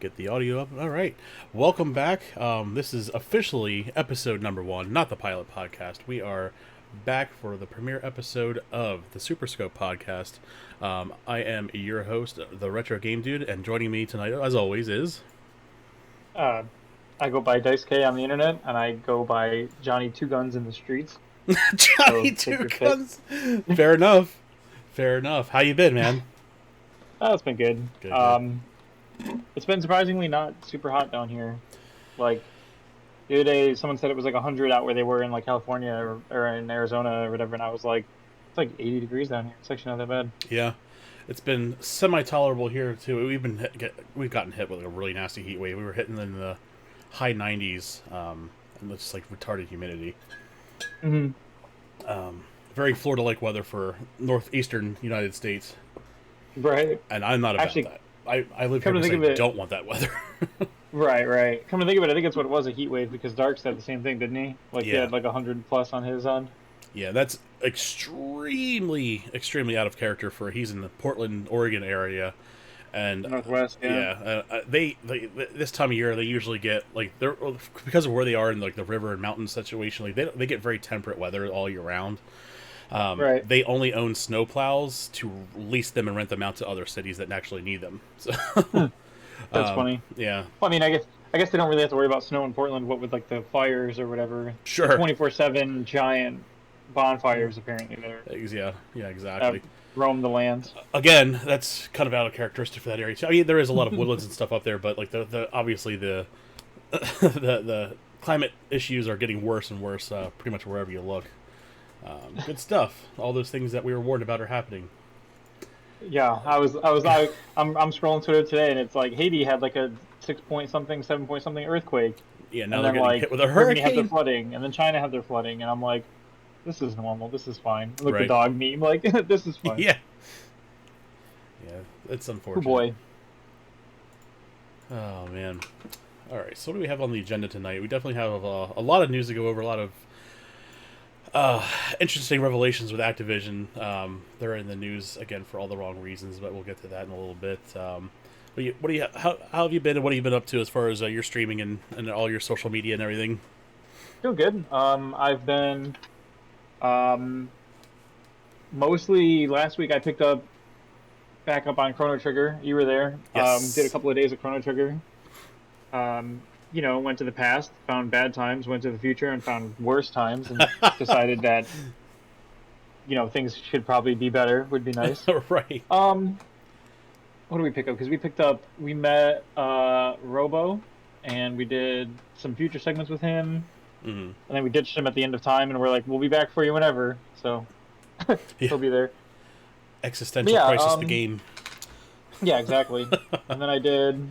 Get the audio up. All right. Welcome back. This is officially episode number 1, not the pilot podcast. We are back for the premiere episode of the SuperScope podcast. I am your host, the Retro Game Dude, and joining me tonight, as always, is... I go by Dice K on the internet, and I go by Johnny Two Guns in the streets. Johnny Two Guns. Fair enough. Fair enough. How you been, man? Oh, it's been good. Good. It's been surprisingly not super hot down here. Like, the other day, someone said it was like 100 out where they were in like California or in Arizona or whatever, and I was like, it's like 80 degrees down here. It's actually not that bad. Yeah. It's been semi-tolerable here, too. We've gotten hit with a really nasty heat wave. We were hitting in the high 90s, and it's just like retarded humidity. Mm-hmm. Very Florida-like weather for northeastern United States. Right. And I'm not about that. I live here because I don't want that weather. Right. Come to think of it, I think that's what it was, a heat wave, because Dark said the same thing, didn't he? Like, yeah. He had like 100 plus on his on. Yeah, that's extremely out of character for he's in the Portland, Oregon area, and Northwest. Yeah. They this time of year they usually get like they're because of where they are in like the river and mountain situation. Like they get very temperate weather all year round. Right. They only own snowplows to lease them and rent them out to other cities that actually need them. So that's funny. Yeah. Well, I mean, I guess they don't really have to worry about snow in Portland. What with like the fires or whatever. Sure. 24/7 giant bonfires apparently there. Yeah, exactly. Roam the lands. Again, that's kind of out of characteristic for that area too. I mean, there is a lot of woodlands and stuff up there, but like the obviously the the climate issues are getting worse and worse pretty much wherever you look. Good stuff. All those things that we were warned about are happening. Yeah, I'm scrolling Twitter today, and it's like Haiti had like a 6-point something, 7-point something earthquake. Yeah, now they're getting hit with a hurricane. Had their flooding, and then China had their flooding, and I'm like, this is normal. This is fine. Look, right. The dog meme, like this is fine. Yeah, it's unfortunate. Oh boy. Oh man. All right. So what do we have on the agenda tonight? We definitely have a lot of news to go over. A lot of interesting revelations with Activision. They're in the news again for all the wrong reasons, but we'll get to that in a little bit. How have you been, and what have you been up to as far as your streaming and all your social media and everything? Feel good. I've been mostly last week. I picked up back up on Chrono Trigger. You were there. Yes. Did a couple of days of Chrono Trigger. Went to the past, found bad times, went to the future, and found worse times, and decided that, things should probably be better, would be nice. Right. What do we pick up? Because we met Robo, and we did some future segments with him. Mm-hmm. and then we ditched him at the end of time, and we're like, we'll be back for you whenever. So Yeah. he'll be there. But Existential yeah, crisis. The game. yeah, exactly. And then I did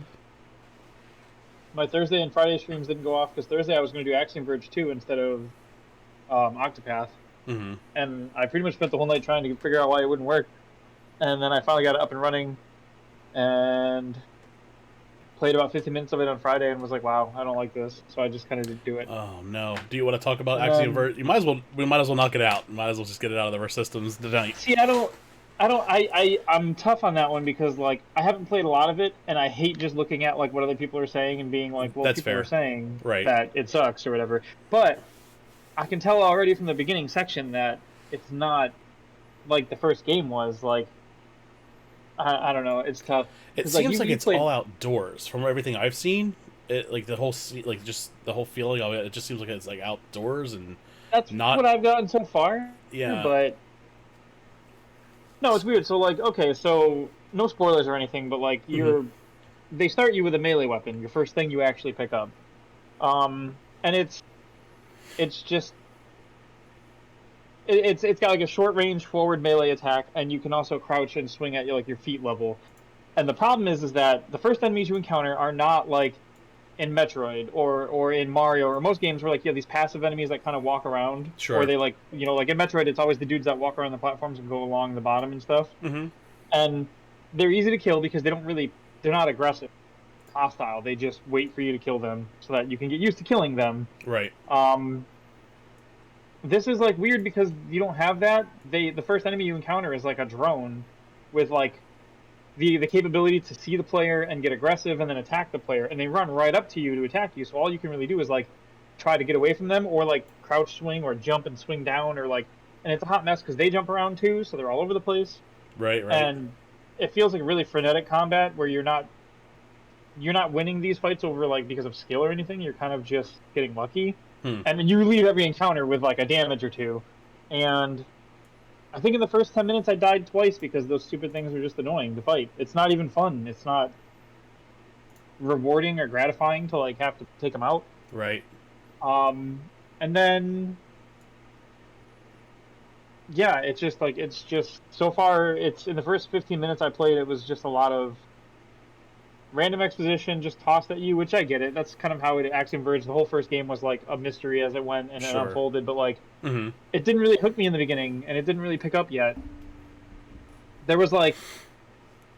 my Thursday and Friday streams didn't go off because Thursday I was going to do Axiom Verge 2 instead of Octopath, Mm-hmm. and I pretty much spent the whole night trying to figure out why it wouldn't work. And then I finally got it up and running, and played about 15 minutes of it on Friday, and was like, "Wow, I don't like this." So I just kind of didn't do it. Oh no! Do you want to talk about And Axiom then Verge? You might as well. We might as well knock it out. Might as well just get it out of our systems tonight. see, I'm tough on that one because like I haven't played a lot of it, and I hate just looking at like what other people are saying and being like, "Well, That's people are fair. saying Right. that it sucks or whatever." But I can tell already from the beginning section that it's not like the first game was. Like I don't know, it's tough It because like seems like you it's played. all outdoors from everything I've seen. It like the whole like just the whole feeling of it. It just seems like it's like outdoors and That's not. what I've gotten so far, Yeah. but no, it's weird. So like, okay, so no spoilers or anything, but like Mm-hmm. they start you with a melee weapon, your first thing you actually pick up. And it's just it's got like a short range forward melee attack, and you can also crouch and swing at like your feet level. And the problem is that the first enemies you encounter are not like in Metroid or in Mario or most games where like you have these passive enemies that kind of walk around, or Sure. they like like in Metroid it's always the dudes that walk around the platforms and go along the bottom and stuff. Mm-hmm. And they're easy to kill because they're not aggressive, hostile. They just wait for you to kill them so that you can get used to killing them. Right. Um, this is like weird because you don't have that. The first enemy you encounter is like a drone with like the capability to see the player and get aggressive and then attack the player, and they run right up to you to attack you. So all you can really do is like try to get away from them or like crouch swing or jump and swing down or like, and it's a hot mess because they jump around too, so they're all over the place. Right. Right. And it feels like really frenetic combat where you're not winning these fights over like because of skill or anything. You're kind of just getting lucky, Hmm. and then you leave every encounter with like a damage or two. And I think in the first 10 minutes I died twice because those stupid things are just annoying to fight. It's not even fun. It's not rewarding or gratifying to like have to take them out. Right. And then yeah, it's just so far. It's in the first 15 minutes I played. It was just a lot of random exposition just tossed at you, which I get it. That's kind of how it Axiom Verge. The whole first game was like a mystery as it went and it Sure. unfolded, but like Mm-hmm. it didn't really hook me in the beginning, and it didn't really pick up yet. There was like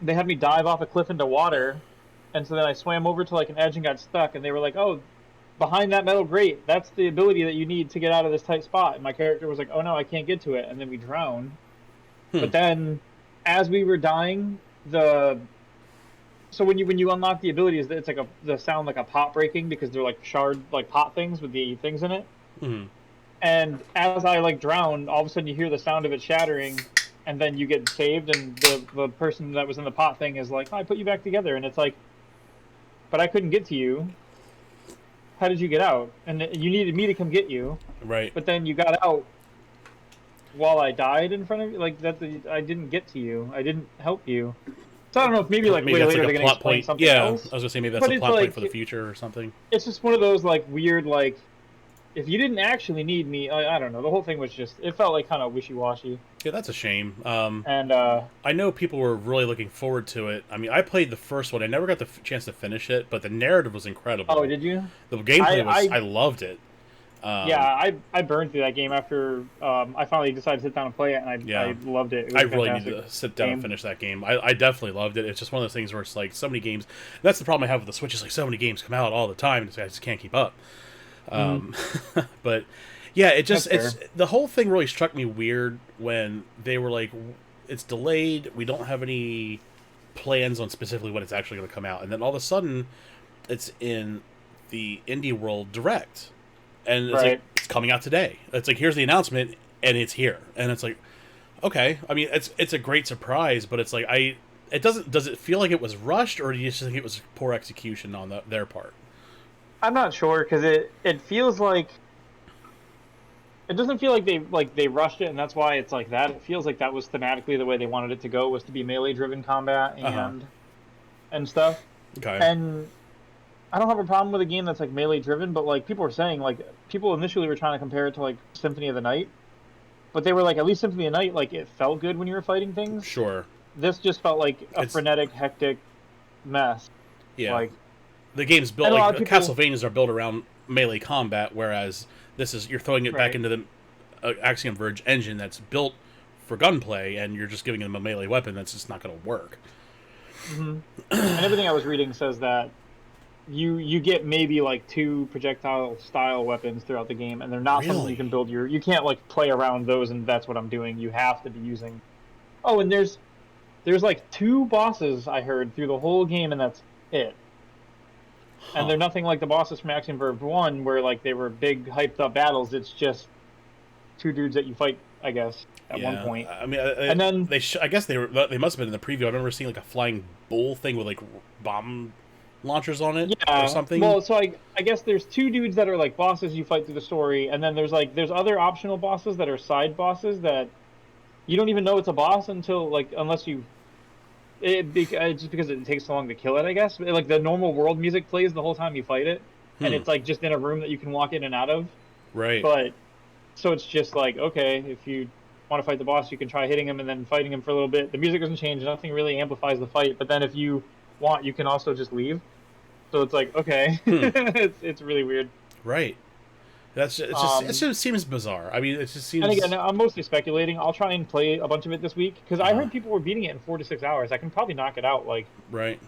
they had me dive off a cliff into water, and so then I swam over to like an edge and got stuck, and they were like, "Oh, behind that metal grate, that's the ability that you need to get out of this tight spot." And my character was like, "Oh no, I can't get to it," and then we drowned. Hmm. But then, as we were dying, the so when you unlock the abilities, it's like the sound like a pot breaking because they're like shard like pot things with the things in it. Mm-hmm. And as I like drowned, all of a sudden you hear the sound of it shattering, and then you get saved, and the person that was in the pot thing is like, oh, "I put you back together," and it's like, "But I couldn't get to you. How did you get out? And you needed me to come get you, Right. but then you got out while I died in front of you. Like that, I didn't get to you. I didn't help you." So I don't know if maybe like Maybe way that's later like they're a gonna plot explain point. something Yeah, I else. was gonna say maybe that's But a it's plot point like for the future or something. it's just one of those like weird like if you didn't actually need me, I don't know. The whole thing was just it felt like kind of wishy washy. Yeah, that's a shame. And I know people were really looking forward to it. I mean, I played the first one. I never got the chance to finish it, but the narrative was incredible. oh, did you? The gameplay was. I I loved it. yeah, Um, I burned through that game after I finally decided to sit down and play it, and I yeah, loved it. It I was a really need fantastic to sit down and game. finish that game. I definitely loved it. It's just one of those things where it's like so many games. That's the problem I have with the Switch. Is like so many games come out all the time. I just can't keep up. Mm, Um, but yeah, that's it's fair. the whole thing really struck me weird when they were like, it's delayed. We don't have any plans on specifically when it's actually going to come out, and then all of a sudden, it's in the indie world direct, and it's like Right. it's coming out today. It's like here's the announcement, and it's here, and it's like okay. I mean, it's a great surprise, but it's like it doesn't. Does it feel like it was rushed, or do you just think it was poor execution on their part? I'm not sure because it feels like it doesn't feel like they rushed it, and that's why it's like that. It feels like that was thematically the way they wanted it to go was to be melee driven combat Uh huh. and stuff. Okay. And I don't have a problem with a game that's like melee driven, but like people were saying, like people initially were trying to compare it to like Symphony of the Night, but they were like, at least Symphony of the Night, like it felt good when you were fighting things. Sure. This just felt like a It's frenetic, hectic mess. yeah. Like, The game's built and a like lot of people, Castlevanias are built around melee combat, whereas this is you're throwing it back right? into the Axiom Verge engine that's built for gunplay, and you're just giving them a melee weapon that's just not going to work. Hmm. And everything I was reading says that you get maybe like 2 projectile style weapons throughout the game, and they're not something you Really? can build your. You can't like play around those, and that's what I'm doing. You have to be using. Oh, and there's like 2 bosses I heard through the whole game, and that's it. And Huh. they're nothing like the bosses from Axiom Verge 1, where like they were big hyped up battles. It's just 2 dudes that you fight, I guess, at one Yeah. point. I mean, And then I guess they must have been in the preview. I remember seeing like a flying bull thing with like bomb launchers on it or yeah, something. well, so I guess there's 2 dudes that are like bosses you fight through the story, and then there's other optional bosses that are side bosses that you don't even know it's a boss until like unless you just because it takes so long to kill it, I guess. Like the normal world music plays the whole time you fight it, and Hmm. it's like just in a room that you can walk in and out of. Right. But so it's just like, okay, if you want to fight the boss, you can try hitting him and then fighting him for a little bit. The music doesn't change, nothing really amplifies the fight. But then if you want, you can also just leave. So it's like, okay, Hmm. it's really weird. Right. It Um, just seems bizarre. I mean, it just and again, seems I'm mostly speculating. I'll try and play a bunch of it this week because I uh, heard people were beating it in 4 to 6 hours. I can probably knock it out like right.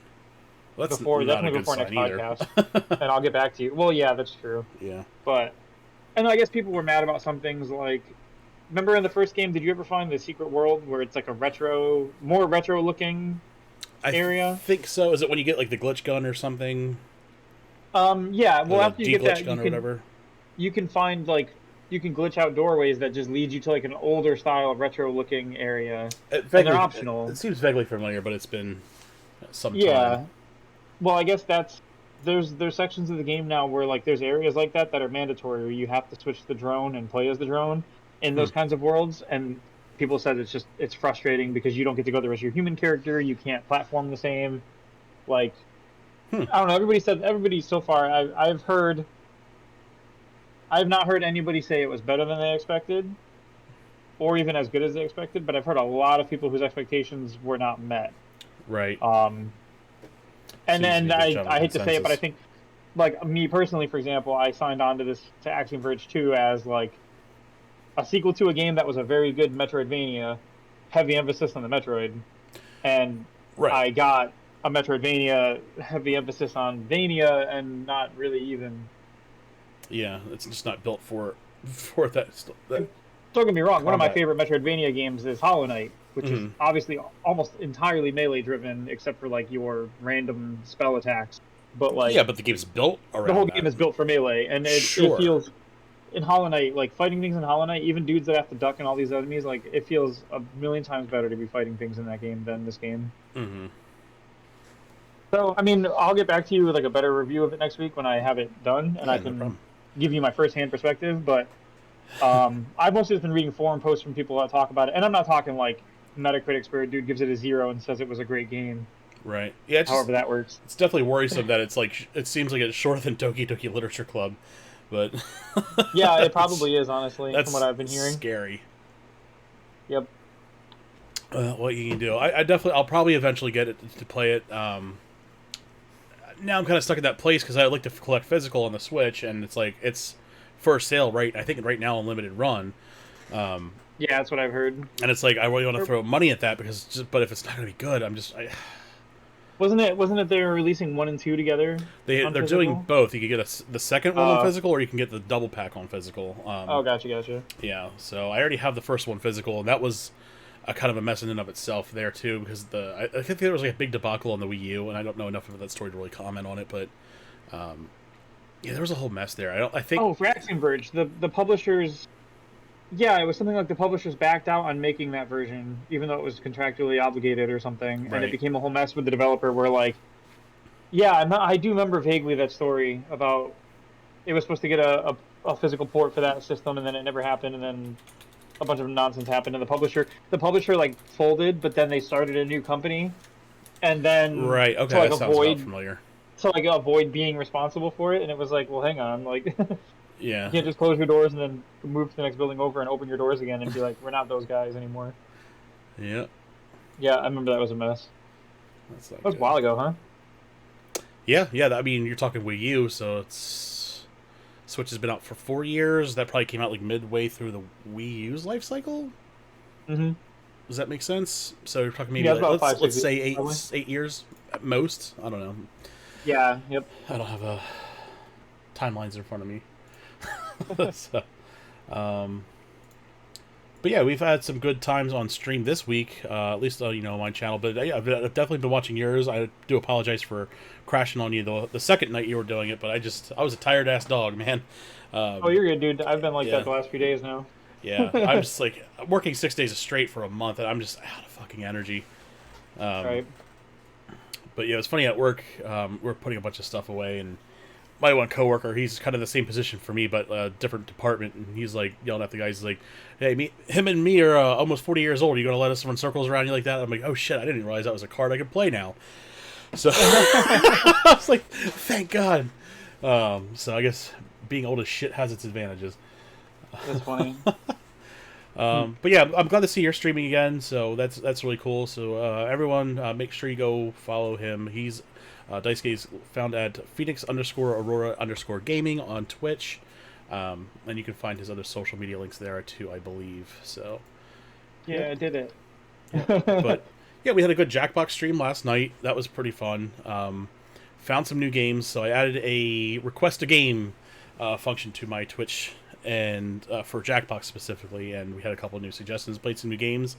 Well, that's before, not a definitely good before next sign either. podcast, and I'll get back to you. Well, yeah, that's true. Yeah. But and I guess people were mad about some things like remember in the first game, did you ever find the secret world where it's like a more retro looking I area? think so. Is it when you get like the glitch gun or something, Yeah. or Well, the after you get de-glitch that, gun or whatever? you can find like you can glitch out doorways that just lead you to like an older style retro looking area, and they're It optional. seems vaguely familiar, but it's been some time. Yeah. Well, I guess there's sections of the game now where like there's areas like that that are mandatory where you have to switch the drone and play as the drone in Hmm. those kinds of worlds, and people said it's frustrating because you don't get to go there as your human character, you can't platform the same. Like Hmm. I don't know. Everybody so far. I've not heard anybody say it was better than they expected, or even as good as they expected. But I've heard a lot of people whose expectations were not met. Right. Um, and Seems to be then a big general I hate to say it, but I consensus. think like me personally, for example, I signed on to Axiom Verge 2 as like a sequel to a game that was a very good Metroidvania, heavy emphasis on the Metroid, and Right. I got a Metroidvania heavy emphasis on Vania and not really even. Yeah. It's just not built for that Don't get me wrong, one of my combat. favorite Metroidvania games is Hollow Knight, which is Hmm. obviously almost entirely melee driven, except for like your random spell attacks. But Yeah, like but the game's built the around whole that. game is built for melee, and it Sure. feels in Hollow Knight like fighting things in Hollow Knight, even dudes that have to duck and all these enemies, like it feels a million times better to be fighting things in that game than this game. Hmm. So I mean, I'll get back to you with like a better review of it next week when I have it done, and I Yeah, no can problem. give you my firsthand perspective. But I've mostly just been reading forum posts from people that talk about it, and I'm not talking like Metacritic where a dude gives it a 0 and says it was a great game. Right. Yeah. However, that works. It's definitely worrisome that it's like it seems like it's shorter than Toki Toki Literature Club, but Yeah, it that's probably is, honestly, from what that's I've been hearing. scary. Yep. What you can do, I'll probably eventually get it to play it. Now I'm kind of stuck in that place because I like to collect physical on the Switch, and it's like it's for sale right. I think right now on limited run, Yeah, that's what I've heard. and it's like I really want to Or throw money at that but if it's not going to be good, wasn't it they were releasing 1 and 2 together on they're doing physical? both. You can get the second one on Uh, physical, or you can get the double pack on physical. oh, gotcha. Yeah, so I already have the first one physical, and that was a kind of a mess in and of itself there too, because I think there was like a big debacle on the Wii U, and I don't know enough of that story to really comment on it, but yeah, there was a whole mess there. I think Oh, for Axiom Verge, the publishers. Yeah, it was something like the publishers backed out on making that version, even though it was contractually obligated or something, and it right, became a whole mess with the developer. Where like, yeah, I do remember vaguely that story about it was supposed to get a physical port for that system, and then it never happened, and then a bunch of nonsense happened, and the publisher like folded, but then they started a new company, and then right, okay, to like that sounds about avoid familiar. to like avoid being responsible for it, and it was like, well, hang on, like you Yeah. can't just close your doors and then move to the next building over and open your doors again and be like, we're not those guys anymore. Yeah. Yeah, I remember that was a mess. That's not That was a good. while ago, huh? Yeah, yeah. I mean, you're talking Wii U, so Switch has been out for 4 years. That probably came out like midway through the Wii U's life cycle. Mm-hmm. Does that make sense? So you're talking maybe Yeah, it's like about let's five, let's 6 years, say probably. 8 years at most. I don't know. Yeah. Yep. I don't have timelines in front of me. So, um, but yeah, we've had some good times on stream this week. At least my channel. But yeah, I've definitely been watching yours. I do apologize for crashing on you the second night you were doing it, but I was a tired ass dog, man. Oh, you're good, dude. I've been like that Yeah, the last few days now. yeah. I'm just like working 6 days straight for a month, and I'm just out of fucking energy. Um, Right. but yeah, it's funny at work. We're putting a bunch of stuff away, and my one coworker, he's kind of the same position for me, but a different department, and he's like yelling at the guys, he's like, "Hey, him and me are almost 40 years old. Are you gonna let us run circles around you like that?" I'm like, "Oh shit, I didn't realize that was a card I could play now." So I was like, "Thank God." So I guess being old as shit has its advantages. That's funny. But yeah, I'm glad to see you're streaming again. So that's really cool. So everyone, make sure you go follow him. He's Daisuke's found at Phoenix_Aurora_Gaming on Twitch, and you can find his other social media links there too, I believe. So Yeah, yep. I did it. Yep. But yeah, we had a good Jackbox stream last night. That was pretty fun. Found some new games, so I added a request a game function to my Twitch and for Jackbox specifically, and we had a couple of new suggestions. Played some new games.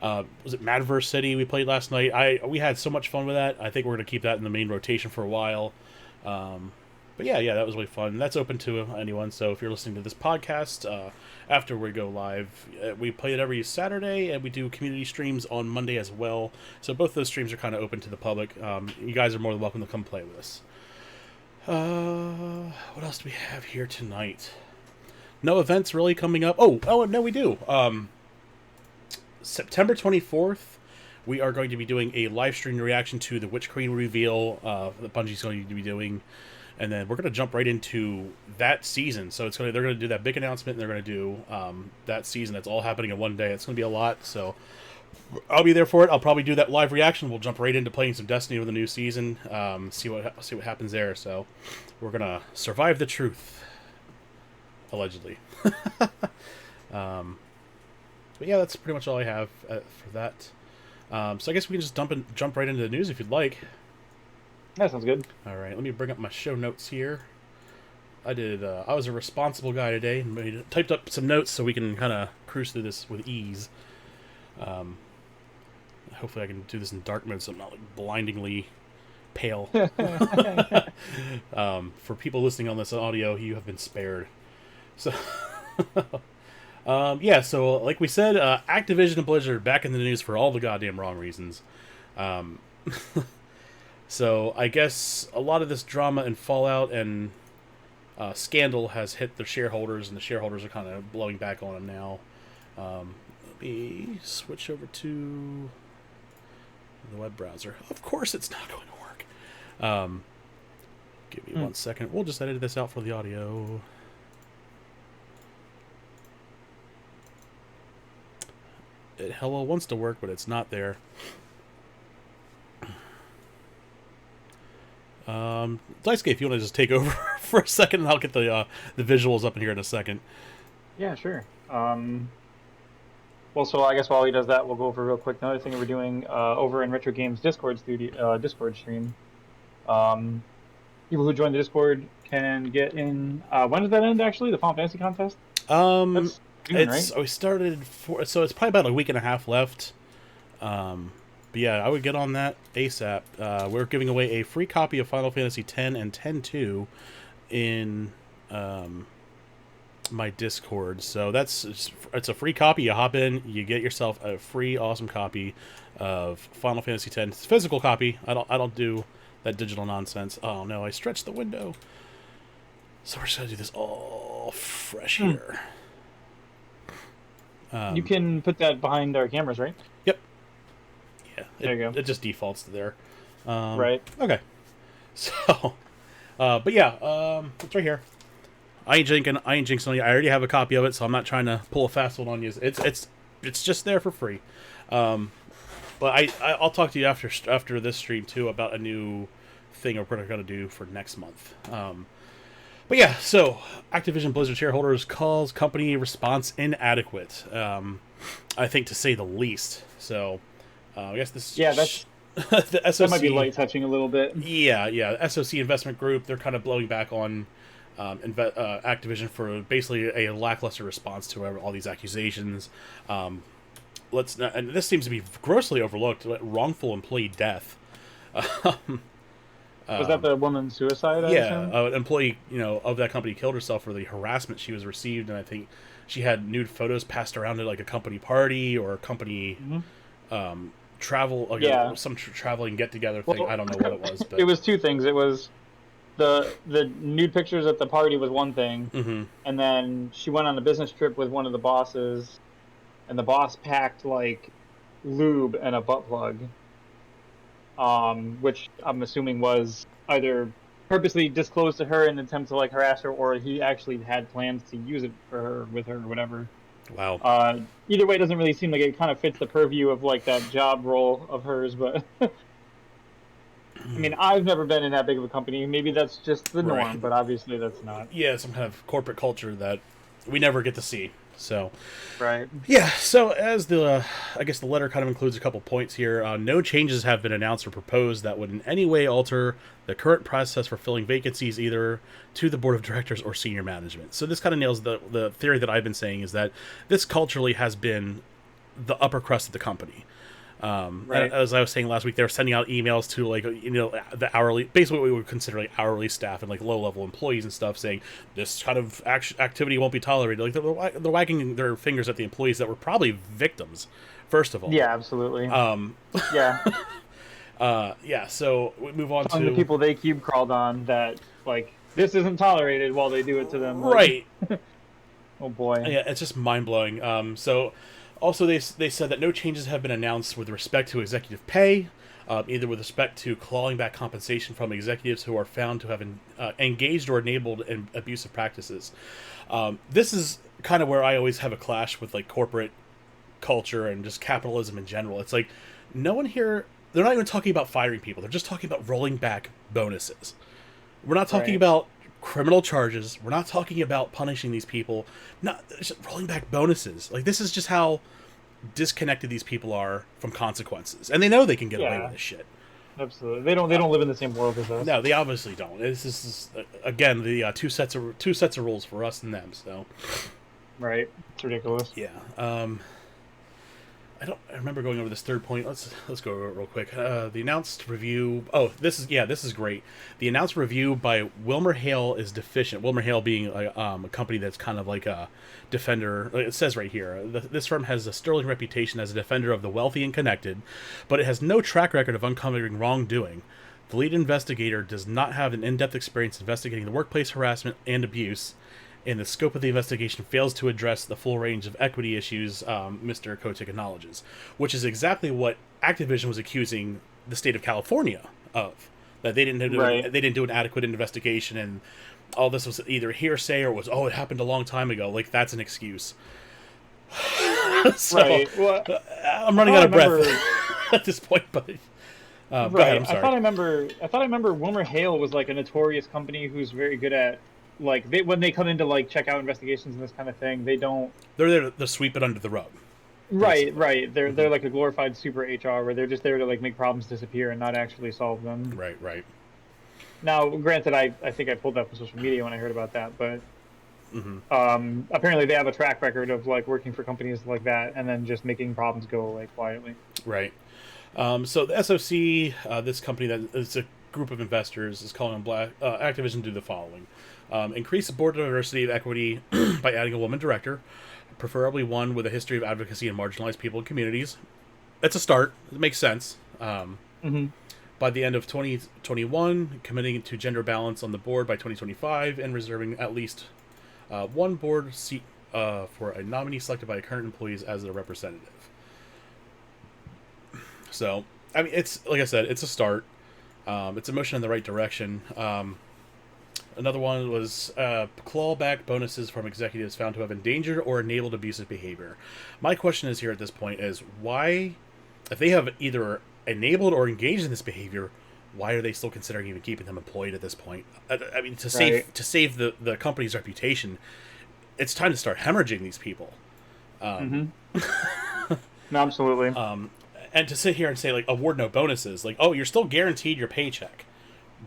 Was it Madverse City we played last night? We had so much fun with that. I think we're gonna keep that in the main rotation for a while. But yeah, that was really fun. That's open to anyone. So if you're listening to this podcast after we go live, we play it every Saturday, and we do community streams on Monday as well. So both those streams are kind of open to the public. You guys are more than welcome to come play with us. What else do we have here tonight? No events really coming up. Oh, no, we do. September 24th, we are going to be doing a live stream reaction to the Witch Queen reveal that Bungie's going to be doing. And then we're going to jump right into that season. So they're going to do that big announcement, and they're going to do that season. That's all happening in one day. It's going to be a lot. So I'll be there for it. I'll probably do that live reaction. We'll jump right into playing some Destiny with the new season. See what happens there. So we're going to survive the truth. Allegedly. But yeah, that's pretty much all I have for that. So I guess we can just jump right into the news if you'd like. That sounds good. All right, let me bring up my show notes here. I was a responsible guy today and typed up some notes so we can kind of cruise through this with ease. Hopefully I can do this in dark mode so I'm not like blindingly pale. For people listening on this audio, you have been spared. So, yeah, so like we said, Activision and Blizzard back in the news for all the goddamn wrong reasons. So I guess a lot of this drama and fallout and scandal has hit the shareholders, and the shareholders are kind of blowing back on them now. Let me switch over to the web browser. Of course it's not going to work. Give me 1 second. We'll just edit this out for the audio. It hello wants to work, but it's not there. Daisuke, if you want to just take over for a second, and I'll get the visuals up in here in a second. Yeah, sure. Well, so I guess while he does that, we'll go over real quick another thing we're doing over in Retro Games Discord stream. People who join the Discord can get in. When does that end? Actually, the Final Fantasy contest. That's June, right? We started so it's probably about a week and a half left. But yeah, I would get on that ASAP. We're giving away a free copy of Final Fantasy X and X-2 in my Discord. So it's a free copy. You hop in, you get yourself a free awesome copy of Final Fantasy X. It's a physical copy. I don't do that digital nonsense. Oh no, I stretched the window. So we're just gonna do this all fresh here. You can put that behind our cameras, right? Yep. Yeah. There you go. It just defaults to there. Right. Okay. So, but yeah, it's right here. I ain't jinxing on you. I already have a copy of it, so I'm not trying to pull a fast one on you. It's just there for free. Um, but I'll talk to you after this stream too about a new thing we're going to do for next month. But yeah, so Activision Blizzard shareholders calls company response inadequate. I think to say the least. So I guess this that's the SOC, that might be light touching a little bit. Yeah. SOC Investment Group, they're kind of blowing back on Activision for basically a lackluster response to all these accusations. And this seems to be grossly overlooked. Wrongful employee death. Was that the woman's suicide? An employee, of that company killed herself for the harassment she was received, and I think she had nude photos passed around at like a company party or a company travel, some traveling get together thing. I don't know what it was, but it was two things. It was the nude pictures at the party was one thing, and then she went on a business trip with one of the bosses, and the boss packed like lube and a butt plug. Which I'm assuming was either purposely disclosed to her in an attempt to like harass her, or he actually had plans to use it for her, with her, or whatever. Wow. Either way, it doesn't really seem like it kind of fits the purview of like that job role of hers. But I mean, I've never been in that big of a company. Maybe that's just the norm, but obviously that's not. Yeah, some kind of corporate culture that we never get to see. So, right. Yeah, so as I guess the letter kind of includes a couple points here. No changes have been announced or proposed that would in any way alter the current process for filling vacancies either to the board of directors or senior management. So this kind of nails the theory that I've been saying, is that this culturally has been the upper crust of the company. Right. As I was saying last week, they were sending out emails to the hourly, basically what we would consider like hourly staff and like low level employees and stuff, saying this kind of activity won't be tolerated. Like they're wagging their fingers at the employees that were probably victims, first of all. Yeah, absolutely. Yeah. Yeah. So we move on to the people they cube crawled on that like this isn't tolerated while they do it to them. Right. Oh boy. Yeah, it's just mind blowing. So. Also, they said that no changes have been announced with respect to executive pay, either with respect to clawing back compensation from executives who are found to have engaged or enabled in abusive practices. This is kind of where I always have a clash with like corporate culture and just capitalism in general. It's like no one here, they're not even talking about firing people. They're just talking about rolling back bonuses. We're not talking about criminal charges. We're not talking about punishing these people. Not just rolling back bonuses. Like, this is just how disconnected these people are from consequences, and they know they can get away with this shit. Absolutely, they don't live in the same world as us. No, they obviously don't. This is again the two sets of rules for us and them. So, right, it's ridiculous. Yeah. I remember going over this third point. Let's go over it real quick. The announced review. Oh, this is great. The announced review by Wilmer Hale is deficient. Wilmer Hale being a company that's kind of like a defender. It says right here, this firm has a sterling reputation as a defender of the wealthy and connected, but it has no track record of uncovering wrongdoing. The lead investigator does not have an in-depth experience investigating the workplace harassment and abuse, and the scope of the investigation fails to address the full range of equity issues Mr. Kotick acknowledges, which is exactly what Activision was accusing the state of California of, that they didn't do an adequate investigation, and all this was either hearsay or was, it happened a long time ago. Like, that's an excuse. So, well, I'm running out of breath at this point, but go ahead, I'm sorry. I thought I remember Wilmer Hale was like a notorious company who's very good at, like, when they come into like check out investigations and this kind of thing, they're there to sweep it under the rug. Right. They're like a glorified super HR where they're just there to like make problems disappear and not actually solve them. Right. Now, granted, I think I pulled that from social media when I heard about that, but apparently they have a track record of like working for companies like that and then just making problems go away quietly. Right. So the SOC, this company that is a group of investors, is calling on Activision to do the following. Increase the board diversity and equity by adding a woman director, preferably one with a history of advocacy in marginalized people and communities. That's a start. It makes sense. By the end of 2021, committing to gender balance on the board by 2025, and reserving at least one board seat for a nominee selected by current employees as a representative. So, I mean, it's like I said, it's a start. It's a motion in the right direction. Another one was clawback bonuses from executives found to have endangered or enabled abusive behavior. My question is here at this point is why, if they have either enabled or engaged in this behavior, why are they still considering even keeping them employed at this point? I mean, to save the company's reputation, it's time to start hemorrhaging these people. Absolutely. And to sit here and say like award no bonuses, like you're still guaranteed your paycheck.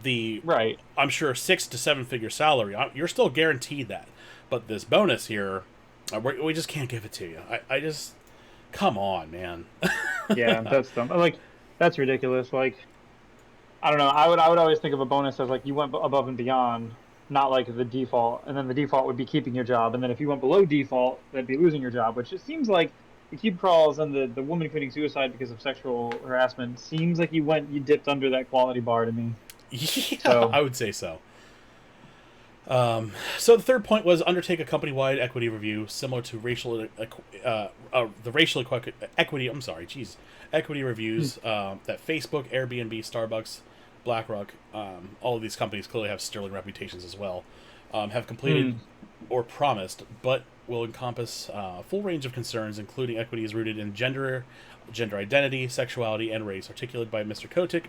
I'm sure 6 to 7 figure salary, you're still guaranteed that, but this bonus here, we just can't give it to you. I just, come on, man. Yeah, that's dumb. Like, that's ridiculous. Like, I don't know. I would always think of a bonus as like you went above and beyond, not like the default, and then the default would be keeping your job, and then if you went below default, that'd be losing your job. Which it seems like the cube crawls and the woman committing suicide because of sexual harassment seems like you dipped under that quality bar to me. Yeah, so. I would say so. So the third point was undertake a company-wide equity review similar to the racial equity. I'm sorry, geez, equity reviews that Facebook, Airbnb, Starbucks, BlackRock, all of these companies clearly have sterling reputations as well, have completed or promised, but will encompass a full range of concerns, including equities rooted in gender identity, sexuality, and race, articulated by Mr. Kotick.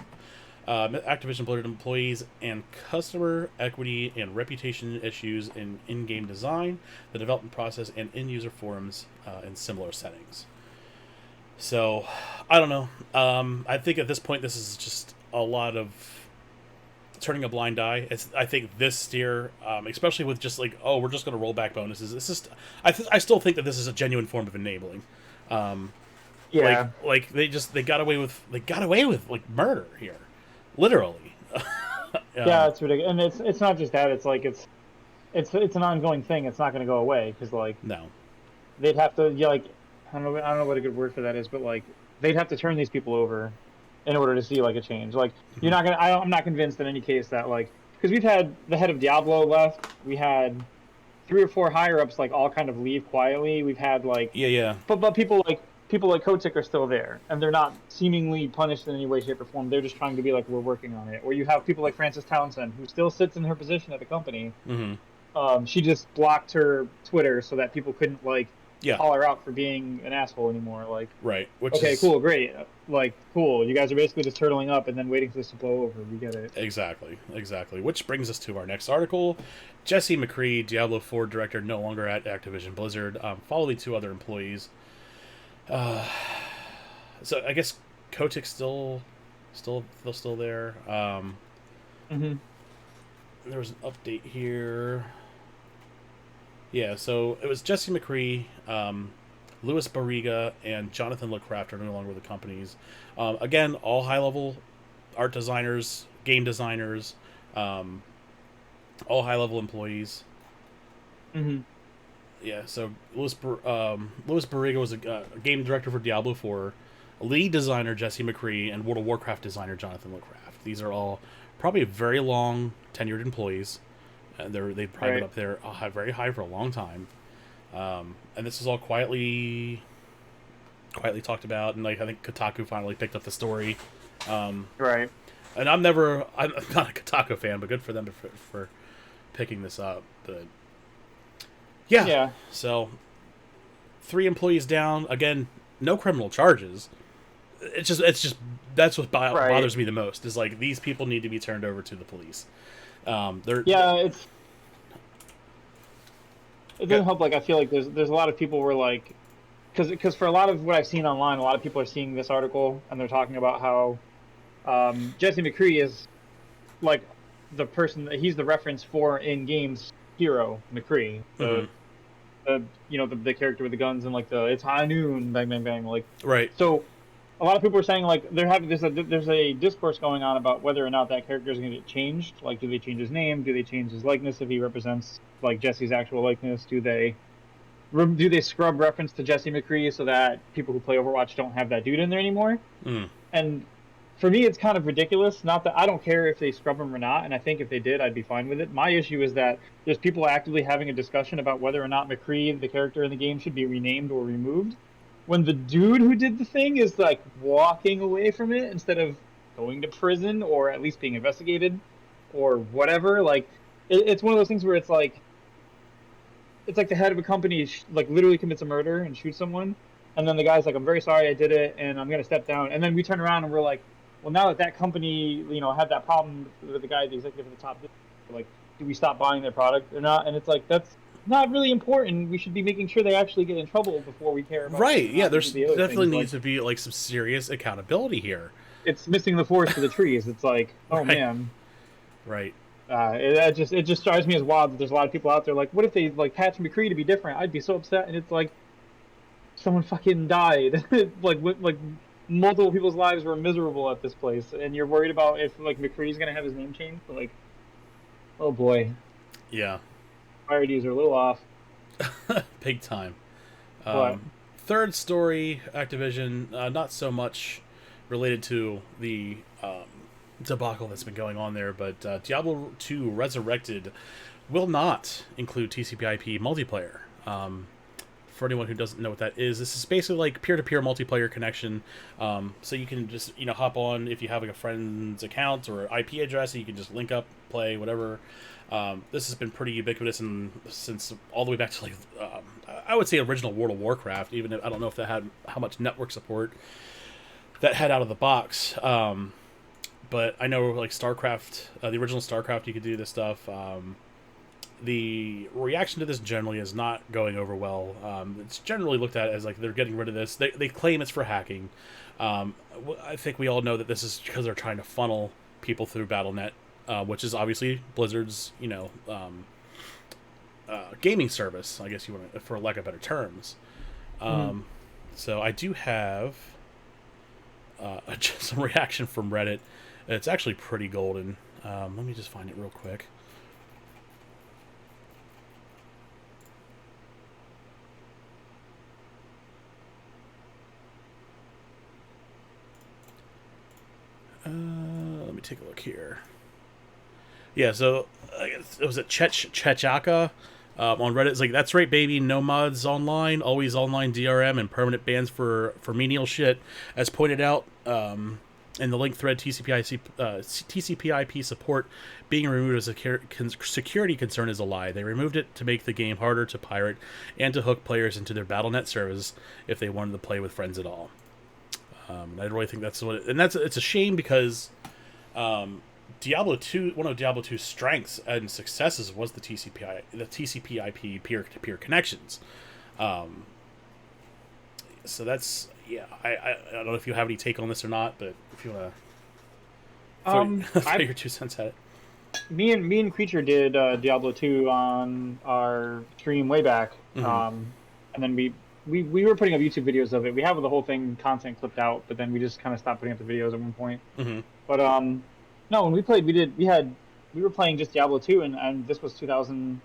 Activision Blizzard employees and customer equity and reputation issues in in-game design, the development process, and end-user forums in similar settings. So, I don't know. I think at this point this is just a lot of turning a blind eye. I think this steer, especially with just like, we're just going to roll back bonuses. It's just, I still think that this is a genuine form of enabling. Yeah. Like they got away with like murder here. Literally. Yeah, it's ridiculous, and it's not just that. It's like it's an ongoing thing. It's not going to go away because like no, they'd have to like I don't know what a good word for that is, but like they'd have to turn these people over in order to see like a change. Like you're not gonna. I'm not convinced in any case that like because we've had the head of Diablo left. We had 3 or 4 higher ups like all kind of leave quietly. We've had like but people like Kotick are still there, and they're not seemingly punished in any way, shape, or form. They're just trying to be like, we're working on it. Or you have people like Frances Townsend, who still sits in her position at the company. She just blocked her Twitter so that people couldn't like call her out for being an asshole anymore. Like, right? Cool, great. Like, cool. You guys are basically just turtling up and then waiting for this to blow over. We get it. Exactly. Which brings us to our next article. Jesse McCree, Diablo 4 director, no longer at Activision Blizzard, following 2 other employees. So I guess Kotick's still there. There was an update here. Yeah, so it was Jesse McCree, Louis Barriga, and Jonathan LeCraft are no longer with the companies. Again, all high-level art designers, game designers, all high-level employees. Yeah, so Louis Barriga was a game director for Diablo 4, lead designer Jesse McCree, and World of Warcraft designer Jonathan LeCraft. These are all probably very long tenured employees. They've probably been up there very high for a long time. And this is all quietly talked about, and like I think Kotaku finally picked up the story. Right. And I'm not a Kotaku fan, but good for them for picking this up. But yeah. So 3 employees down. Again, no criminal charges. It's just that's what bothers me the most. Is like these people need to be turned over to the police. It doesn't help. Like I feel like there's a lot of people who are like, because for a lot of what I've seen online, a lot of people are seeing this article and they're talking about how Jesse McCree is like the person that he's the reference for in games hero McCree, the character with the guns and like it's high noon, bang bang bang, like right. So a lot of people are saying like there's a discourse going on about whether or not that character is going to get changed. Like, do they change his name? Do they change his likeness if he represents like Jesse's actual likeness? Do they scrub reference to Jesse McCree so that people who play Overwatch don't have that dude in there anymore? And for me, it's kind of ridiculous. Not that I don't care if they scrub him or not, and I think if they did, I'd be fine with it. My issue is that there's people actively having a discussion about whether or not McCree, the character in the game, should be renamed or removed, when the dude who did the thing is like walking away from it instead of going to prison or at least being investigated or whatever. Like it's one of those things where it's like the head of a company like literally commits a murder and shoots someone, and then the guy's like, "I'm very sorry, I did it, and I'm gonna step down." And then we turn around and we're like, "Well, now that that company, had that problem with the guy, the executive at the top, like, do we stop buying their product or not?" And it's like that's not really important. We should be making sure they actually get in trouble before we care about Right. whether or Yeah. not they There's do the other definitely things. needs Like to be like some serious accountability here. it's missing the forest for the trees. It's like, oh Right. man. Right. It just drives me as wild that there's a lot of people out there like, what if they like Patch McCree to be different? I'd be so upset. And it's like someone fucking died. like multiple people's lives were miserable at this place, and you're worried about if like McCree's gonna have his name changed. Like, oh boy, Yeah. priorities are a little off. Big time. But Third story, Activision, not so much related to the debacle that's been going on there, but Diablo 2 Resurrected will not include TCP/IP multiplayer. For anyone who doesn't know what that is, this is basically like peer-to-peer multiplayer connection. So you can just hop on if you have like a friend's account or IP address, and you can just link up, play, whatever. This has been pretty ubiquitous since all the way back to like I would say original World of Warcraft. Even if I don't know if that had how much network support that had out of the box. But I know like StarCraft, the original StarCraft, you could do this stuff. The reaction to this generally is not going over well. It's generally looked at as like they're getting rid of this. They claim it's for hacking. I think we all know that this is because they're trying to funnel people through Battle.net, which is obviously Blizzard's, gaming service, I guess you want to, for lack of better terms. So I do have some reaction from Reddit. It's actually pretty golden. Let me just find it real quick. Let me take a look here. Yeah, so it was Chechaka on Reddit. It's like, that's right, baby. No mods online, always online DRM, and permanent bans for menial shit. As pointed out in the link thread, TCP/IP support being removed as a security concern is a lie. They removed it to make the game harder to pirate and to hook players into their Battle.net service if they wanted to play with friends at all. I really think that's what it's a shame because Diablo 2, one of Diablo 2's strengths and successes was the TCP/IP peer-to-peer connections. So that's, yeah, I don't know if you have any take on this or not, but if you want to throw your 2 cents at it. Me and Creature did Diablo 2 on our stream way back, and then we were putting up YouTube videos of it. We have the whole thing content clipped out, but then we just kind of stopped putting up the videos at one point. But no, when we played, we were playing just Diablo 2, and this was 2000.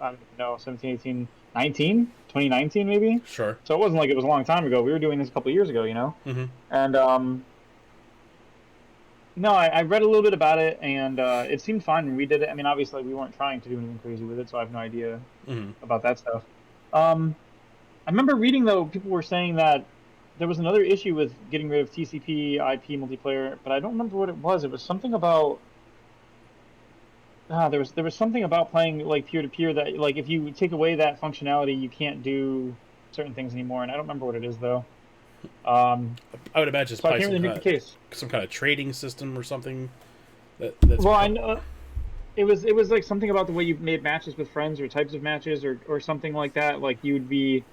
I don't know, 17, 18, 19, 2019 maybe. Sure. So it wasn't like it was a long time ago. We were doing this a couple years ago, And no, I read a little bit about it, and it seemed fine when we did it. I mean, obviously, we weren't trying to do anything crazy with it, so I have no idea about that stuff. I remember reading, though, people were saying that there was another issue with getting rid of TCP/IP multiplayer, but I don't remember what it was. It was something about there was something about playing like peer-to-peer that like if you take away that functionality, you can't do certain things anymore, and I don't remember what it is though. I would imagine it's so I probably can't really make the case. Some kind of trading system or something. Well, I know it was like something about the way you made matches with friends or types of matches or something like that. Like you'd be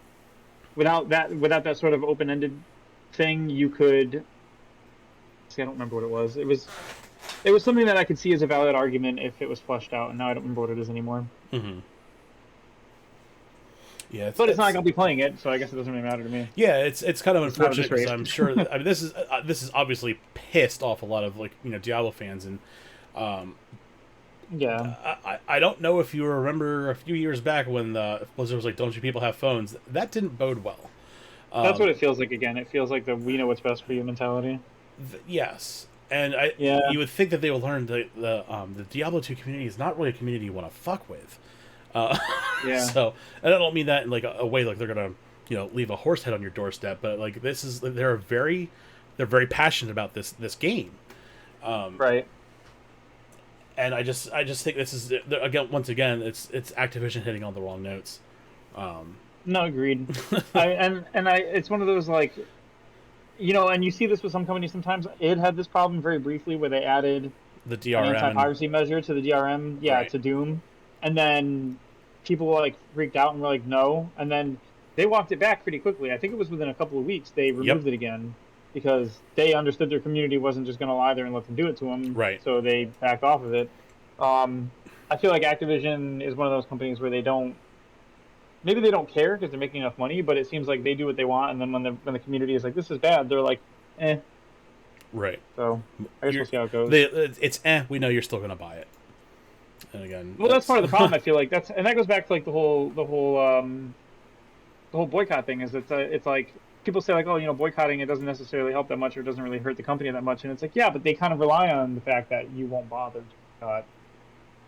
without that sort of open-ended thing, you could. See, I don't remember what it was. It was something that I could see as a valid argument if it was fleshed out, and now I don't remember what it is anymore. Yeah, but it's not like I'll be playing it, so I guess it doesn't really matter to me. Yeah, it's kind of unfortunate because I'm sure. I mean, this is obviously pissed off a lot of Diablo fans, and yeah. I don't know if you remember a few years back when Blizzard was like, "Don't you people have phones?" That didn't bode well. That's what it feels like again. It feels like the "we know what's best for you" mentality. Yes, and you would think that they would learn the Diablo 2 community is not really a community you want to fuck with. Yeah. So, and I don't mean that in like a way like they're gonna leave a horse head on your doorstep, but like they're a very they're very passionate about this game. Right. And I just think this is again once again it's Activision hitting on the wrong notes. No, agreed. It's one of those like, and you see this with some companies sometimes. It had this problem very briefly where they added The an DRM anti-piracy measure to the DRM, right. to Doom, and then people like freaked out and were like, no, and then they walked it back pretty quickly. I think it was within a couple of weeks they removed it again because they understood their community wasn't just going to lie there and let them do it to them. Right. So they backed off of it. I feel like Activision is one of those companies where maybe they don't care because they're making enough money, but it seems like they do what they want, and then when the community is like, this is bad, they're like, eh. Right. So I guess we'll see how it goes. It's we know you're still going to buy it. And again, well, that's part of the problem. I feel like that goes back to like the whole boycott thing. Is it's like people say like, oh, boycotting, it doesn't necessarily help that much or it doesn't really hurt the company that much, and it's like, yeah, but they kind of rely on the fact that you won't bother to boycott.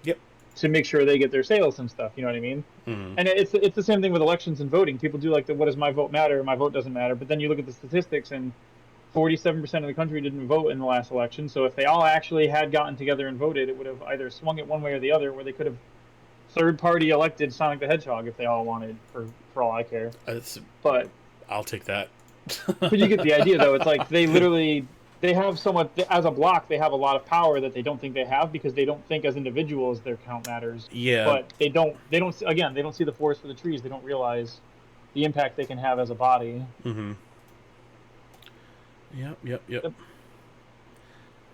Yep. To make sure they get their sales and stuff, you know what I mean? Mm-hmm. And it's the same thing with elections and voting. People do like what does my vote matter? My vote doesn't matter. But then you look at the statistics, and 47% of the country didn't vote in the last election. So if they all actually had gotten together and voted, it would have either swung it one way or the other, where they could have third-party elected Sonic the Hedgehog if they all wanted, for all I care. But I'll take that. But you get the idea, though. It's like they have so much as a block. They have a lot of power that they don't think they have because they don't think as individuals their count matters. Yeah. But they don't see the forest for the trees. They don't realize the impact they can have as a body. Mm-hmm. Yep.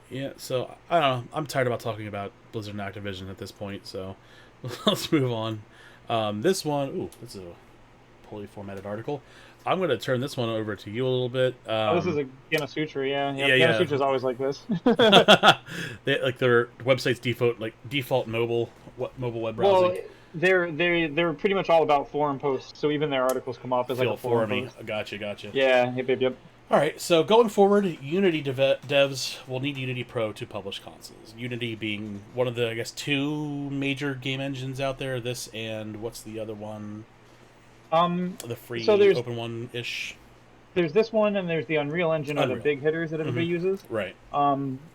Yeah. So I don't know. I'm tired about talking about Blizzard and Activision at this point. So let's move on. This one. Ooh, this is a poorly formatted article. I'm going to turn this one over to you a little bit. This is a Gamasutra, yeah. Yeah. Gamasutra's always like this. Their website's default mobile web browsing. Well, they're pretty much all about forum posts, so even their articles come off as like a forum post. Gotcha. Yeah, yep. All right, so going forward, Unity devs will need Unity Pro to publish consoles. Unity being one of the, I guess, two major game engines out there. This and what's the other one? The free open one-ish. There's this one, and there's the Unreal Engine, are the big hitters that everybody uses. Right.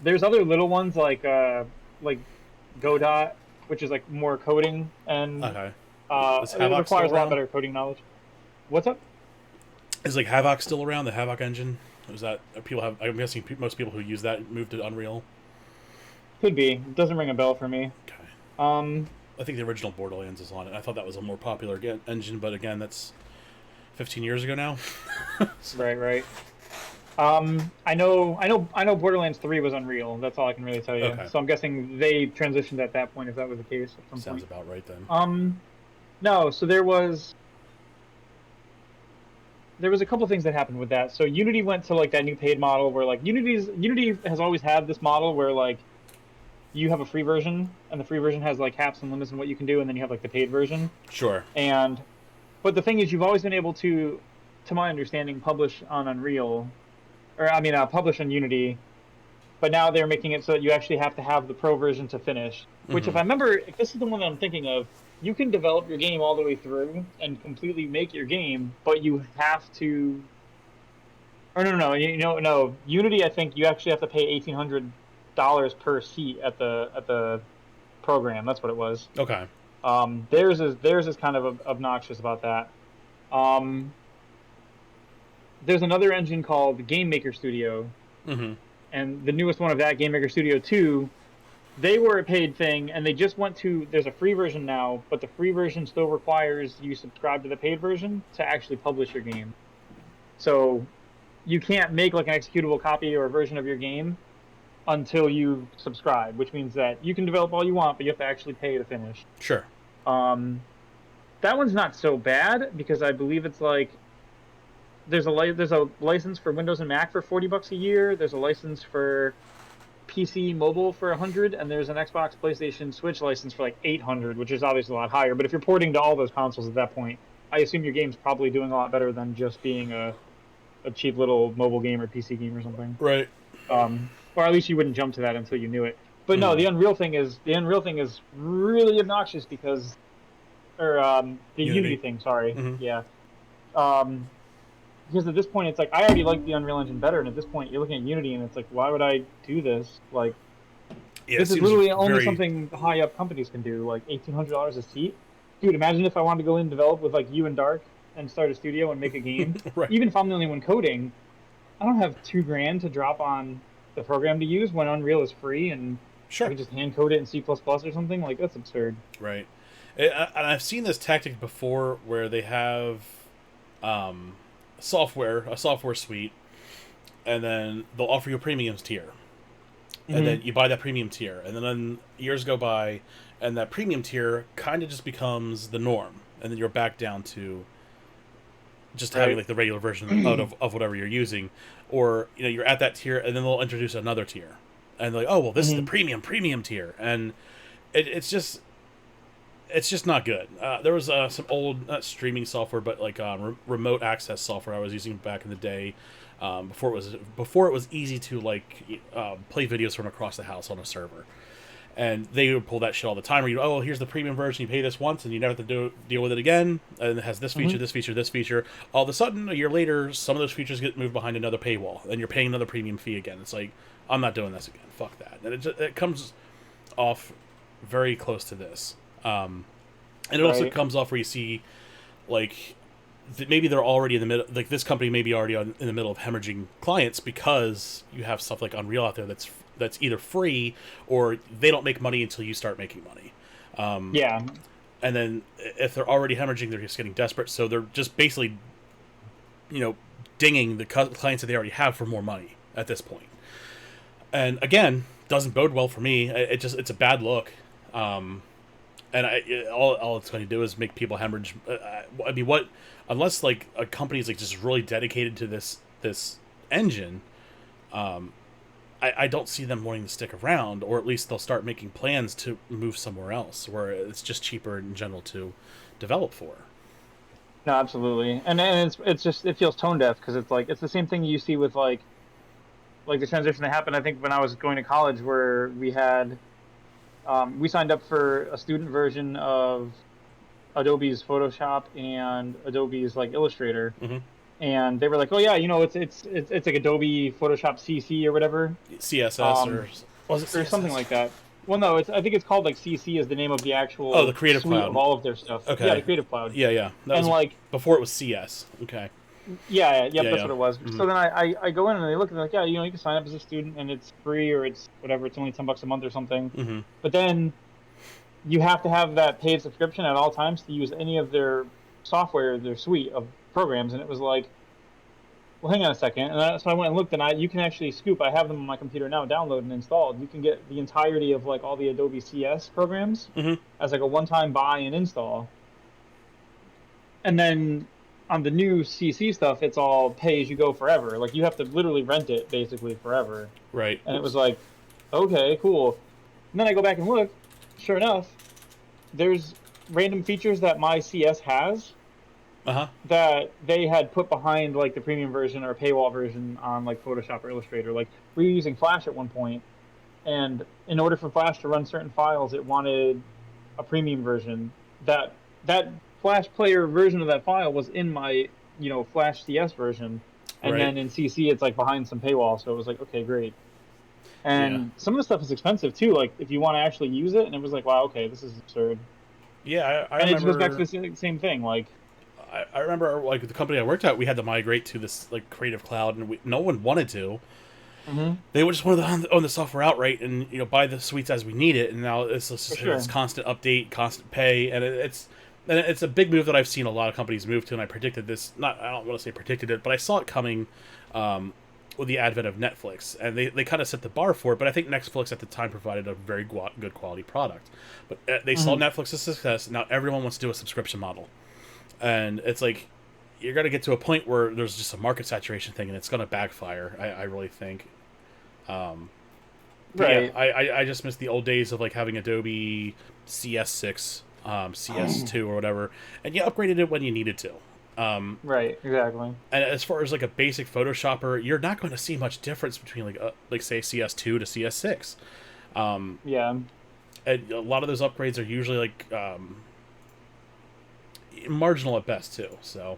There's other little ones like Godot, which is like more coding, and it requires a lot better coding knowledge. What's up? Is like Havoc still around? The Havoc engine? Is that people have? I'm guessing most people who use that moved to Unreal. Could be. It doesn't ring a bell for me. Okay. I think the original Borderlands is on it. I thought that was a more popular engine, but again, that's 15 years ago now. Right. I know Borderlands 3 was Unreal. That's all I can really tell you. Okay. So I'm guessing they transitioned at that point, if that was the case. At some Sounds point. About right then. No. So there was a couple things that happened with that. So Unity went to like that new paid model where like Unity has always had this model where like you have a free version, and the free version has like caps and limits on what you can do, and then you have like the paid version. Sure. But the thing is, you've always been able to my understanding, publish on Unreal, publish on Unity. But now they're making it so that you actually have to have the pro version to finish. Which, if I remember, if this is the one that I'm thinking of, you can develop your game all the way through and completely make your game, but you have to. Or no. Unity, I think you actually have to pay $1,800 per seat at the program. That's what it was. Okay. Theirs is kind of obnoxious about that. There's another engine called Gamemaker Studio, and the newest one of that, Gamemaker Studio 2, they were a paid thing, and they just went to. There's a free version now, but the free version still requires you subscribe to the paid version to actually publish your game. So you can't make like an executable copy or a version of your game until you subscribe, which means that you can develop all you want, but you have to actually pay to finish. Sure. That one's not so bad because I believe it's like there's a license for Windows and Mac for $40 a year. There's a license for PC mobile for $100, and there's an Xbox, PlayStation, Switch license for like $800, which is obviously a lot higher. But if you're porting to all those consoles at that point, I assume your game's probably doing a lot better than just being a cheap little mobile game or PC game or something. Right. Or at least you wouldn't jump to that until you knew it. But no, the Unreal thing is really obnoxious because, or the Unity thing. Sorry, yeah. because at this point it's like I already like the Unreal Engine better, and at this point you're looking at Unity, and it's like, why would I do this? Like, Yeah, it this is seems literally only very something high up companies can do. Like $1,800 a seat, dude. Imagine if I wanted to go in and develop with like you and Dark and start a studio and make a game. right. Even if I'm the only one coding, I don't have $2,000 to drop on the program to use when Unreal is free and I Sure. can just hand code it in C++ or something. Like, that's absurd. Right. And I've seen this tactic before where they have a software suite, and then they'll offer you a premium tier. And then you buy that premium tier. And then years go by, and that premium tier kind of just becomes the norm. And then you're back down to just having like the regular version of whatever you're using. Or, you're at that tier, and then they'll introduce another tier. And they're like, oh, well, this is the premium tier. And it's just not good. There was some old, not streaming software, but like remote access software I was using back in the day, before it was easy to like play videos from across the house on a server. And they would pull that shit all the time. Where here's the premium version. You pay this once, and you never have to deal with it again. And it has this feature, this feature, this feature. All of a sudden, a year later, some of those features get moved behind another paywall, and you're paying another premium fee again. It's like, I'm not doing this again. Fuck that. And it comes off very close to this. And it also comes off where you see, like, maybe they're already in the middle. Like, this company may be already in the middle of hemorrhaging clients because you have stuff like Unreal out there that's either free or they don't make money until you start making money. Yeah. And then if they're already hemorrhaging, they're just getting desperate. So they're just basically, dinging the clients that they already have for more money at this point. And again, doesn't bode well for me. It's a bad look. And all it's going to do is make people hemorrhage. I mean, unless like a company's like just really dedicated to this engine, I don't see them wanting to stick around, or at least they'll start making plans to move somewhere else where it's just cheaper in general to develop for. No, absolutely, and it's just, it feels tone deaf because it's like it's the same thing you see with like the transition that happened. I think when I was going to college, where we had we signed up for a student version of Adobe's Photoshop and Adobe's like Illustrator, and they were like, "Oh yeah, it's like Adobe Photoshop CC or whatever, CSS or was it CSS? or something like that." Well, no, I think it's called like CC is the name of the actual the Creative suite Cloud of all of their stuff. Okay, yeah, the Creative Cloud. Yeah. That was like before it was CS. Okay. Yeah, that's what it was. So then I go in and they look and they're like, yeah, you can sign up as a student and it's free, or it's whatever, it's only $10 a month or something. But then you have to have that paid subscription at all times to use any of their software, their suite of programs. And it was like, well, hang on a second. And so I went and looked, and you can actually scoop. I have them on my computer now, downloaded and installed. You can get the entirety of like all the Adobe CS programs as like a one-time buy and install. And then on the new CC stuff, it's all pay as you go forever. Like, you have to literally rent it basically forever. Right. And it was like, okay, cool. And then I go back and look. Sure enough, there's random features that my CS has that they had put behind like the premium version or paywall version on like Photoshop or Illustrator. Like, we were using Flash at one point, and in order for Flash to run certain files, it wanted a premium version. That Flash player version of that file was in my Flash CS version, and then in CC it's like behind some paywall. So it was like, okay, great. And some of the stuff is expensive too. Like, if you want to actually use it, and it was like, wow, okay, this is absurd. Yeah, I and remember, it goes back to the same thing. Like, I remember, like, the company I worked at, we had to migrate to this like Creative Cloud, and no one wanted to. They would just want to own the software outright and buy the suites as we need it. And now it's just this constant update, constant pay, and it's a big move that I've seen a lot of companies move to. And I predicted this. I don't want to say predicted it, but I saw it coming with the advent of Netflix, and they kind of set the bar for it. But I think Netflix at the time provided a very good quality product. But they saw Netflix's success. Now everyone wants to do a subscription model. And it's like, you're going to get to a point where there's just a market saturation thing, and it's going to backfire, I really think. Right. Yeah, I just miss the old days of like having Adobe CS6, CS2 or whatever, and you upgraded it when you needed to. Right, exactly. And as far as like a basic Photoshopper, you're not going to see much difference between like say CS2 to CS6. Yeah. And a lot of those upgrades are usually like marginal at best too. So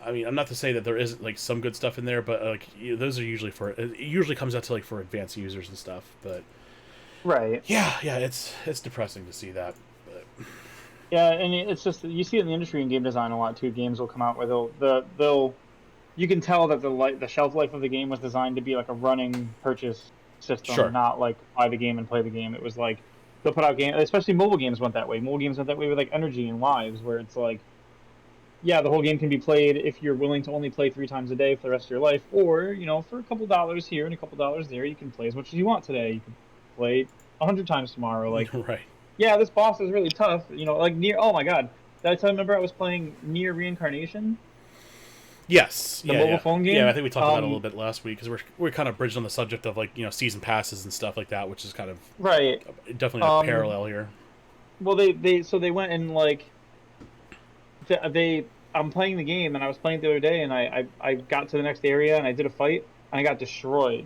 I mean, I'm not to say that there isn't like some good stuff in there, but those are usually it usually comes out to like for advanced users and stuff. But Right. yeah, it's depressing to see that. But Yeah, and it's just you see it in the industry in game design a lot too. Games will come out where they'll you can tell that the shelf life of the game was designed to be like a running purchase system, sure, not like buy the game and play the game. It was like they'll put out games, especially mobile games went that way. Mobile games went that way with like Energy and Lives, where it's like, yeah, the whole game can be played if you're willing to only play 3 times a day for the rest of your life, or for a couple dollars here and a couple dollars there, you can play as much as you want today. You can play 100 times tomorrow. Like, right. yeah, this boss is really tough. Like near. Oh my god, did I tell you? Remember I was playing Near Reincarnation, Yes, the yeah, mobile yeah, phone yeah. I game. think we talked about it a little bit last week because we're kind of bridged on the subject of like season passes and stuff like that, which is kind of Right. definitely a parallel here. Well, they went and like they I'm playing the game and I was playing it the other day and I got to the next area and I did a fight and I got destroyed.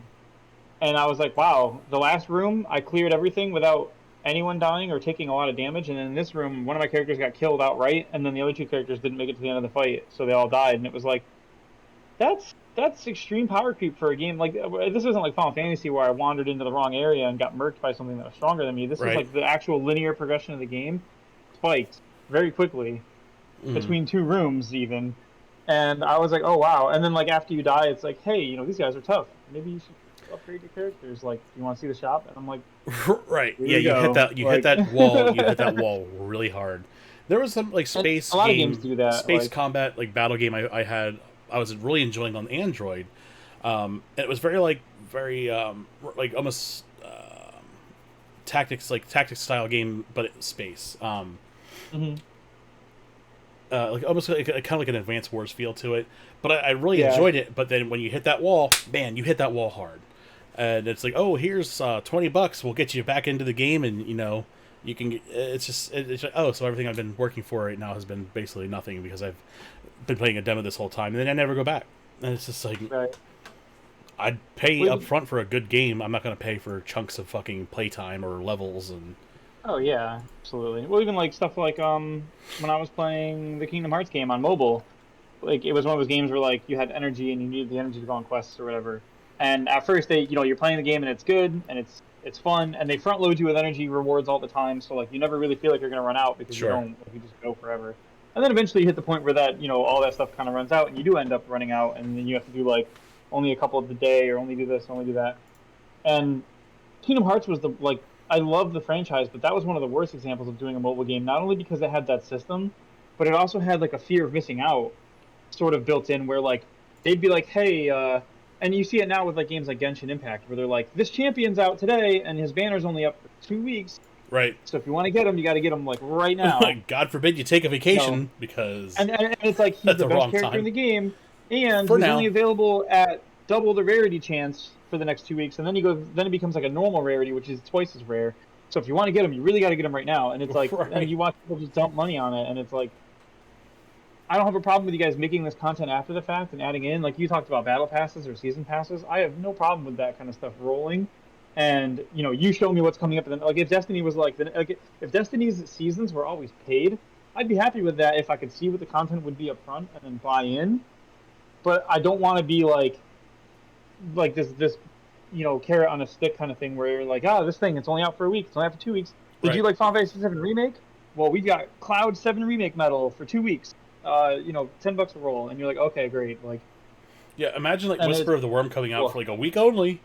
And I was like, wow, the last room I cleared everything without anyone dying or taking a lot of damage, and then in this room one of my characters got killed outright and then the other 2 characters didn't make it to the end of the fight, so they all died, and it was like that's extreme power creep for a game. Like, this isn't like Final Fantasy where I wandered into the wrong area and got murked by something that was stronger than me. This was Right. like the actual linear progression of the game spiked very quickly between 2 rooms even. And I was like, oh wow. And then like after you die, it's like, hey, these guys are tough. Maybe you should upgrade your characters. Like, do you want to see the shop? And I'm like, Right. here Yeah, we you hit go. that. You hit Like, that wall. You hit that wall really hard. There was some like and space a lot of games game, do that. space Like, combat like battle game. I was really enjoying on Android. It was very like almost tactics style game, but it's space. mm-hmm. Like almost like, kind of like an Advanced Wars feel to it. But I really Yeah. enjoyed it. But then when you hit that wall, man, you hit that wall hard, and it's like, oh, here's $20. We'll get you back into the game, and you can. It's like, oh, so everything I've been working for right now has been basically nothing because I've been playing a demo this whole time, and then I never go back. And it's just like, Right. I'd pay Well, up front for a good game. I'm not going to pay for chunks of fucking playtime or levels and. Oh yeah, absolutely. Well, even like stuff like when I was playing the Kingdom Hearts game on mobile, like it was one of those games where like you had energy and you needed the energy to go on quests or whatever. And at first you're playing the game and it's good and it's fun and they front load you with energy rewards all the time, so like you never really feel like you're gonna run out because Sure. you don't, like, you just go forever. And then eventually you hit the point where that all that stuff kind of runs out and you do end up running out, and then you have to do like only a couple of the day or only do this, only do that. And Kingdom Hearts was the like I love the franchise, but that was one of the worst examples of doing a mobile game. Not only because it had that system, but it also had like a fear of missing out, sort of built in, where like they'd be like, "Hey," and you see it now with like games like Genshin Impact, where they're like, "This champion's out today, and his banner's only up for 2 weeks. Right. So if you want to get him, you got to get him like right now." God forbid you take a vacation because and it's like he's At the the best wrong character time. in the game, and For he's now. only available at double the rarity chance for the next 2 weeks, and then it becomes like a normal rarity, which is twice as rare. So if you want to get him, you really got to get him right now. And it's like, Right. and you watch people just dump money on it, and it's like, I don't have a problem with you guys making this content after the fact and adding in, like you talked about battle passes or season passes. I have no problem with that kind of stuff rolling. And you show me what's coming up. And then, like, if Destiny was if Destiny's seasons were always paid, I'd be happy with that if I could see what the content would be up front and then buy in. But I don't want to be like this carrot on a stick kind of thing where you're like, this thing, it's only out for a week, it's only out for 2 weeks. Did Right. you like Final Fantasy VII Remake? Well, we got Cloud 7 Remake medal for 2 weeks. $10 a roll, and you're like, okay, great. Like, Yeah, imagine like and Whisper of the Worm coming out well, for like a week only.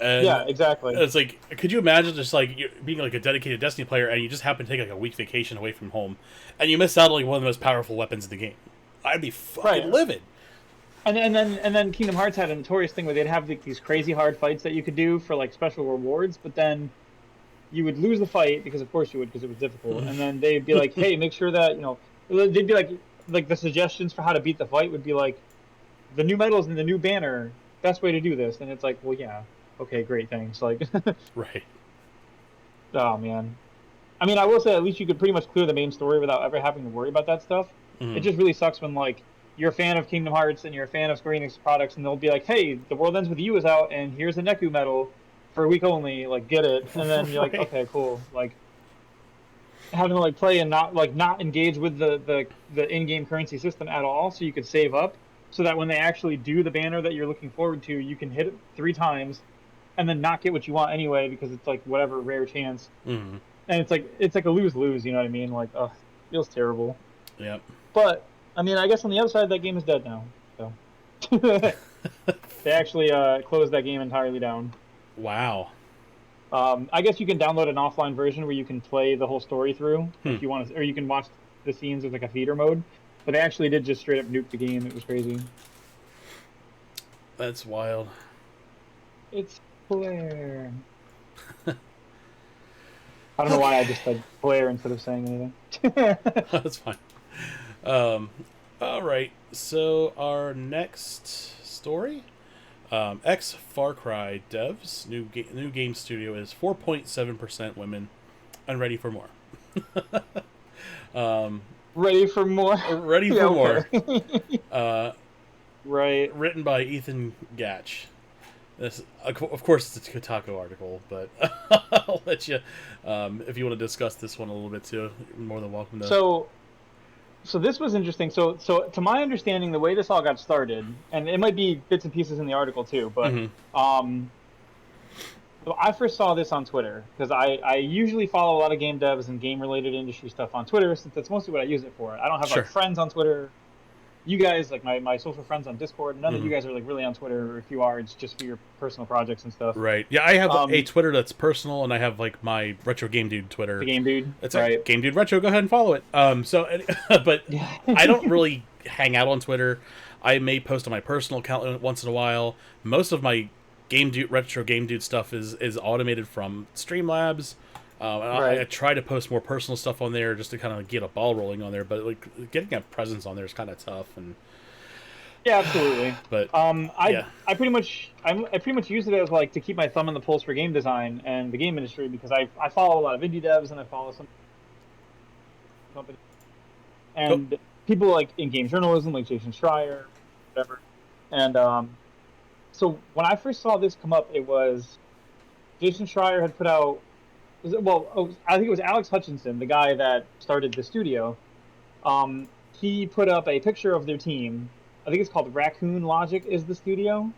And yeah, exactly. it's like, could you imagine just like you being like a dedicated Destiny player and you just happen to take like a week vacation away from home and you miss out on like one of the most powerful weapons in the game? I'd be fucking Right. livid. And then Kingdom Hearts had a notorious thing where they'd have these crazy hard fights that you could do for like special rewards, but then you would lose the fight because of course you would, because it was difficult. And then they'd be like, hey, make sure that they'd be like the suggestions for how to beat the fight would be like the new medals and the new banner, best way to do this. And it's like, well, yeah, okay, great, thanks. Like, Right. oh man. I mean, I will say at least you could pretty much clear the main story without ever having to worry about that stuff. Mhm. It just really sucks when like you're a fan of Kingdom Hearts and you're a fan of Square Enix products, and they'll be like, "Hey, The World Ends with You is out, and here's a Neku medal for a week only. Like, get it." And then you're like, Right. "Okay, cool." Like, having to like play and not engage with the in-game currency system at all, so you could save up so that when they actually do the banner that you're looking forward to, you can hit it 3 times and then not get what you want anyway because it's like whatever rare chance. Mm-hmm. And it's like a lose-lose, you know what I mean? Like, feels terrible. Yep. But I mean, I guess on the other side, that game is dead now. So they actually closed that game entirely down. Wow. I guess you can download an offline version where you can play the whole story through if Hmm. you want to, or you can watch the scenes as like a feeder mode. But they actually did just straight up nuke the game. It was crazy. That's wild. It's Blair. I don't know why I just said Blair instead of saying anything. That's fine. All right. So our next story, ex Far Cry devs new game studio is 4.7% women, and ready for more. Ready for more? Ready for Yeah, more. okay. Right. Written by Ethan Gatch. This, of course, it's a Kotaku article, but I'll let you, if you want to discuss this one a little bit too, you're more than welcome to. So this was interesting. So to my understanding, the way this all got started, and it might be bits and pieces in the article too, but so I first saw this on Twitter because I usually follow a lot of game devs and game related industry stuff on Twitter since that's mostly what I use it for. I don't have Sure. like friends on Twitter. You guys, like my social friends on Discord, none of you guys are like really on Twitter, or if you are, it's just for your personal projects and stuff. Right. Yeah, I have a Twitter that's personal, and I have like my Retro Game Dude Twitter. The Game Dude. It's right. like Game Dude Retro. Go ahead and follow it. But I don't really hang out on Twitter. I may post on my personal account once in a while. Most of my Retro Game Dude stuff is automated from Streamlabs. I try to post more personal stuff on there just to kind of get a ball rolling on there, but like getting a presence on there is kind of tough. And yeah, absolutely. But I pretty much use it as like to keep my thumb on the pulse for game design and the game industry because I follow a lot of indie devs and I follow some companies and people like in game journalism like Jason Schreier, whatever. And so when I first saw this come up, it was Jason Schreier had put out. I think it was Alex Hutchinson, the guy that started the studio. He put up a picture of their team. I think it's called Raccoon Logic is the studio.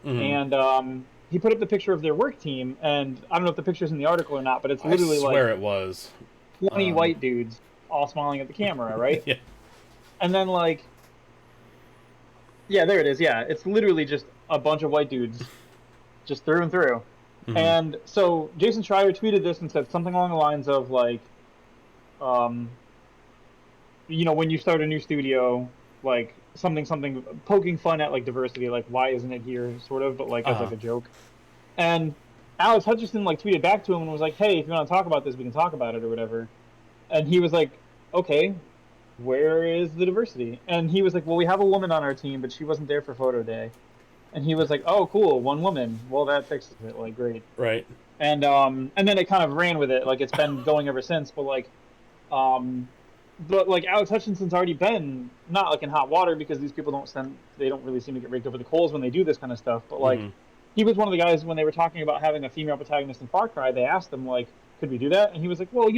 And he put up the picture of their work team. And I don't know if the picture's in the article or not, but it's literally I swear it was 20 white dudes all smiling at the camera, right? Yeah. And then yeah, there it is. Yeah, it's literally just a bunch of white dudes, just through and through. And so Jason Schreier tweeted this and said something along the lines of like, when you start a new studio, like something poking fun at like diversity, like why isn't it here, sort of, but like as like a joke. And Alex Hutchinson like tweeted back to him and was like, hey, if you want to talk about this, we can talk about it or whatever. And he was like, okay, where is the diversity? And he was like, well, we have a woman on our team, but she wasn't there for photo day. And he was like, "Oh, cool, one woman. Well, that fixes it. Like, great." Right. And then it kind of ran with it. Like, it's been going ever since. But like Alex Hutchinson's already been not like in hot water because these people they don't really seem to get raked over the coals when they do this kind of stuff. But like, he was one of the guys when they were talking about having a female protagonist in Far Cry. They asked him like, "Could we do that?" And he was like, "Well,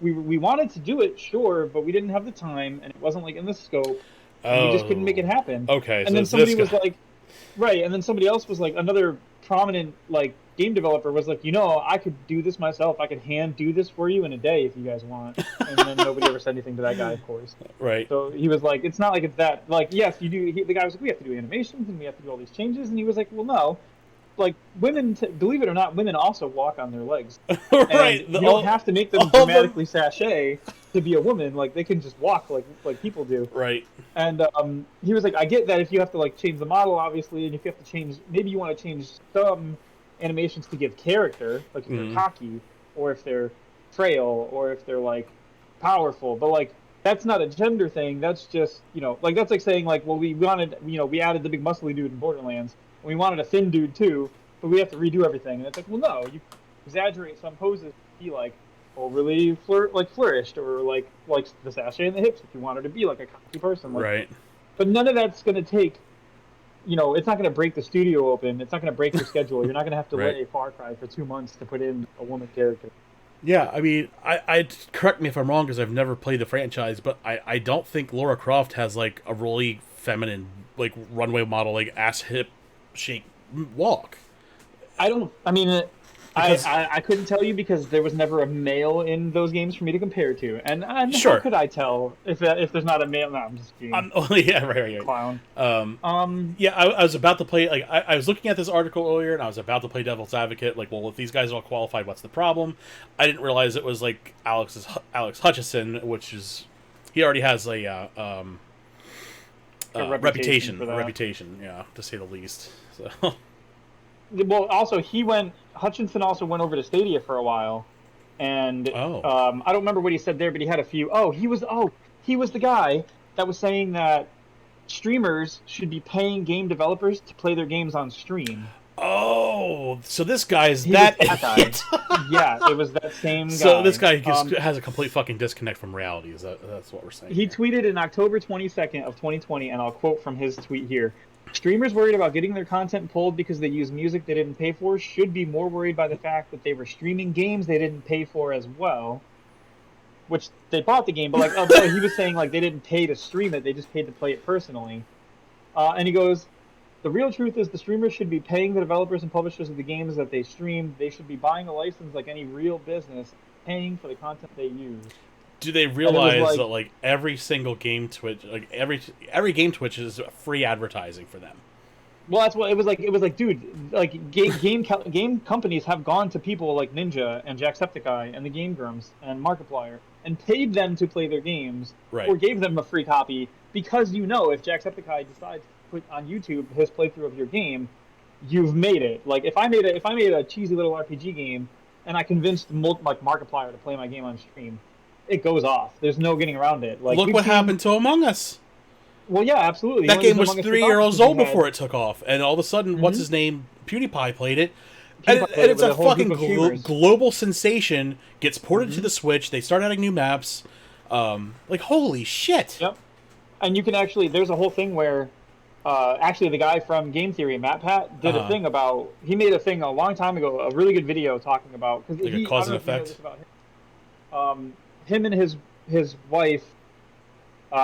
we wanted to do it, sure, but we didn't have the time, and it wasn't like in the scope. And we just couldn't make it happen." Okay. And then somebody was like. Right, and then somebody else was like, another prominent like game developer was like, I could do this myself. I could hand do this for you in a day if you guys want. And then nobody ever said anything to that guy, of course. Right. So he was like, it's not like it's that. Like, yes, you do. The guy was like, we have to do animations and we have to do all these changes. And he was like, well, no. Like, women, believe it or not, women also walk on their legs. Right. You don't have to make them dramatically sashay to be a woman. Like, they can just walk like people do. Right. And he was like, I get that if you have to like change the model, obviously, and if you have to change, maybe you want to change some animations to give character, like if they're cocky, or if they're frail, or if they're like powerful. But like, that's not a gender thing. That's just, like that's like saying like, well, we wanted, we added the big muscly dude in Borderlands. We wanted a thin dude too, but we have to redo everything. And it's like, well, no, you exaggerate some poses to be like overly flourished, or like the sachet in the hips if you want her to be like a cocky person. Like, right. But none of that's going to take, it's not going to break the studio open. It's not going to break your schedule. You're not going to have to right. lay Far Cry for 2 months to put in a woman character. Yeah, I mean, I correct me if I'm wrong because I've never played the franchise, but I don't think Lara Croft has like a really feminine like runway model like ass hip shake walk I don't. I mean, because I couldn't tell you because there was never a male in those games for me to compare to, and how sure, could I tell if there's not a male? No, I'm just being yeah, right. clown. Um, Um, yeah, I was about to play. Like, I was looking at this article earlier, and I was about to play devil's advocate. Like, well, if these guys are all qualified, what's the problem? I didn't realize it was like Alex Hutchison, which is he already has a reputation for a that. reputation, yeah, to say the least. So, Well, also Hutchinson also went over to Stadia for a while, and oh, I don't remember what he said there, but he had a few. He was the guy that was saying that streamers should be paying game developers to play their games on stream. oh, so this guy is He was that that guy. idiot. Yeah, it was that same So this guy. guy just has a complete fucking disconnect from reality. That's what we're saying He here? tweeted in October 22nd of 2020, and I'll quote from his tweet here. Streamers worried about getting their content pulled because they use music they didn't pay for should be more worried by the fact that they were streaming games they didn't pay for as well. Which they bought the game, but like, oh, no, he was saying like they didn't pay to stream it; they just paid to play it personally. And he goes, the real truth is the streamers should be paying the developers and publishers of the games that they stream. They should be buying a license like any real business, paying for the content they use. Do they And it was realize like, that like every single game Twitch, like every game Twitch is free advertising for them? well, that's what it was like. It was like, dude, like game companies have gone to people like Ninja and Jacksepticeye and the Game Grumps and Markiplier and paid them to play their games Right. or gave them a free copy because if Jacksepticeye decides to put on YouTube his playthrough of your game, you've made it. Like if I made a cheesy little RPG game and I convinced like Markiplier to play my game on stream, it goes off. There's no getting around it. Like Look we've what seen, happened to Among Us. well, yeah, absolutely. That The only game reason was Among Us 3 years because old we had before it took off, and all of a sudden, what's his name? PewDiePie played it, and, PewDiePie and played it it's with a a whole fucking group of streamers. global sensation. Gets ported to the Switch. They start adding new maps. Like holy shit. Yep. And you can actually, there's a whole thing where, actually, the guy from Game Theory, Matt Pat, did a Uh, thing about. He made a thing a long time ago, a really good video talking about because like a he. I cause don't know and if you know effect. this about him. Him and his wife,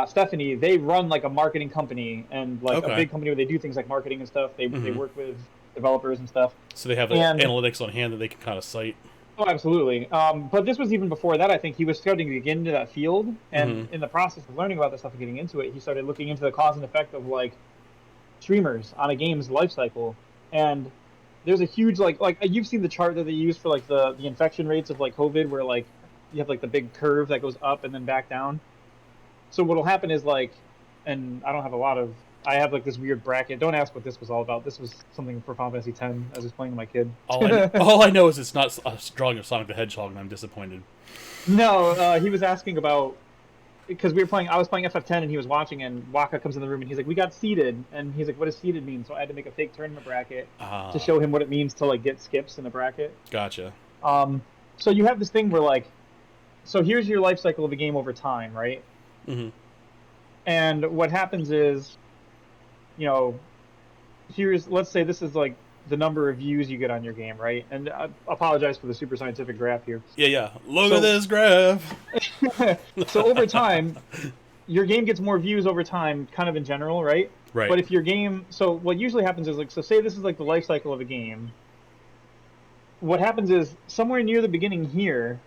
Stephanie, they run like a marketing company and like a Okay. big company where they do things like marketing and stuff. They Hmm. work with developers and stuff. So they have the And analytics on hand that they can kind of cite. oh, absolutely. But this was even before that. I think he was starting to get into that field, Hmm. and in the process of learning about this stuff and getting into it, he started looking into the cause and effect of like streamers on a game's life cycle. And there's a huge like you've seen the chart that they use for like the infection rates of like COVID, where like you have like the big curve that goes up and then back down. So what'll happen is like, and I don't have a lot of. I have like this weird bracket. Don't ask what this was all about. This was something for Final Fantasy X. I was explaining to my kid. All I know is it's not a drawing of Sonic the Hedgehog, and I'm disappointed. No, he was asking about because we were playing. I was playing FF10, and he was watching. And Waka comes in the room, and he's like, "We got seeded," and he's like, "What does seeded mean?" So I had to make a fake tournament bracket to show him what it means to like get skips in a bracket. Gotcha. So you have this thing where like, so here's your life cycle of a game over time, right? Hmm. And what happens is, you know, let's say this is like the number of views you get on your game, right? And I apologize for the super scientific graph here. Yeah. Look So- at this graph. So over time, your game gets more views over time, kind of in general, right? Right. But if your game, so what usually happens is like, so say this is like the life cycle of a game. What happens is somewhere near the beginning here,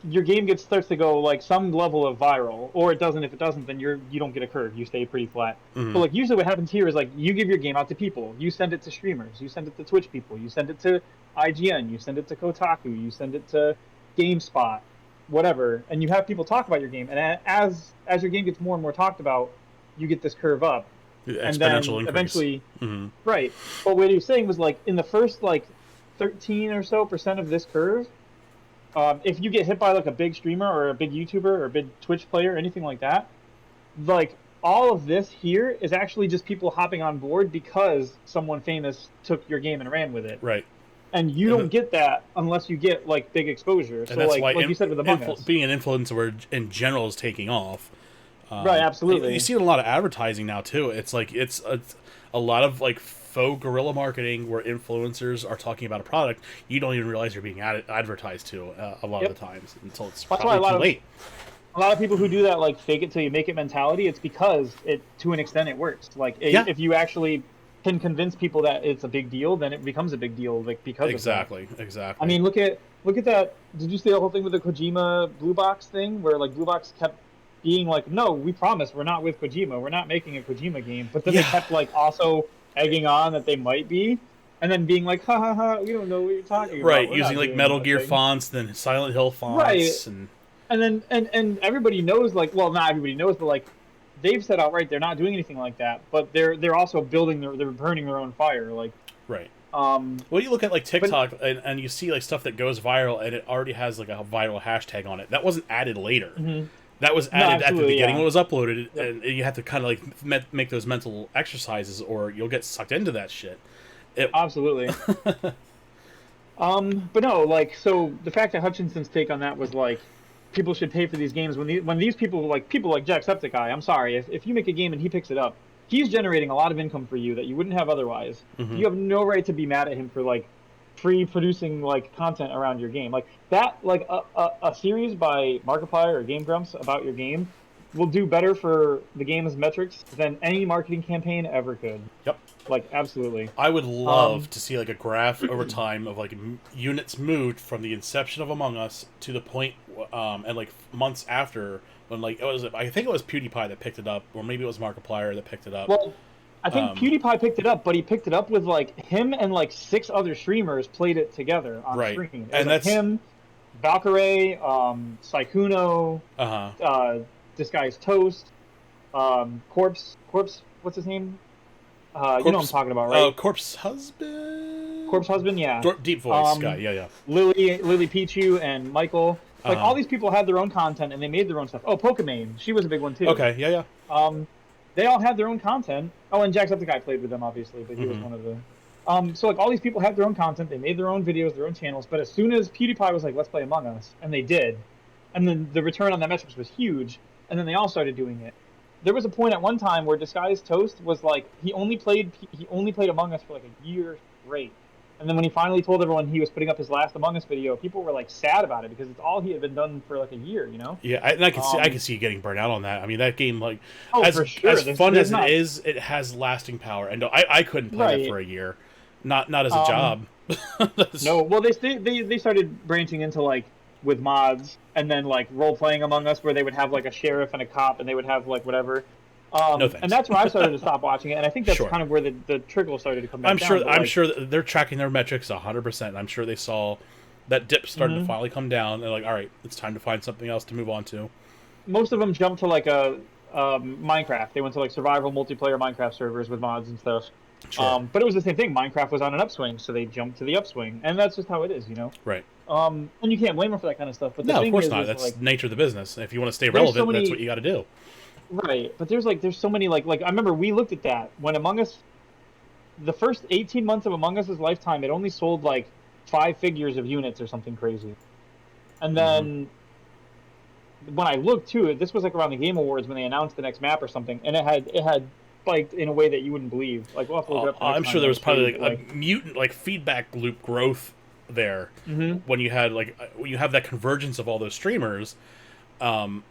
your game starts to go like some level of viral, or it doesn't. If it doesn't, then you don't get a curve. You stay pretty flat. Mhm. But like usually what happens here is like you give your game out to people. You send it to streamers. You send it to Twitch people. You send it to IGN. You send it to Kotaku. You send it to GameSpot, whatever, and you have people talk about your game. And as your game gets more and more talked about, you get this curve up. And then Exponential increase. eventually, Mhm. right. But what he was saying was like in the first like 13 or so percent of this curve, if you get hit by like a big streamer or a big YouTuber or a big Twitch player, anything like that, like all of this here is actually just people hopping on board because someone famous took your game and ran with it. Right. And you And don't get that unless you get like big exposure. And So that's why like you said with Among Us. being an influencer in general is taking off. Right, absolutely. You see it in a lot of advertising now too. It's like it's a lot of like faux guerrilla marketing where influencers are talking about a product you don't even realize you're being advertised to a lot of Yep. the times until it's That's why probably too late. a lot of people who do that like fake it till you make it mentality. It's because it to an extent it works. Like Yeah, if you actually can convince people that it's a big deal, then it becomes a big deal like because of that. exactly, I exactly. mean, look at that. Did you see the whole thing with the Kojima Blue Box thing, where like Blue Box kept being like, "No, we promise we're not with Kojima. We're not making a Kojima game." But then they Yeah, kept like also egging on that they might be, and then being like, "Ha ha ha! We don't know what you're talking about. right. We're Using not like doing Metal Gear nothing." fonts, then Silent Hill Right. fonts, and And then and everybody knows like, well, not everybody knows, but like they've said outright they're not doing anything like that. But they're also they're burning their own fire. Like right. um, Well, you look at like but TikTok and you see like stuff that goes viral and it already has like a viral hashtag on it. That wasn't added later. mhm. That was No, added at the absolutely, beginning yeah. when it was uploaded, Yep. and you have to kind of like make those mental exercises, or you'll get sucked into that shit. It, Absolutely. But no, like, so the fact that Hutchinson's take on that was like, people should pay for these games when these people like Jacksepticeye. I'm sorry, if you make a game and he picks it up, he's generating a lot of income for you that you wouldn't have otherwise. mhm. You have no right to be mad at him for like free producing like content around your game like that. Like a series by Markiplier or Game Grumps about your game will do better for the game's metrics than any marketing campaign ever could. Yep. Like absolutely. I would love Um, to see like a graph over time of like units moved from the inception of Among Us to the point, and like months after when like it was I think it was PewDiePie that picked it up, or maybe it was Markiplier that picked it up. Well, I think Um, PewDiePie picked it up, but he picked it up with like him and like six other streamers played it together on right, screen. It was and like that's him, Valkyrae, Saikuno, uh huh. uh, Disguised Toast, Corpse. What's his name? You know what I'm Corpse, talking about, right? Corpse Husband, Corpse Husband, yeah. Deep Voice guy. Um, Yeah, yeah. Lily Pichu and Michael. Like Uh all these people had their own content and they made their own stuff. Oh, Pokimane, she was a big one too. okay. Yeah, yeah. Um, they all had their own content. Oh, and Jacksepticeye played with them, obviously, but he was Hmm. one of the. So like all these people had their own content. They made their own videos, their own channels. But as soon as PewDiePie was like, "Let's play Among Us," and they did, and then the return on that metrics was huge, and then they all started doing it. There was a point at one time where Disguised Toast was like he only played Among Us for like a year straight. And then when he finally told everyone he was putting up his last Among Us video, people were like sad about it because it's all he had been done for like a year, you know? Yeah, and I can Um, see you getting burnt out on that. I mean, that game, like, oh, as for sure. fun There's as it not is, it has lasting power. And no, I couldn't play that right. for a year, not as a Um, job. That's- No, well, they started branching into like with mods and then like role playing Among Us, where they would have like a sheriff and a cop, and they would have like whatever. no And thanks. that's where I started to stop watching it, and I think that's Sure, kind of where the trickle started to come back down. But I'm like, sure that they're tracking their metrics 100%. I'm sure they saw that dip starting to mhm. finally come down. They're like, all right, it's time to find something else to move on to. Most of them jumped to like a Minecraft. They went to like survival multiplayer Minecraft servers with mods and stuff. Sure, But it was the same thing. Minecraft was on an upswing, so they jumped to the upswing, and that's just how it is, you know. right. And you can't blame them for that kind of stuff. But the No, of thing course not. is That's like the nature of the business. If you want to stay there's so relevant, that's what many you got to do. right, but there's so many like I remember we looked at that when Among Us the first 18 months of Among Us's lifetime, it only sold like five figures of units or something crazy. And Hmm. then when I looked too, this was like around the Game Awards when they announced the next map or something, and it had spiked in a way that you wouldn't believe. Like we'll have to look it up the next I'm time. sure there That was was crazy, probably but, like a mutant like feedback loop growth there hmm when you had like when you have that convergence of all those streamers. Um,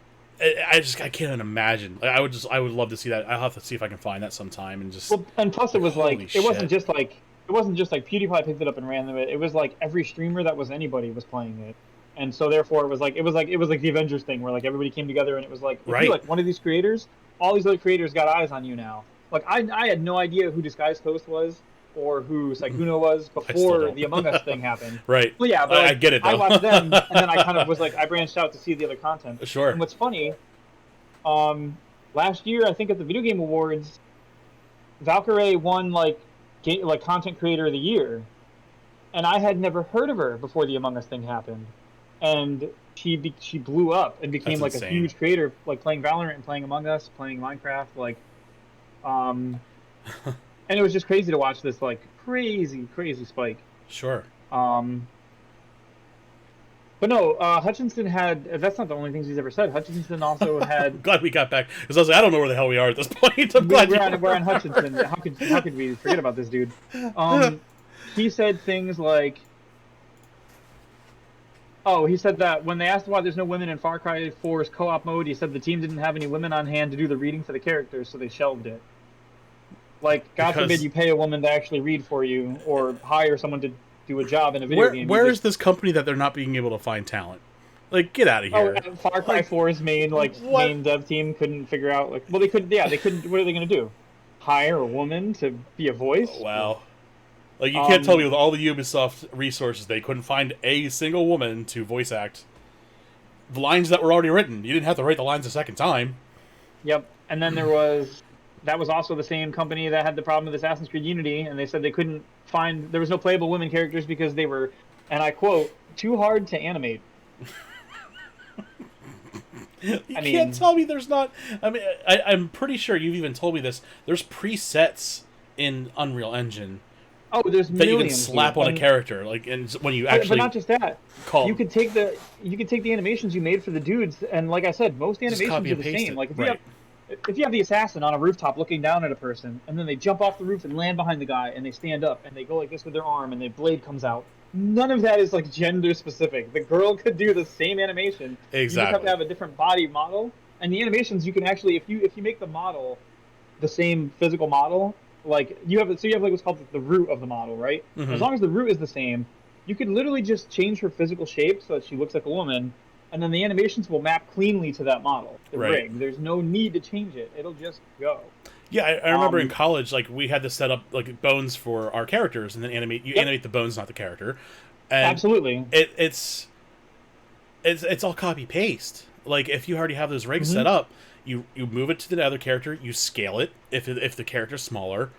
I can't even imagine. Like, I would love to see that. I'll have to see if I can find that sometime and just well, and plus it like was holy like shit. it wasn't just like PewDiePie picked it up and ran with it. It was like every streamer that was anybody was playing it, and so therefore it was like the Avengers thing where like everybody came together and it was like if you Right. like one of these creators, all these other creators got eyes on you now. Like I had no idea who Disguised Toast was or who Saikuno was I still before don't. the Among Us thing happened. Right. Well, yeah, but I like get it I though. watched them and then I kind of was like I branched out to see the other content. Sure. And what's funny, last year I think at the Video Game Awards, Valkyrae won like content creator of the year, and I had never heard of her before the Among Us thing happened, and she blew up and became That's like a insane. huge creator, like playing Valorant and playing Among Us, playing Minecraft, um, and it was just crazy to watch this like crazy spike. Sure. Um, But no, Hutchinson had. That's not the only things he's ever said. Hutchinson also I'm had. glad we got back because I was like, I don't know where the hell we are at this point. I'm glad We're you on were. Hutchinson. How could we forget about this dude? He said things like, "Oh, he said that when they asked why there's no women in Far Cry 4's co-op mode, he said the team didn't have any women on hand to do the reading for the characters, so they shelved it. Like, God forbid Because you pay a woman to actually read for you, or hire someone to do a job in a video game. You where is just this company that they're not being able to find talent? Like, get out of Oh, here. Far Cry Like, 4's what? main dev team couldn't figure out well they couldn't they couldn't what are they gonna do? Hire a woman to be a voice? Wow. Like, you can't tell me Um with all the Ubisoft resources they couldn't find a single woman to voice act the lines that were already written. You didn't have to write the lines a second time. yep. And then that was also the same company that had the problem with Assassin's Creed Unity, and they said they couldn't find there was no playable women characters because they were, and I quote, too hard to animate. You I can't mean, tell me there's not. I mean, I'm pretty sure you've even told me this. There's presets in Unreal Engine oh, there's that you can millions, slap dude. on a character, like, and when you But actually not just that. call them, You could take the animations you made for the dudes, and like I said, most just animations copy are and the paste same. it. Like Right. if you have the assassin on a rooftop looking down at a person, and then they jump off the roof and land behind the guy, and they stand up and they go like this with their arm, and the blade comes out. None of that is like gender specific. The girl could do the same animation. You just have to Exactly. have a different body model, and the animations you can actually if you make the model the same physical model, like you have like what's called the root of the model, right? As Mm-hmm. long as the root is the same, you could literally just change her physical shape so that she looks like a woman, and then the animations will map cleanly to that model, the Right. rig. There's no need to change it; it'll just go. Yeah, I remember in Um, college, like, we had to set up like bones for our characters, and then yep, animate the bones, not the character, and absolutely. it's all copy paste. Like, if you already have those rigs set Hmm. up, you move it to the other character, you scale it if the character's smaller,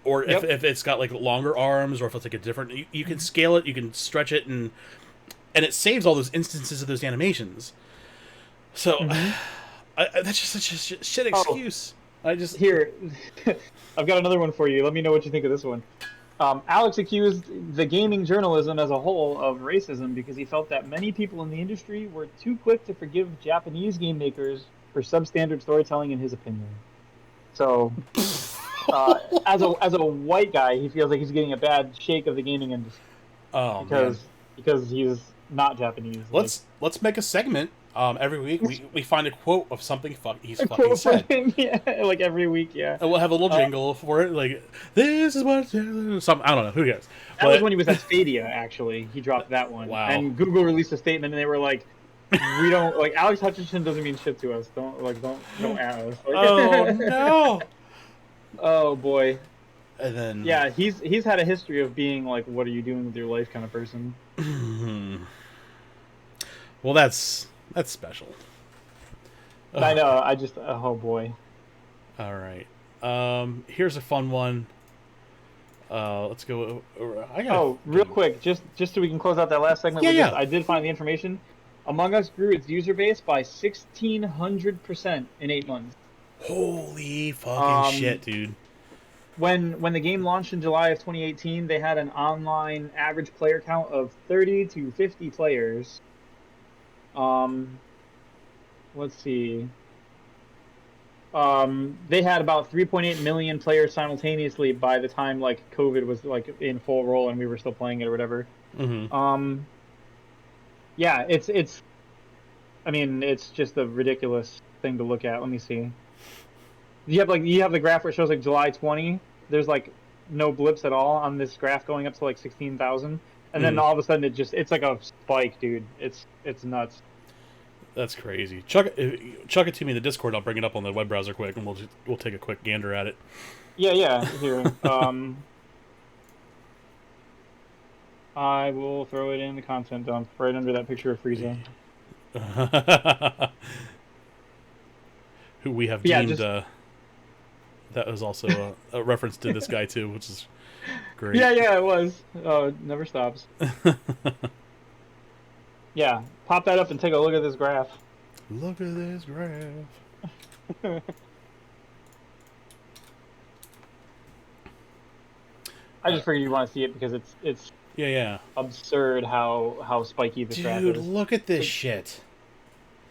or Yep. if it's got like longer arms, or if it's like a different, you can scale it, you can stretch it, and it saves all those instances of those animations. So Hmm. that's just such a shit Oh, excuse. I just here, I've got another one for you. Let me know what you think of this one. Alex accused the gaming journalism as a whole of racism because he felt that many people in the industry were too quick to forgive Japanese game makers for substandard storytelling, in his opinion. So, as a white guy, he feels like he's getting a bad shake of the gaming industry oh man. because he's not Japanese. Like Let's make a segment. Every week we find a quote of something he's a fucking quote for said, him, yeah, like every week, yeah. and we'll have a little Uh, jingle for it. Like, this is what some, I don't know, who cares, that was but when he was at Stadia. Actually, he dropped that one, wow. and Google released a statement, and they were like, "We don't like Alex Hutchinson doesn't mean shit to us. Don't at us." Oh Like, no. oh boy, And then yeah, he's had a history of being like, "What are you doing with your life?" kind of person. well, that's special. I Ugh. know. I just oh boy. All right. Here's a fun one. Let's go. I got. Oh, real quick, just so we can close out that last segment Yeah, with this, yeah. I did find the information. Among Us grew its user base by 1,600% in 8 months. Holy fucking shit, Um, dude. when the game launched in July of 2018, they had an online average player count of 30 to 50 players. Um, let's see. They had about 3.8 million players simultaneously by the time like COVID was like in full roll and we were still playing it or whatever. Mm-hmm. Um, yeah, it's I mean, it's just a ridiculous thing to look at. Let me see. You have the graph where it shows like July 20. There's like no blips at all on this graph going up to like 16,000, and then Mm-hmm. all of a sudden it's like a spike, dude. It's nuts. That's crazy. Chuck it to me in the Discord. I'll bring it up on the web browser quick, and we'll take a quick gander at it. Yeah, yeah. Here, I will throw it in the content dump right under that picture of Frieza. Who we have But yeah, deemed just that was also a reference to this guy too, which is great. yeah, yeah. It was. Oh, it never stops. Yeah, pop that up and take a look at this graph. Look at this graph. I just figured you want to see it because it's Yeah. absurd how spiky this graph Dude, is. look at this So, shit.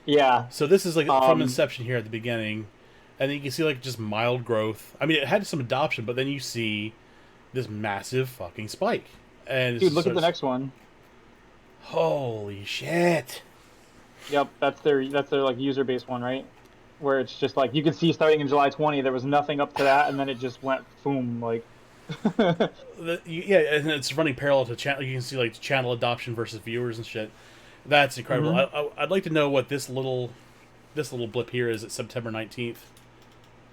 yeah. So this is like from Um, inception here at the beginning, and then you can see like just mild growth. I mean, it had some adoption, but then you see this massive fucking spike, and dude, it's look at the starts. next one. Holy shit! Yep, that's their like user base one, right? Where it's just like you can see starting in July 20, there was nothing up to that, and then it just went boom, like. Yeah, and it's running parallel to channel. You can see like channel adoption versus viewers and shit. That's incredible. Hmm. I'd like to know what this little blip here is at September 19th.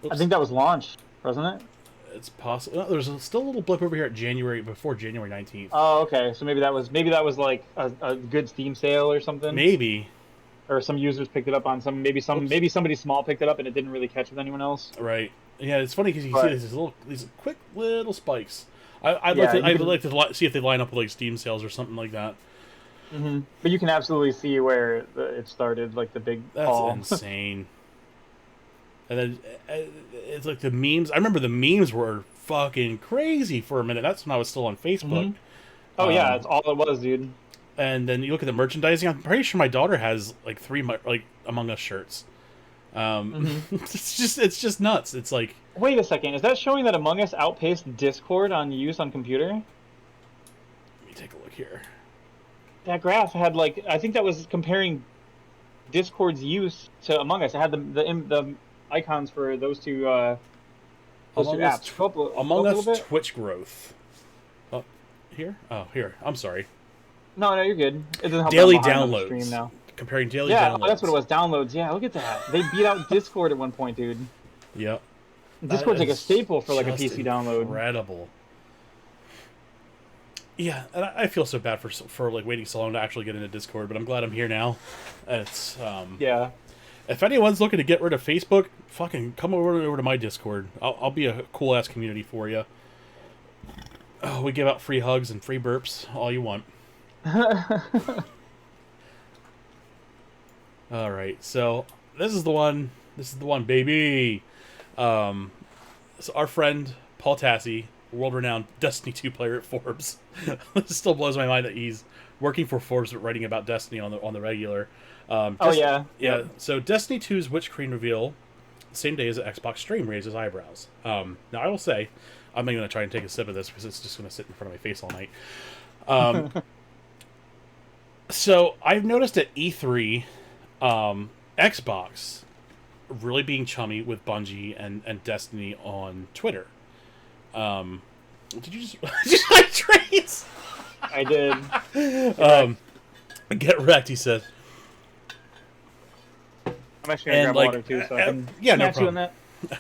I Oops, think that was launched, wasn't it? it's possible. No, there's still a little blip over here at January before January 19th. Oh, okay. So maybe that was like a good Steam sale or something, Maybe. or some users picked it up on Oops. maybe somebody small picked it up and it didn't really catch with anyone else. Right. Yeah, it's funny because you see But these quick little spikes. I'd like yeah, to you I'd can. like to see if they line up with like Steam sales or something like that. But you can absolutely see where it started, like the big That's fall. insane. And then it's like the memes. I remember the memes were fucking crazy for a minute. That's when I was still on Facebook. Hmm. Oh yeah, Um, it's all it was, dude. and then you look at the merchandising. I'm pretty sure my daughter has like three like Among Us shirts. Hmm. It's just nuts. It's like, Wait a second, is that showing that Among Us outpaced Discord on use on computer? let me take a look here. That graph had like I think that was comparing Discord's use to Among Us. It had the icons for those two Among Us, apps. Go up Among a little Us bit. Twitch growth. Oh, here. Oh, here. I'm sorry. No, you're good. It doesn't help that I'm Daily behind on the stream downloads. now. Comparing daily Yeah, oh, that's what it downloads. was. Downloads. Yeah, look at that. They beat out Discord at one point, dude. Yep. That Discord's like a is staple for like a just PC download. incredible. Yeah, and I feel so bad for like waiting so long to actually get into Discord, but I'm glad I'm here now. It's Yeah. if anyone's looking to get rid of Facebook, fucking come over to my Discord. I'll be a cool ass community for you. Oh, we give out free hugs and free burps, all you want. All right, so this is the one. This is the one, baby. Um, so our friend Paul Tassi, world-renowned Destiny 2 player at Forbes, it still blows my mind that he's working for Forbes but writing about Destiny on the regular. Oh yeah. Yeah. Yep. So Destiny 2's Witch Queen reveal, same day as the Xbox stream, raises eyebrows. Now I will say, I'm not going to try and take a sip of this because it's just going to sit in front of my face all night. So I've noticed at E3, Xbox really being chummy with Bungie and Destiny on Twitter. Did you just did you like trains? I did. Get wrecked, he said. I'm actually gonna And grab like, water too, so I can yeah, no match you on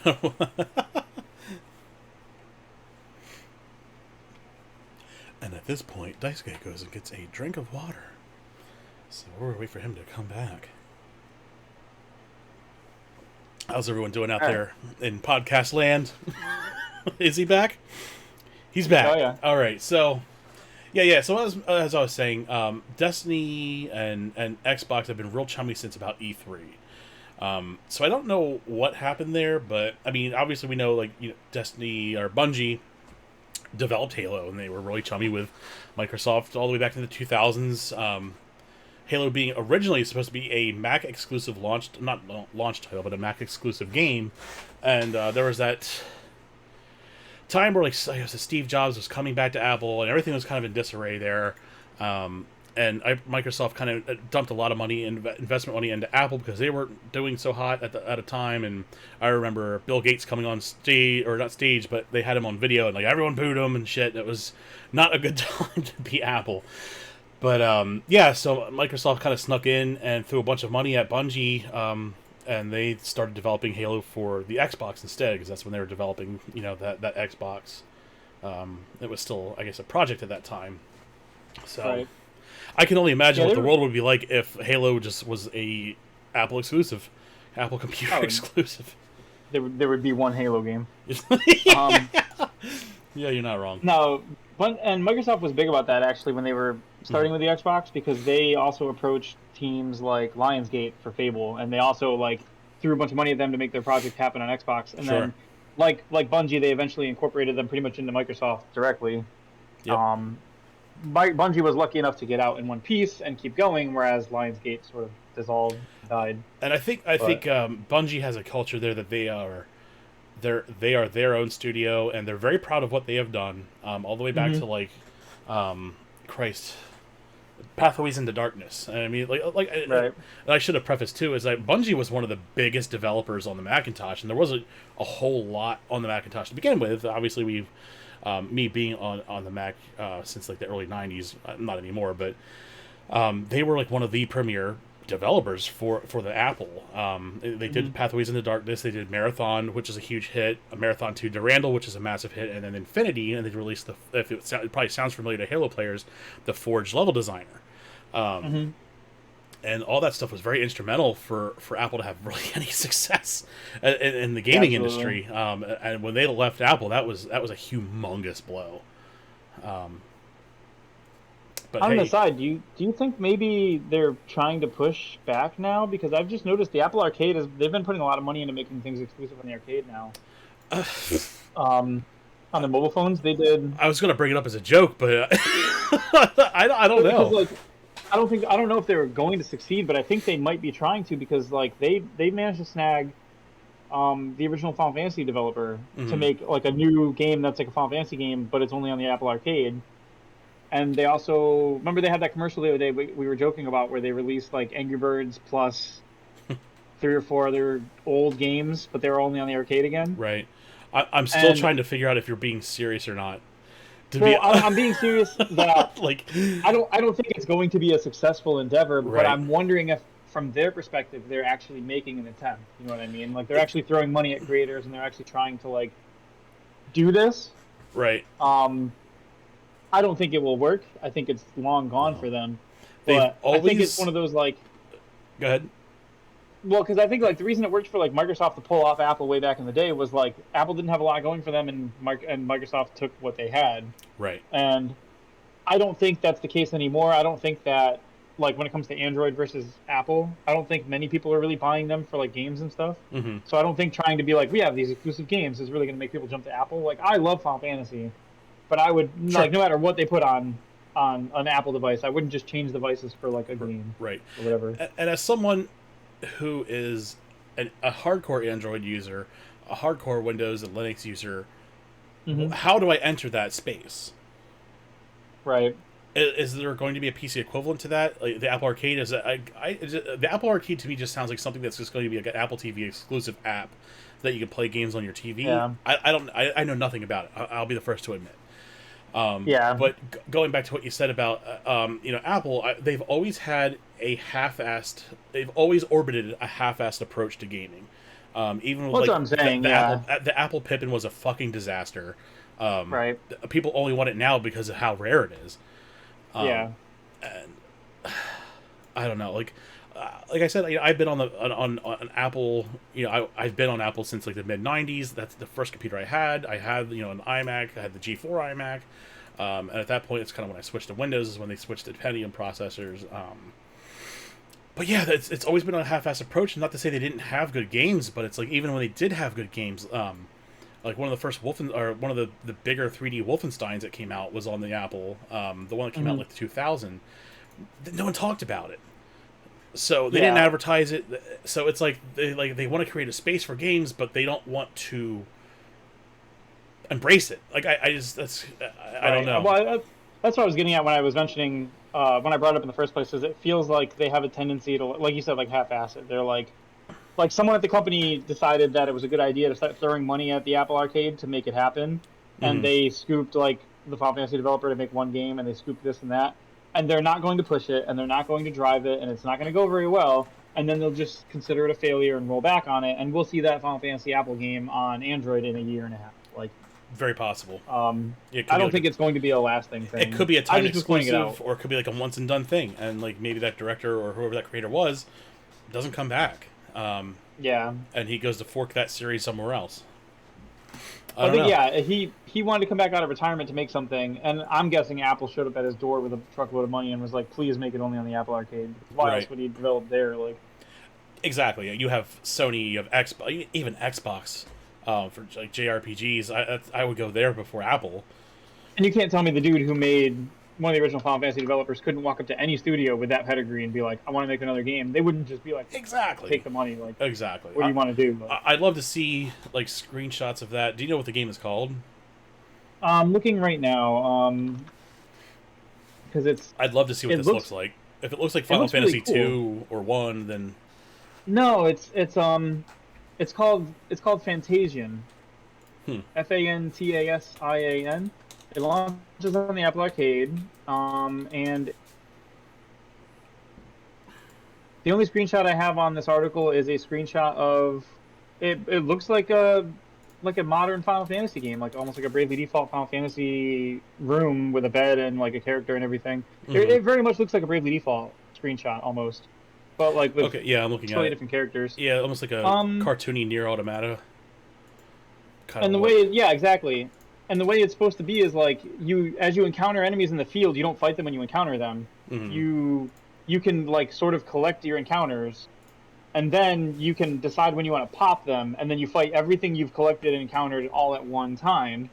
problem. that. And at this point, Daisuke goes and gets a drink of water. So we're gonna wait for him to come back. How's everyone doing out there in podcast land? Is he back? He's back. Oh yeah. All right. So, yeah. So as I was saying, Destiny and Xbox have been real chummy since about E3. So I don't know what happened there, but I mean, obviously we know like Destiny or Bungie developed Halo, and they were really chummy with Microsoft all the way back to the 2000s. Halo being originally supposed to be a Mac exclusive not launch title, but a Mac exclusive game, and there was that time where like Steve Jobs was coming back to Apple, and everything was kind of in disarray there. Microsoft kind of dumped a lot of money, investment money into Apple because they weren't doing so hot at a time. And I remember Bill Gates coming on stage, or not stage, but they had him on video, and like everyone booed him and shit. It was not a good time to be Apple. But yeah, so Microsoft kind of snuck in and threw a bunch of money at Bungie, and they started developing Halo for the Xbox instead, because that's when they were developing, that Xbox. It was still, I guess, a project at that time. So Right. I can only imagine what the world would be like if Halo just was a Apple exclusive, Apple computer Oh, exclusive. There would be one Halo game. Yeah, you're not wrong. No, and Microsoft was big about that actually when they were starting with the Xbox, because they also approached teams like Lionsgate for Fable, and they also like threw a bunch of money at them to make their project happen on Xbox. And Sure. then like Bungie, they eventually incorporated them pretty much into Microsoft directly. Yep. Bungie was lucky enough to get out in one piece and keep going, whereas Lionsgate sort of dissolved, died. And I think Bungie has a culture there that they are their own studio, and they're very proud of what they have done, all the way back to like, Christ, Pathways into Darkness. And I mean, Right. I should have prefaced too is that Bungie was one of the biggest developers on the Macintosh, and there wasn't a whole lot on the Macintosh to begin with. Obviously, we've me being on the Mac since like the early '90s, not anymore, but they were like one of the premier developers for the Apple. They did Pathways into Darkness, they did Marathon, which is a huge hit, a Marathon 2 Durandal, which is a massive hit, and then Infinity, and they released it probably sounds familiar to Halo players, the Forge Level Designer. And all that stuff was very instrumental for Apple to have really any success in the gaming industry. And when they left Apple, that was a humongous blow. But On the side, do you think maybe they're trying to push back now? Because I've just noticed the Apple Arcade they've been putting a lot of money into making things exclusive on the arcade now. On the mobile phones, they did. I was going to bring it up as a joke, but I don't know. Like, I don't know if they were going to succeed, but I think they might be trying to, because like they managed to snag the original Final Fantasy developer to make like a new game that's like a Final Fantasy game, but it's only on the Apple Arcade. And they also, remember they had that commercial the other day we were joking about, where they released like Angry Birds plus 3 or 4 other old games, but they were only on the arcade again. Right. I'm still trying to figure out if you're being serious or not. I'm being serious that like I don't think it's going to be a successful endeavor, right. But I'm wondering if from their perspective they're actually making an attempt. You know what I mean? Like they're actually throwing money at creators and they're actually trying to like do this. Right. I don't think it will work. I think it's long gone for them. But I think it's one of those like. Go ahead. Well, because I think like the reason it worked for like Microsoft to pull off Apple way back in the day was like Apple didn't have a lot going for them, and Microsoft took what they had. Right. And I don't think that's the case anymore. I don't think that like when it comes to Android versus Apple, I don't think many people are really buying them for like games and stuff. So I don't think trying to be like we have these exclusive games is really going to make people jump to Apple. Like I love Final Fantasy. But I would like no matter what they put on an Apple device, I wouldn't just change devices for like a game, right, or whatever. And as someone who is a hardcore Android user, a hardcore Windows and Linux user, how do I enter that space? Right. Is there going to be a PC equivalent to that? Like the Apple Arcade the Apple Arcade to me just sounds like something that's just going to be like an Apple TV exclusive app that you can play games on your TV. Yeah. I know nothing about it. I'll be the first to admit. But going back to what you said about Apple, they've always had they've always orbited a half-assed approach to gaming. Even with, that's what I'm saying. The Apple Pippin was a fucking disaster. Right. People only want it now because of how rare it is. And I don't know. Like I said, I've been on Apple. I've been on Apple since like the mid '90s. That's the first computer I had. I had an iMac. I had the G4 iMac. And at that point, it's kind of when I switched to Windows. Is when they switched to Pentium processors. But yeah, it's always been a half-assed approach. Not to say they didn't have good games, but it's like even when they did have good games, like one of the first one of the bigger 3D Wolfensteins that came out was on the Apple. The one that came out in like 2000. No one talked about it. So they didn't advertise it. So it's like they want to create a space for games, but they don't want to embrace it. Like I don't know. Well, that's what I was getting at when I was mentioning when I brought it up in the first place. Is it feels like they have a tendency to, like you said, like half-ass it. They're like someone at the company decided that it was a good idea to start throwing money at the Apple Arcade to make it happen, and they scooped like the Final Fantasy developer to make one game, and they scooped this and that. And they're not going to push it, and they're not going to drive it, and it's not going to go very well, and then they'll just consider it a failure and roll back on it, and we'll see that Final Fantasy Apple game on Android in a year and a half. Like, very possible. I don't think it's going to be a lasting thing. It could be a time exclusive, or it could be like a once and done thing, and like maybe that director or whoever that creator was doesn't come back. And he goes to fork that series somewhere else. I think he wanted to come back out of retirement to make something, and I'm guessing Apple showed up at his door with a truckload of money and was like, "Please make it only on the Apple Arcade." Why else would he develop there? Like, exactly. You have Sony, you have Xbox, even Xbox for like JRPGs. I would go there before Apple. And you can't tell me the dude who made one of the original Final Fantasy developers couldn't walk up to any studio with that pedigree and be like, I want to make another game. They wouldn't just be like, Exactly. take the money. Like, Exactly. what do you want to do? But, I'd love to see like screenshots of that. Do you know what the game is called? I'm looking right now, because I'd love to see what this looks like. If it looks like Final Fantasy really cool. 2 or 1, then no, it's called Fantasian. Fantasian. It launches on the Apple Arcade, and the only screenshot I have on this article is a screenshot of it. It looks like a modern Final Fantasy game, like almost like a Bravely Default Final Fantasy room with a bed and like a character and everything. It very much looks like a Bravely Default screenshot almost, but like with I'm looking totally at different characters. Yeah, almost like a cartoony Nier Automata. And the way, exactly. And the way it's supposed to be is like as you encounter enemies in the field, you don't fight them when you encounter them. You can like sort of collect your encounters, and then you can decide when you want to pop them, and then you fight everything you've collected and encountered all at one time,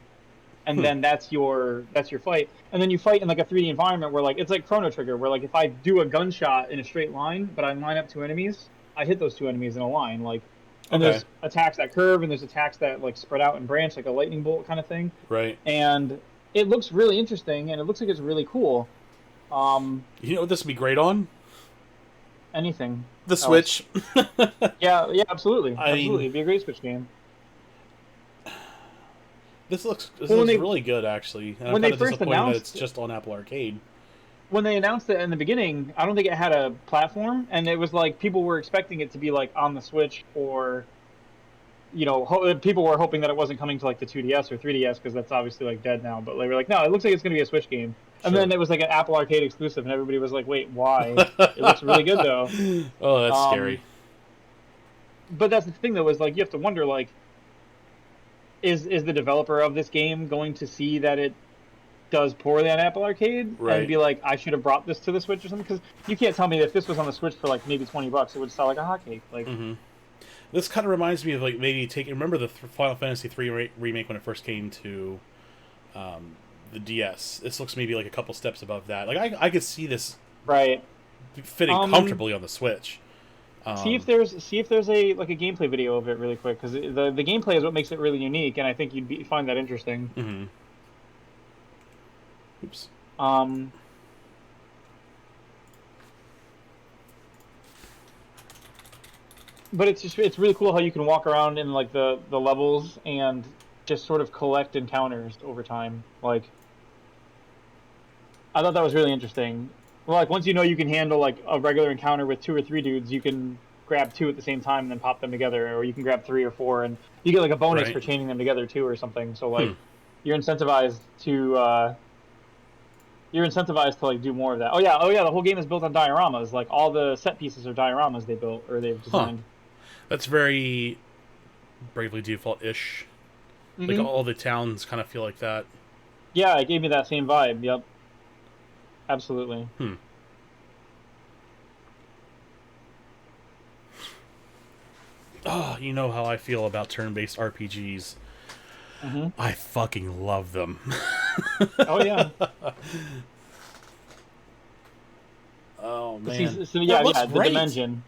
and then that's your fight. And then you fight in like a 3D environment where like it's like Chrono Trigger, where like if I do a gunshot in a straight line, but I line up two enemies, I hit those two enemies in a line, like. And there's attacks that curve, and there's attacks that like spread out and branch, like a lightning bolt kind of thing. Right. And it looks really interesting, and it looks like it's really cool. You know what this would be great on? Anything. The Switch. yeah, absolutely. Absolutely. It'd be a great Switch game. This looks really good, actually. And when I'm they first announced that it's just on Apple Arcade. When they announced it in the beginning, I don't think it had a platform, and it was like people were expecting it to be like on the Switch, or people were hoping that it wasn't coming to like the 2DS or 3DS because that's obviously like dead now. But they were like, no, it looks like it's going to be a Switch game. And then it was like an Apple Arcade exclusive, and everybody was like, wait, why? It looks really good though. Oh, that's scary. But that's the thing though, is like you have to wonder like, is the developer of this game going to see that it does poorly on Apple Arcade and be like, I should have brought this to the Switch or something? Because you can't tell me that if this was on the Switch for like maybe $20, it would sell like a hotcake. Like, this kind of reminds me of like maybe remember the Final Fantasy 3 remake when it first came to the DS. This looks maybe like a couple steps above that. Like I could see this fitting comfortably on the Switch. See if there's a like a gameplay video of it really quick, because the gameplay is what makes it really unique, and I think you'd find that interesting. Oops. But it's really cool how you can walk around in like the levels and just sort of collect encounters over time. Like, I thought that was really interesting. Well, like once you can handle like a regular encounter with 2 or 3 dudes, you can grab 2 at the same time and then pop them together, or you can grab 3 or 4, and you get like a bonus for chaining them together too, or something. So like you're incentivized to like do more of that. Oh yeah, the whole game is built on dioramas. Like all the set pieces are dioramas they built or they've designed. That's very Bravely Default-ish. Like all the towns kind of feel like that. Yeah, it gave me that same vibe. Yep. Absolutely. Oh, you know how I feel about turn-based RPGs. I fucking love them. Oh yeah. Oh man. So the dimension.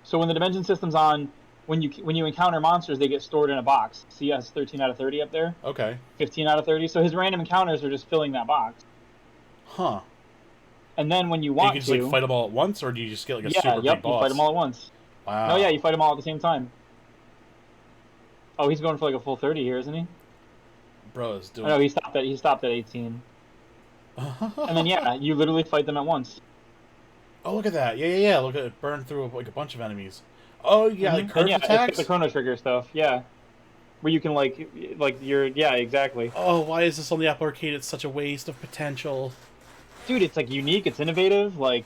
So when the dimension system's on, when you encounter monsters, they get stored in a box. See, has 13 out of 30 up there. Okay. 15 out of 30. So his random encounters are just filling that box. Huh. And then when you want you can just like fight them all at once, or do you just get like a super big boss? You fight them all at once. Wow. No, yeah, you fight them all at the same time. Oh, he's going for like a full 30 here, isn't he? Bro is doing. Oh, no, he stopped at 18. And then you literally fight them at once. Oh, look at that! Yeah. Look at it burn through like a bunch of enemies. Oh yeah, like curved attacks. It's the Chrono Trigger stuff. Yeah, where you can like exactly. Oh, why is this on the Apple Arcade? It's such a waste of potential. Dude, it's like unique. It's innovative. Like,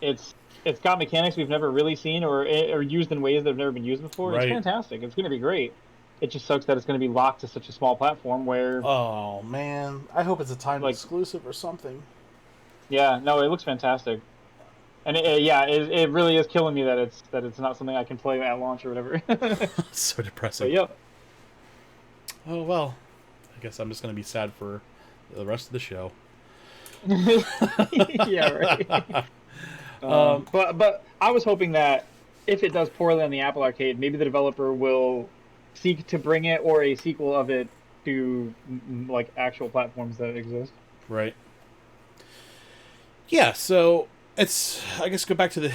it's got mechanics we've never really seen or used in ways that have never been used before. Right. It's fantastic. It's gonna be great. It just sucks that it's going to be locked to such a small platform where... Oh, man. I hope it's a timed exclusive or something. Yeah, no, it looks fantastic. And it really is killing me that it's not something I can play at launch or whatever. So depressing. But, yep. Oh, well. I guess I'm just going to be sad for the rest of the show. Yeah, right. But I was hoping that if it does poorly on the Apple Arcade, maybe the developer will seek to bring it or a sequel of it to like actual platforms that exist. Right. Yeah, so it's, I guess, go back to the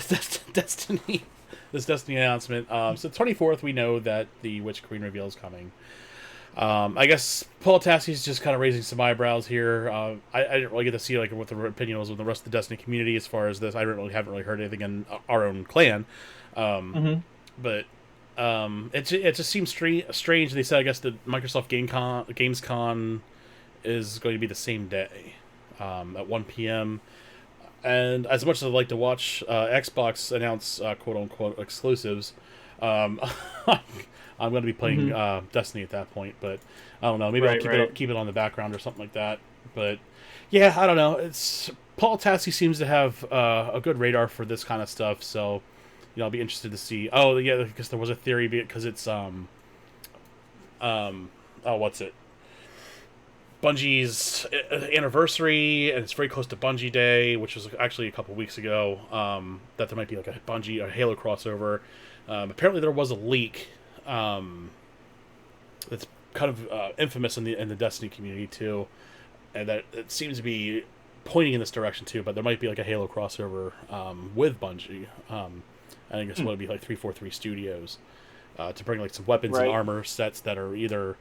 Destiny, this Destiny announcement. So 24th, we know that the Witch Queen reveal is coming. I guess Paul Tassie's just kind of raising some eyebrows here. I didn't really get to see like what the opinion was with the rest of the Destiny community as far as this. I haven't really heard anything in our own clan, Mm-hmm. but it just seems strange. They said I guess the Microsoft Gamescom is going to be the same day at 1 p.m. And as much as I'd like to watch Xbox announce quote unquote exclusives, um, I'm going to be playing Destiny at that point. But I don't know. Maybe I'll keep it on the background or something like that. But yeah, I don't know. It's Paul Tassi seems to have a good radar for this kind of stuff. So I'll be interested to see. Oh yeah, because there was a theory because it's what's it? Bungie's anniversary, and it's very close to Bungie Day, which was actually a couple weeks ago. That there might be like a Bungie or Halo crossover. Apparently, there was a leak that's kind of infamous in the Destiny community too, and that it seems to be pointing in this direction too. But there might be like a Halo crossover with Bungie. I think it's what would be like 343 Studios to bring like some weapons and armor sets that are either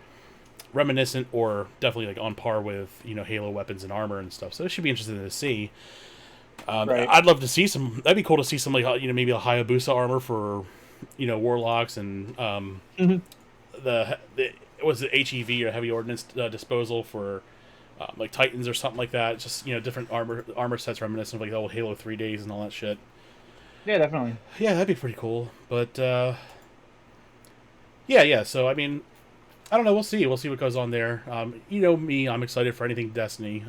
reminiscent or definitely like on par with Halo weapons and armor and stuff. So it should be interesting to see. I'd love to see some. That'd be cool to see some like maybe a Hayabusa armor for warlocks and the was it HEV or heavy ordnance disposal for like Titans or something like that. Just different armor sets reminiscent of like the old Halo 3 days and all that shit. Yeah, definitely. Yeah, that'd be pretty cool. But yeah. So I mean, I don't know. We'll see. We'll see what goes on there. Me, I'm excited for anything Destiny.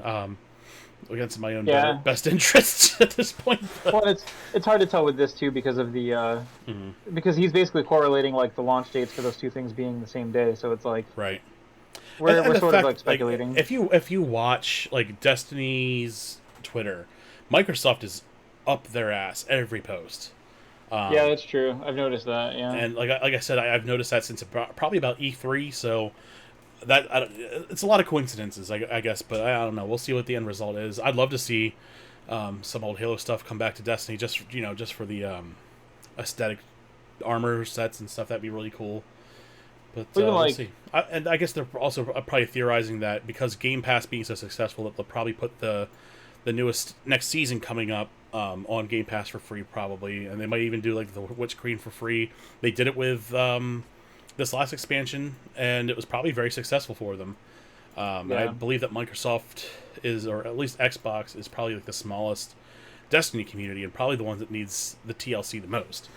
Against my own best interests at this point. Well, it's hard to tell with this too because of the because he's basically correlating like the launch dates for those two things being the same day. So it's like right. We're sort of like speculating. Like, if you watch like Destiny's Twitter, Microsoft is up their ass every post. Yeah, that's true. I've noticed that. Yeah, and like I said, I've noticed that since probably about E3. So it's a lot of coincidences, I guess. But I don't know. We'll see what the end result is. I'd love to see some old Halo stuff come back to Destiny, just for the aesthetic armor sets and stuff. That'd be really cool. But we'll see. And I guess they're also probably theorizing that because Game Pass being so successful, that they'll probably put the newest next season coming up on Game Pass for free, probably, and they might even do like the Witch Queen for free. They did it with this last expansion, and it was probably very successful for them. And I believe that Microsoft is, or at least Xbox, is probably like the smallest Destiny community, and probably the one that needs the TLC the most.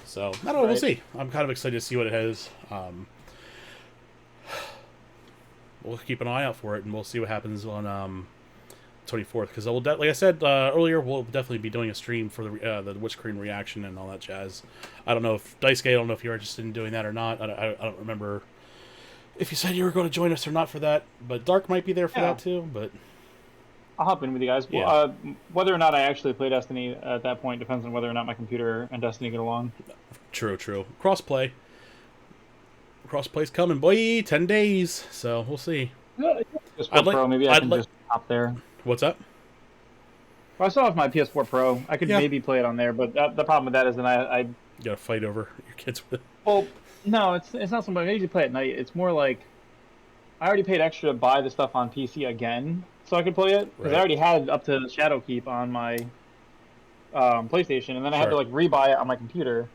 So I don't know. We'll see. I'm kind of excited to see what it has. We'll keep an eye out for it, and we'll see what happens on 24th. Because like I said earlier, we'll definitely be doing a stream for the Witch Queen reaction and all that jazz. I don't know if Daisuke, I don't know if you're interested in doing that or not. I don't remember if you said you were going to join us or not for that. But Dark might be there for that too. But I'll hop in with you guys. Yeah. Whether or not I actually play Destiny at that point depends on whether or not my computer and Destiny get along. True. Crossplay. Crossplay's coming, boy. 10 days. So we'll see. Pro, maybe I can just hop there. What's up? Well, I still have my PS4 Pro. I could maybe play it on there, but the problem with that is that I you gotta fight over your kids with. Well, no, it's not something I usually play at night. It's more like I already paid extra to buy the stuff on PC again, so I could play it because I already had up to Shadowkeep on my PlayStation, and then I had to like rebuy it on my computer.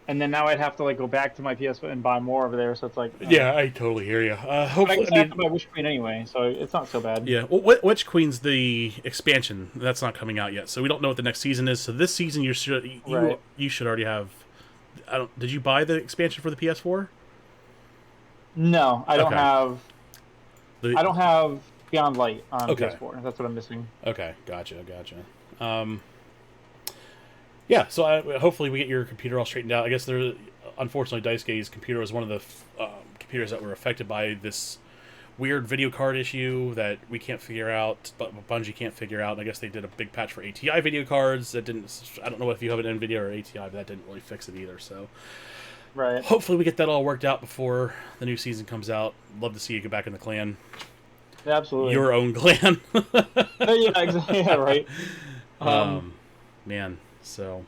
And then now I'd have to like go back to my PS4 and buy more over there. So it's like I totally hear you. Hopefully, I have to buy Witch Queen anyway, so it's not so bad. Yeah, well, Witch Queen's the expansion that's not coming out yet, so we don't know what the next season is. So this season you should already have. Did you buy the expansion for the PS4? No, I don't have. I don't have Beyond Light on PS4. That's what I'm missing. Okay, gotcha. Yeah, so hopefully we get your computer all straightened out. I guess unfortunately, Daisuke's computer was one of the computers that were affected by this weird video card issue that we can't figure out, but Bungie can't figure out. And I guess they did a big patch for ATI video cards that didn't. I don't know if you have an NVIDIA or ATI, but that didn't really fix it either. So Right. hopefully we get that all worked out before the new season comes out. Love to see you get back in the clan. Absolutely. Your own clan. Yeah, exactly. Yeah, right. Man. So.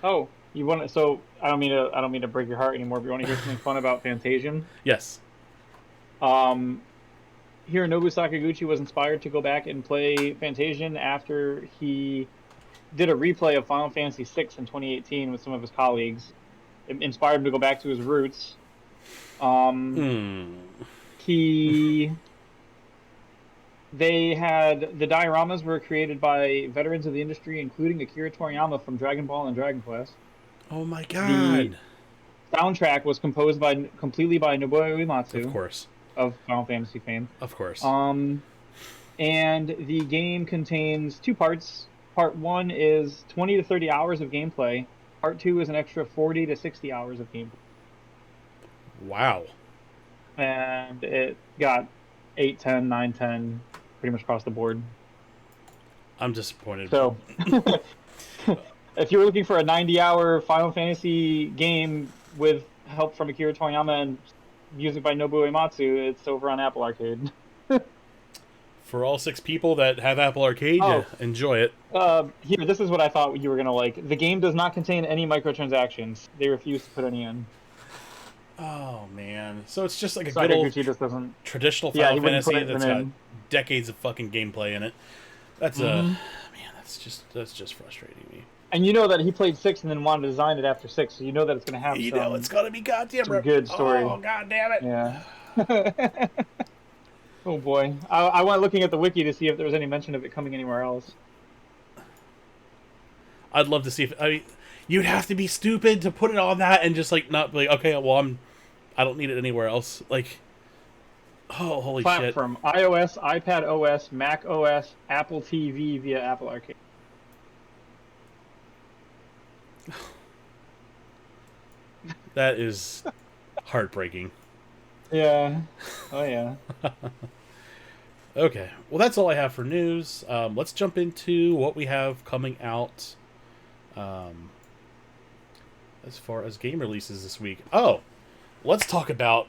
Oh, you want to? So I don't mean to break your heart anymore. But you want to hear something fun about Fantasian? Yes. Hironobu Sakaguchi was inspired to go back and play Fantasian after he did a replay of Final Fantasy VI in 2018 with some of his colleagues. It inspired him to go back to his roots. They had the dioramas were created by veterans of the industry, including Akira Toriyama from Dragon Ball and Dragon Quest. Oh my god! The soundtrack was composed completely by Nobuo Uematsu, of course, of Final Fantasy fame. Of course. And the game contains 2 parts. Part 1 is 20 to 30 hours of gameplay. Part 2 is an extra 40 to 60 hours of gameplay. Wow. And it got 8, 10, 9, 10, pretty much across the board. I'm disappointed. So, if you're looking for a 90-hour Final Fantasy game with help from Akira Toriyama and music by Nobuo Uematsu, it's over on Apple Arcade. For all 6 people that have Apple Arcade, enjoy it. Here, this is what I thought you were going to like. The game does not contain any microtransactions. They refuse to put any in. Oh, man. So it's just like a Sakaguchi good old just doesn't... traditional Final Fantasy that's got in. decades of fucking gameplay in it. That's man, that's just frustrating me. And you know that he played 6 and then wanted to design it after 6, so you know that it's going to have it's going to be goddamn some good story. Oh, god damn it. Yeah. Oh boy. I went looking at the wiki to see if there was any mention of it coming anywhere else. I'd love to see if... I mean, you'd have to be stupid to put it on that and just, like, not be like, okay, well, I don't need it anywhere else. Like, oh, holy shit. Platform, iOS, iPad OS, Mac OS, Apple TV via Apple Arcade. That is heartbreaking. Yeah. Oh, yeah. Okay. Well, that's all I have for news. Let's jump into what we have coming out as far as game releases this week. Oh, let's talk about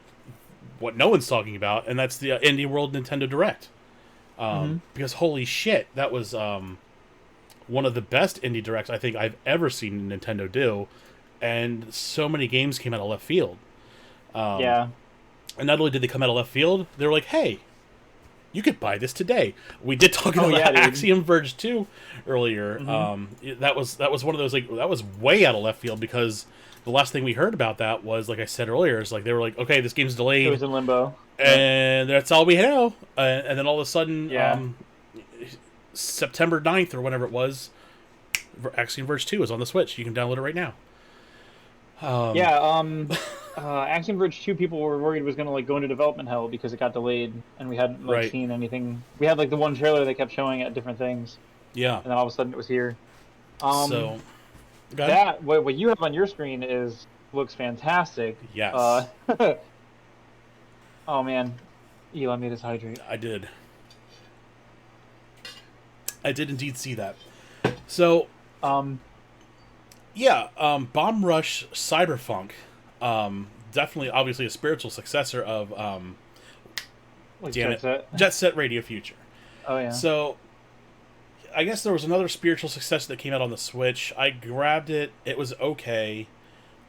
what no one's talking about, and that's the Indie World Nintendo Direct. Because holy shit, that was one of the best indie directs I think I've ever seen Nintendo do, and so many games came out of left field. Yeah. And not only did they come out of left field, they were like, hey, you could buy this today. We did talk about Axiom Verge 2 earlier. That was one of those, like, that was way out of left field, because the last thing we heard about that was, like I said earlier, is like they were like, okay, this game's delayed. It was in limbo. And that's all we know. And then all of a sudden, September 9th or whenever it was, Axiom Verge 2 is on the Switch. You can download it right now. Axiom Verge 2 people were worried was going to like go into development hell because it got delayed, and we hadn't seen anything. We had like the one trailer they kept showing at different things. Yeah. And then all of a sudden it was here. So that what you have on your screen looks fantastic. Yes. Oh man, Eli made us hydrate. I did indeed see that. So Bomb Rush Cyberpunk, definitely, obviously a spiritual successor of Jet Set Radio Future. Oh yeah. So I guess there was another spiritual successor that came out on the Switch. I grabbed it. It was okay.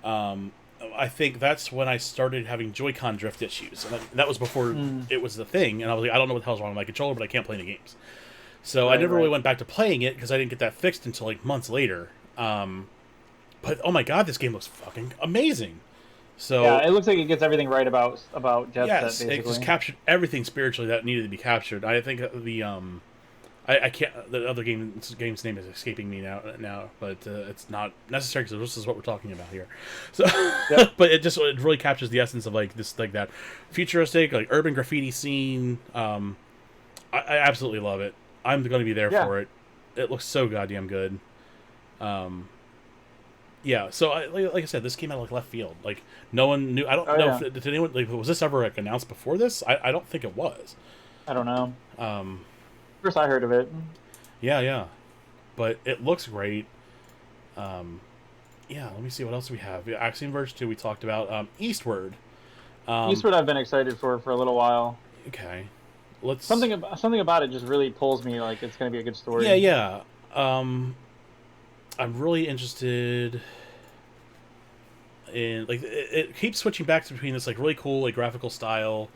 I think that's when I started having Joy-Con drift issues. And that was before it was the thing. And I was like, I don't know what the hell's wrong with my controller, but I can't play any games. So I never really went back to playing it because I didn't get that fixed until like months later. But oh my god, this game looks fucking amazing. So yeah, it looks like it gets everything right about Jet Set. Basically, it just captured everything spiritually that needed to be captured. I think I can't. The other game's name is escaping me now, but it's not necessary because this is what we're talking about here. So, but it really captures the essence of like this, like that futuristic, like urban graffiti scene. I absolutely love it. I'm going to be there for it. It looks so goddamn good. Yeah, so like I said, this came out of like left field. Like no one knew. I don't Oh know yeah. if did anyone like was this ever like announced before this? I don't think it was. I don't know. Um, First I heard of it. yeah, yeah, but it looks great. Um, yeah, let me see what else we have. Yeah, Axiom Verge 2 we talked about. Eastward. Um, Eastward I've been excited for a little while. okay, let's. Something about it just really pulls me. Like it's gonna be a good Yeah, story. yeah. Um, I'm really interested in like it keeps switching back between this like really cool like graphical style.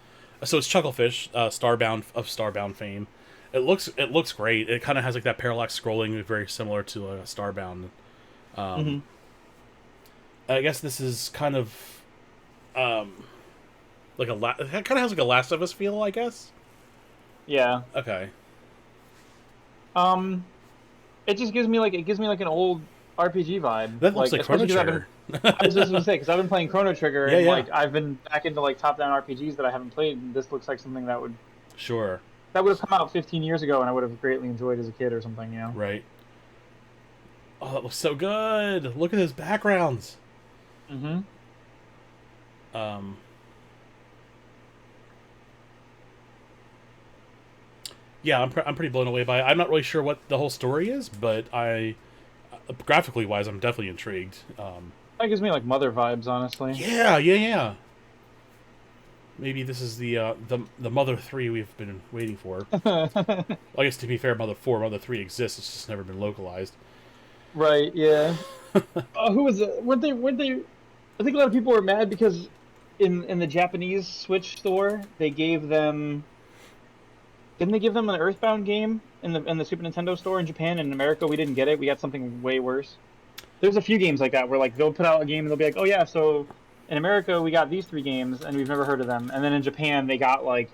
So it's Chucklefish, Starbound of Starbound fame. It looks great. It kind of has like that parallax scrolling, very similar to Starbound. Um, Hmm. I guess this is kind of um, like it kind of has like a Last of Us feel, I guess. Yeah. Okay. Um, it just gives me like an old RPG vibe. That looks Like like Chrono especially because Trigger. I was just gonna say because I've been playing Chrono Trigger Yeah, and yeah. like I've been back into like top down RPGs that I haven't played. And this looks like something Sure. that would have come out 15 years ago and I would have greatly enjoyed as a kid or something. You know. Right. Oh, that looks so good. Look at those backgrounds. Mm-hmm. Um, yeah, I'm pretty blown away by it. I'm not really sure what the whole story is, but graphically wise, I'm definitely intrigued. That gives me like Mother vibes, honestly. Yeah, yeah, yeah. Maybe this is the Mother 3 we've been waiting for. I guess to be fair, Mother 4, Mother 3 exists. It's just never been localized. Right. Yeah. Who was it? Weren't they? I think a lot of people were mad because in the Japanese Switch store they gave them didn't they give them an Earthbound game in the Super Nintendo store in Japan? In America, we didn't get it. We got something way worse. There's a few games like that where like they'll put out a game and they'll be like, oh yeah, so in America we got these three games and we've never heard of them, and then in Japan they got like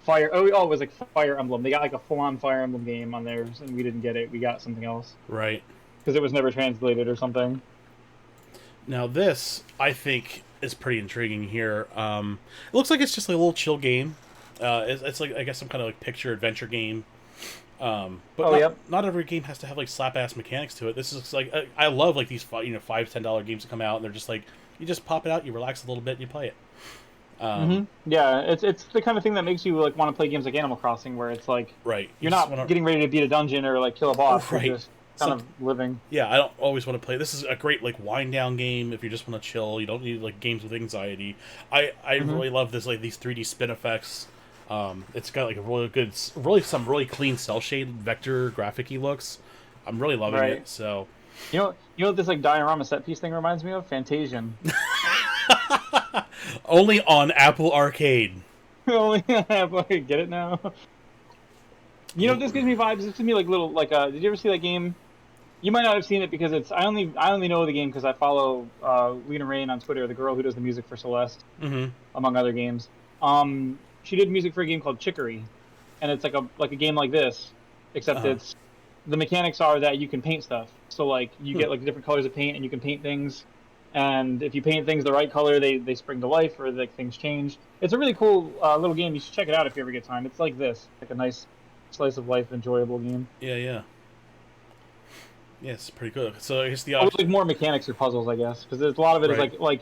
it was like Fire Emblem. They got like a full-on Fire Emblem game on theirs, and we didn't get it. We got something else Right. because it was never translated or something. Now this, I think, is pretty intriguing here. It looks like it's just like a little chill game. It's like I guess some kind of like picture adventure game. But Oh, yep. not every game has to have like slap ass mechanics to it. This is like I love like these $5-10 games that come out and they're just like you just pop it out, you relax a little bit, and you play it. Yeah, it's the kind of thing that makes you like want to play games like Animal Crossing, where it's like Right. You you're just not wanna, getting ready to beat a dungeon or like kill a boss. right. You're just kind of living. Yeah, I don't always want to play. This is a great like wind down game if you just want to chill. You don't need like games with anxiety. I really love this like these 3D spin effects. It's got like a really good, some really clean cell shaded vector graphic-y looks. I'm really loving Right. it. So You know what this like diorama set piece thing reminds me of? Fantasian. only on Apple Arcade. Only like get it now. You know what this gives me vibes? This gives me like little like did you ever see that game? You might not have seen it because it's I only know the game because I follow Lena Rain on Twitter, the girl who does the music for Celeste, among other games. She did music for a game called Chicory, and it's like a game like this, except it's the mechanics are that you can paint stuff. So like you get like different colors of paint and you can paint things, and if you paint things the right color, they spring to life or like things change. It's a really cool little game. You should check it out if you ever get time. It's like this, like a nice slice of life, enjoyable game. Yeah, yeah. Yeah, it's pretty good. So I guess the Like more mechanics or puzzles, I guess, because there's a lot of it is Right. like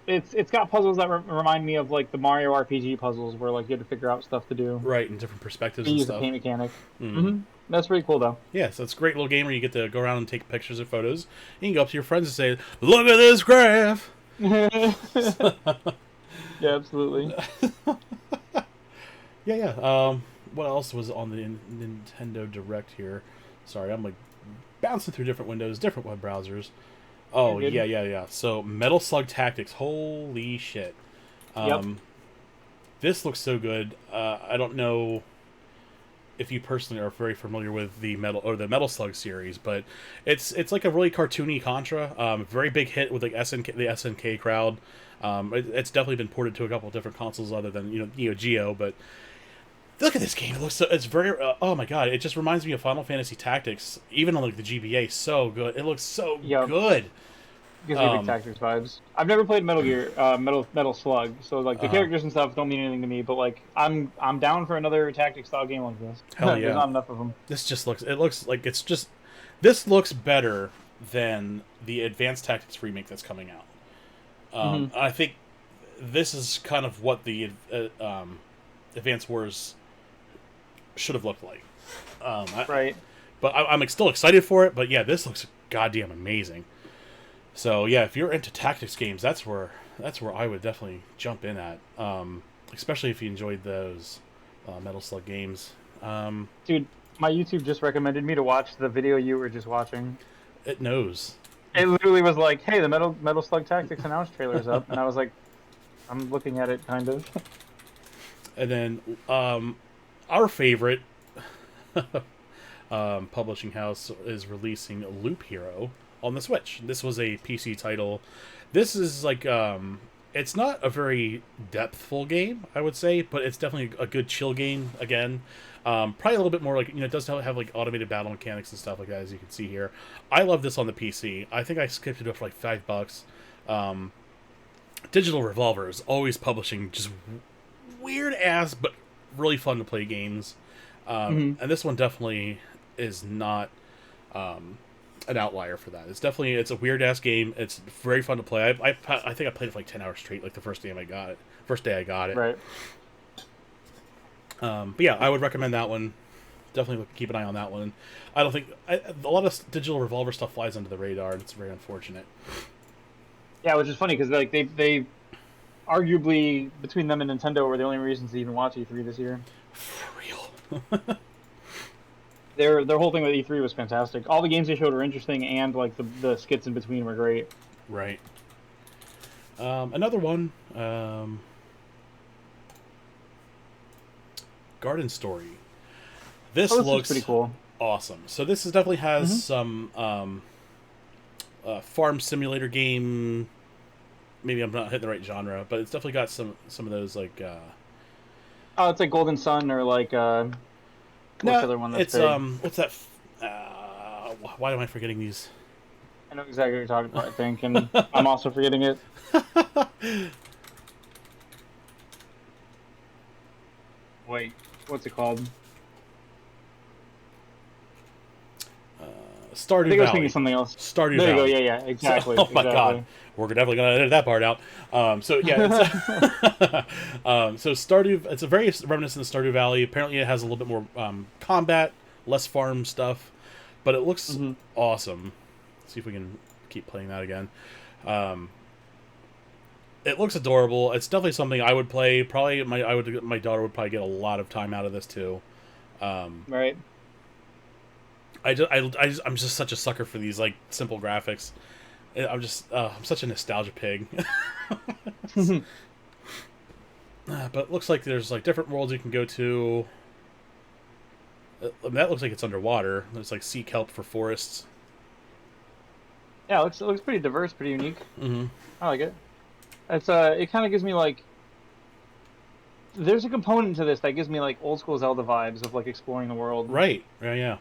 it's got puzzles that remind me of like the Mario RPG puzzles where like you had to figure out stuff to do. right in different perspectives You and use the stuff. paint mechanic. That's pretty cool though. Yeah, so it's a great little game where you get to go around and take pictures or photos. And you can go up to your friends and say, "Look at this graph." Yeah, absolutely. Yeah, yeah. What else was on the Nintendo Direct here? Sorry, I'm like bouncing through different windows, different web browsers. Oh You're good. yeah. So Metal Slug Tactics, holy shit! Yep. This looks so good. I don't know if you personally are very familiar with the Metal Slug series, but it's like a really cartoony Contra. Very big hit with like the SNK crowd. It's definitely been ported to a couple of different consoles other than Neo Geo, but look at this game. It looks so. It's very. Oh my god! It just reminds me of Final Fantasy Tactics, even on like the GBA. So good. It looks so Yep. good. Gives me big Tactics vibes. I've never played Metal Gear, Metal Slug, so like the characters and stuff don't mean anything to me. But like I'm down for another Tactics style game like this. Hell yeah! There's not enough of them. This just looks. It looks like it's just. This looks better than the Advanced Tactics remake that's coming out. Mm-hmm. I think this is kind of what the Advanced Wars should have looked like. Right. But I'm still excited for it. But yeah, this looks goddamn amazing. So yeah, if you're into tactics games, that's where I would definitely jump in at. Especially if you enjoyed those Metal Slug games. Dude, my YouTube just recommended me to watch the video you were just watching. It knows. It literally was like, "Hey, the Metal Slug Tactics announced trailer's up," and I was like, "I'm looking at it, kind of." And then our favorite publishing house is releasing Loop Hero on the Switch. This was a PC title. This is like it's not a very depthful game, I would say, but it's definitely a good chill game. Again, probably a little bit more like, it does have like automated battle mechanics and stuff like that, as you can see here. I love this on the PC. I think I skipped it up for like $5. Digital Revolver is always publishing just weird ass but really fun to play games. And this one definitely is not an outlier for that. It's a weird ass game. It's very fun to play. I think I played it for like 10 hours straight, like the first day I got it. Right. But yeah, I would recommend that one. Definitely keep an eye on that one. I don't think a lot of Digital Revolver stuff flies under the radar, and it's very unfortunate. Yeah, which is funny because like they arguably, between them and Nintendo, were the only reasons to even watch E3 this year. For real. Their whole thing with E3 was fantastic. All the games they showed were interesting, and like the skits in between were great. Right. Another one. Garden Story. This looks pretty cool. Awesome. So this definitely has some farm simulator game. Maybe I'm not hitting the right genre, but it's definitely got some of those like. Oh, it's like Golden Sun or like what's the other one that's big? What's that? Why am I forgetting these? I know exactly what you're talking about, I think, and I'm also forgetting it. Wait, what's it called? Stardew I think I was Valley. thinking something else. Stardew There Valley. you go. Yeah, exactly. So, oh my god, we're definitely gonna edit that part out. So yeah, so Stardew. It's a very reminiscent of Stardew Valley. Apparently, it has a little bit more combat, less farm stuff, but it looks awesome. Let's see if we can keep playing that again. It looks adorable. It's definitely something I would play. Probably my daughter would probably get a lot of time out of this too. Right. I'm just such a sucker for these like simple graphics. I'm such a nostalgia pig. But it looks like there's like different worlds you can go to. That looks like it's underwater. There's like sea kelp for forests. Yeah, it looks pretty diverse, pretty unique. Mm-hmm. I like it. It kind of gives me like. There's a component to this that gives me like old school Zelda vibes of like exploring the world. Right. Yeah.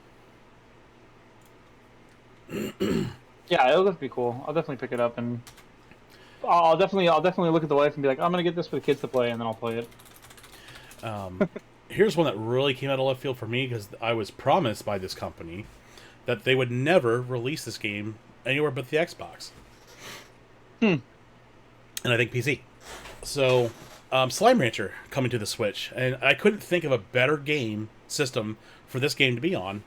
Yeah, it'll definitely be cool. I'll definitely pick it up, and I'll definitely look at the wife and be like, I'm gonna get this for the kids to play, and then I'll play it. Here's one that really came out of left field for me because I was promised by this company that they would never release this game anywhere but the Xbox. And I think PC. So, Slime Rancher coming to the Switch, and I couldn't think of a better game system for this game to be on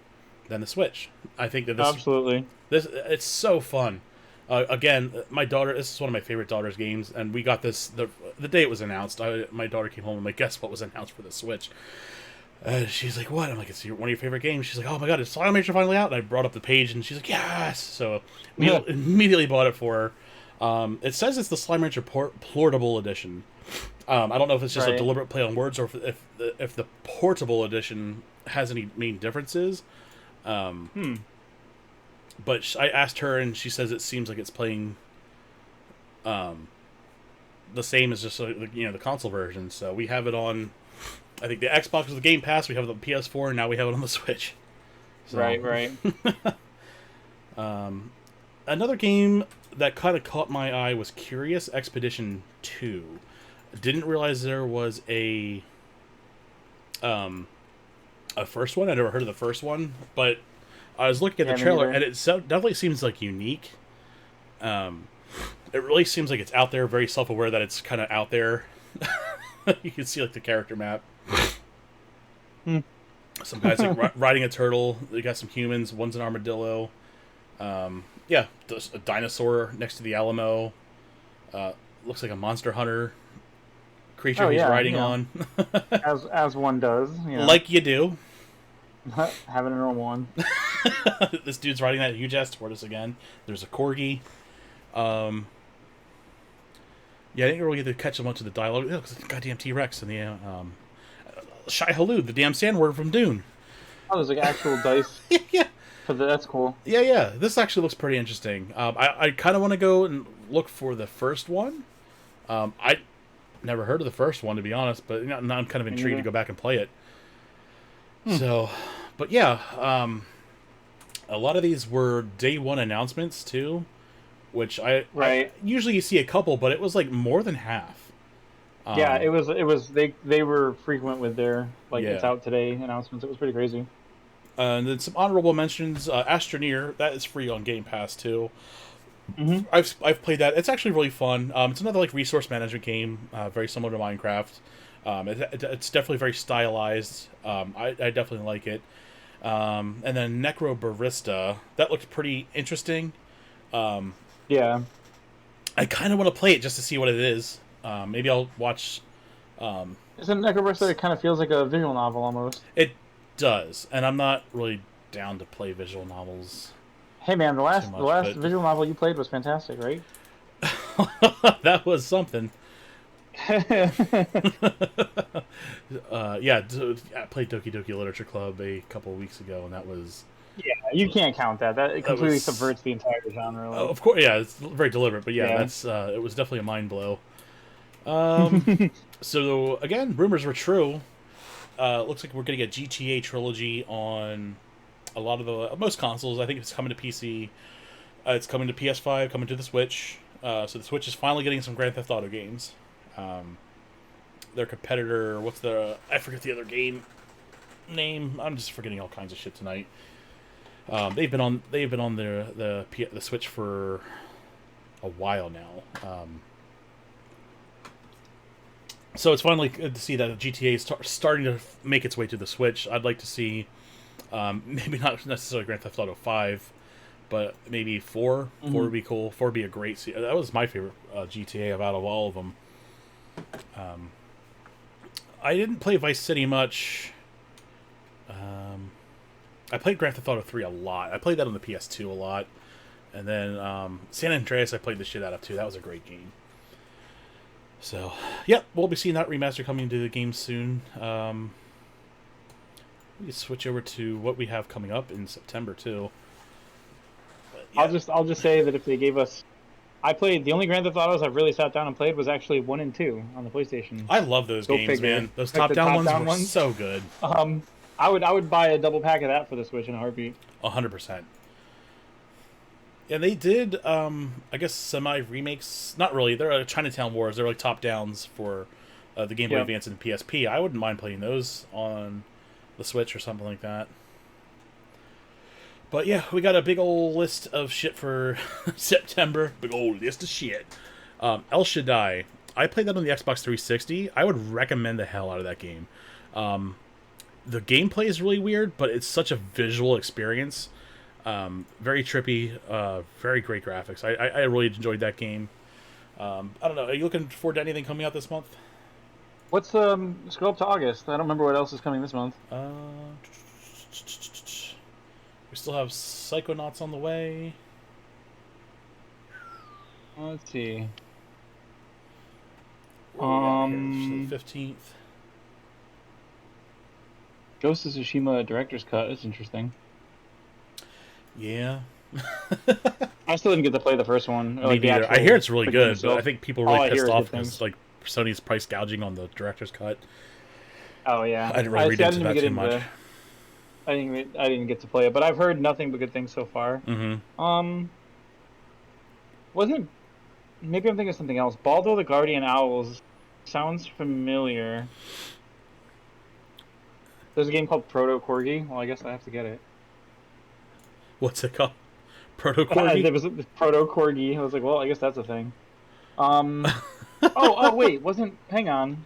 than the Switch. I think that Absolutely. It's so fun. Again, my daughter. This is one of my favorite daughter's games, and we got this the day it was announced. My daughter came home and like, guess what was announced for the Switch? She's like, what? I'm like, it's one of your favorite games. She's like, oh my god, is Slime Rancher finally out? And I brought up the page, and she's like, yes. So immediately bought it for her. It says it's the Slime Rancher Portable Edition. I don't know if it's just a deliberate play on words or if the Portable Edition has any main differences. But I asked her, and she says it seems like it's playing the same as just the console version. So we have it on, I think the Xbox with the Game Pass. We have it on the PS4, and now we have it on the Switch. So. Right. Another game that kind of caught my eye was Curious Expedition 2. Didn't realize there was a first one. I never heard of the first one, but I was looking at Yeah, the me trailer, neither. and it definitely seems like unique. It really seems like it's out there, very self-aware that it's kind of out there. You can see like the character map. Hmm. Some guys like riding a turtle. They got some humans. One's an armadillo. Yeah, a dinosaur next to the Alamo. Looks like a monster hunter creature Oh he's yeah, riding on. as one does, Like you do. having a normal one. This dude's riding that huge ass tortoise again. There's a corgi. Yeah, I didn't really get to catch much of the dialogue. It looks like a goddamn T-Rex and the Shai Halud, the damn sandworm from Dune. Oh, there's like actual dice Yeah, for that's cool. yeah. This actually looks pretty interesting. I kind of want to go and look for the first one. I never heard of the first one, to be honest, but now I'm kind of intrigued to go back and play it. So, but yeah, a lot of these were day one announcements too, which I usually you see a couple, but it was like more than half. Yeah, it was they were frequent with their it's Yeah. out today announcements. It was pretty crazy. And then some honorable mentions. Astroneer, that is free on Game Pass too. Mm-hmm. I've played that. It's actually really fun. It's another like resource management game, very similar to Minecraft. It's definitely very stylized. I definitely like it. And then Necro Barista, that looked pretty interesting. Yeah. I kind of want to play it just to see what it is. Maybe I'll watch. Isn't Necroburster? It kind of feels like a visual novel almost. It does, and I'm not really down to play visual novels. Hey man, the last but... visual novel you played was fantastic, right? That was something. Yeah, I played Doki Doki Literature Club a couple of weeks ago, and that was... Yeah, you can't count that. It completely subverts the entire genre. Like... Of course, yeah, it's very deliberate, but yeah. That's it was definitely a mind blow. So, again, rumors were true. Looks like we're getting a GTA trilogy on a lot of the... most consoles. I think it's coming to PC. It's coming to PS5, coming to the Switch. So the Switch is finally getting some Grand Theft Auto games. Their competitor, what's the... I forget the other game name. I'm just forgetting all kinds of shit tonight. They've been on the Switch for a while now. So it's finally good to see that GTA is starting to make its way to the Switch. I'd like to see maybe not necessarily Grand Theft Auto 5, but maybe 4. Mm-hmm. 4 would be cool. 4 would be a great... That was my favorite GTA out of all of them. I didn't play Vice City much. I played Grand Theft Auto 3 a lot. I played that on the PS2 a lot. And then San Andreas I played the shit out of too. That was a great game. So, yeah, we'll be seeing that remaster coming to the game soon. We can switch over to what we have coming up in September too. But, yeah. I'll just say that if they gave us... I played... The only Grand Theft Autos I've really sat down and played was actually 1 and 2 on the PlayStation. I love those games, man. Those top-down ones were so good. I would buy a double pack of that for the Switch in a heartbeat. 100%. And they did, I guess, semi-remakes. Not really. They're Chinatown Wars. They're like top-downs for the Game Boy Advance and the PSP. I wouldn't mind playing those on the Switch or something like that. But yeah, we got a big old list of shit for September. Big old list of shit. El Shaddai. I played that on the Xbox 360. I would recommend the hell out of that game. The gameplay is really weird, but it's such a visual experience. Very trippy, very great graphics. I really enjoyed that game. I don't know. Are you looking forward to anything coming out this month? What's scroll up to August? I don't remember what else is coming this month. We still have Psychonauts on the way. Let's see. The 15th. Ghost of Tsushima Director's Cut. That's interesting. Yeah. I still didn't get to play the first one. Me neither. I hear it's really good, but I think people are really pissed off because like Sony's price gouging on the Director's Cut. Oh yeah. I didn't really read into that too much. I didn't get to play it, but I've heard nothing but good things so far. Mm-hmm. Wasn't... Maybe I'm thinking of something else. Baldo the Guardian Owls sounds familiar. There's a game called Proto Corgi. Well, I guess I have to get it. What's it called? Proto Corgi? There was a proto corgi. I was like, well, I guess that's a thing. Um, wait, wasn't? Hang on.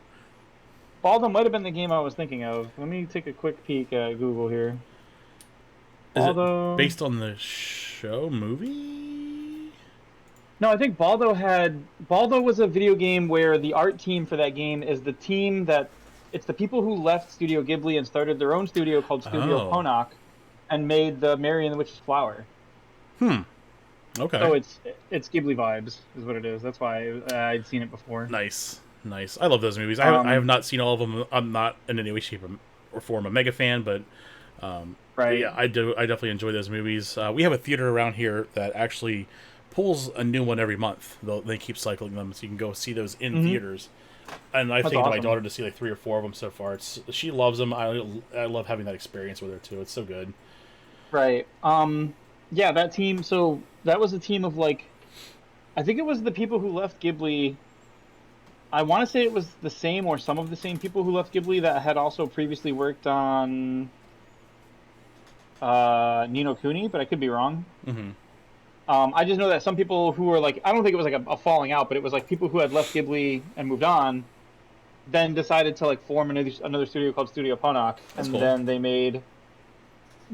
Baldo might have been the game I was thinking of. Let me take a quick peek at Google here. Is it Baldo. based on the show movie? No, I think Baldo was a video game where the art team for that game is the team that it's the people who left Studio Ghibli and started their own studio called Studio Oh. Ponoc and made the Mary and the Witch's Flower. Okay. So it's Ghibli vibes is what it is. That's why I'd seen it before. Nice. Nice. I love those movies. I have Um, not seen all of them. I'm not in any way, shape, or form a mega fan, but right. yeah, I do. I definitely enjoy those movies. We have a theater around here that actually pulls a new one every month. They keep cycling them, so you can go see those in theaters. And I've That's taken my awesome. daughter to see like 3 or 4 of them so far. She loves them. I love having that experience with her too. It's so good. Right. Yeah, that team. So that was a team of like, I think it was the people who left Ghibli. I want to say it was the same or some of the same people who left Ghibli that had also previously worked on Ni no Kuni, but I could be wrong. Mm-hmm. I just know that some people who were like, I don't think it was like a falling out, but it was like people who had left Ghibli and moved on, then decided to like form another studio called Studio Ponoc, That's and cool. then they made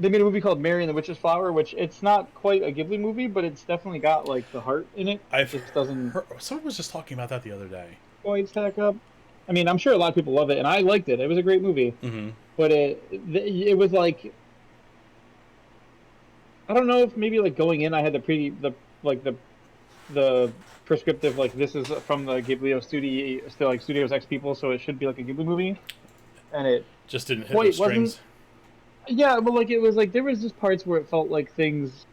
a movie called Mary and the Witch's Flower, which it's not quite a Ghibli movie, but it's definitely got like the heart in it. I've It just doesn't heard someone was just talking about that the other day. quite stack up. I mean, I'm sure a lot of people love it, and I liked it. It was a great movie, Mm-hmm. but it was like I don't know if maybe like going in, I had like the prescriptive like this is from the Ghibli studio, still like Studios X people, so it should be like a Ghibli movie, and it Just didn't hit those quite wasn't. strings. Yeah, but like it was like there was just parts where it felt like things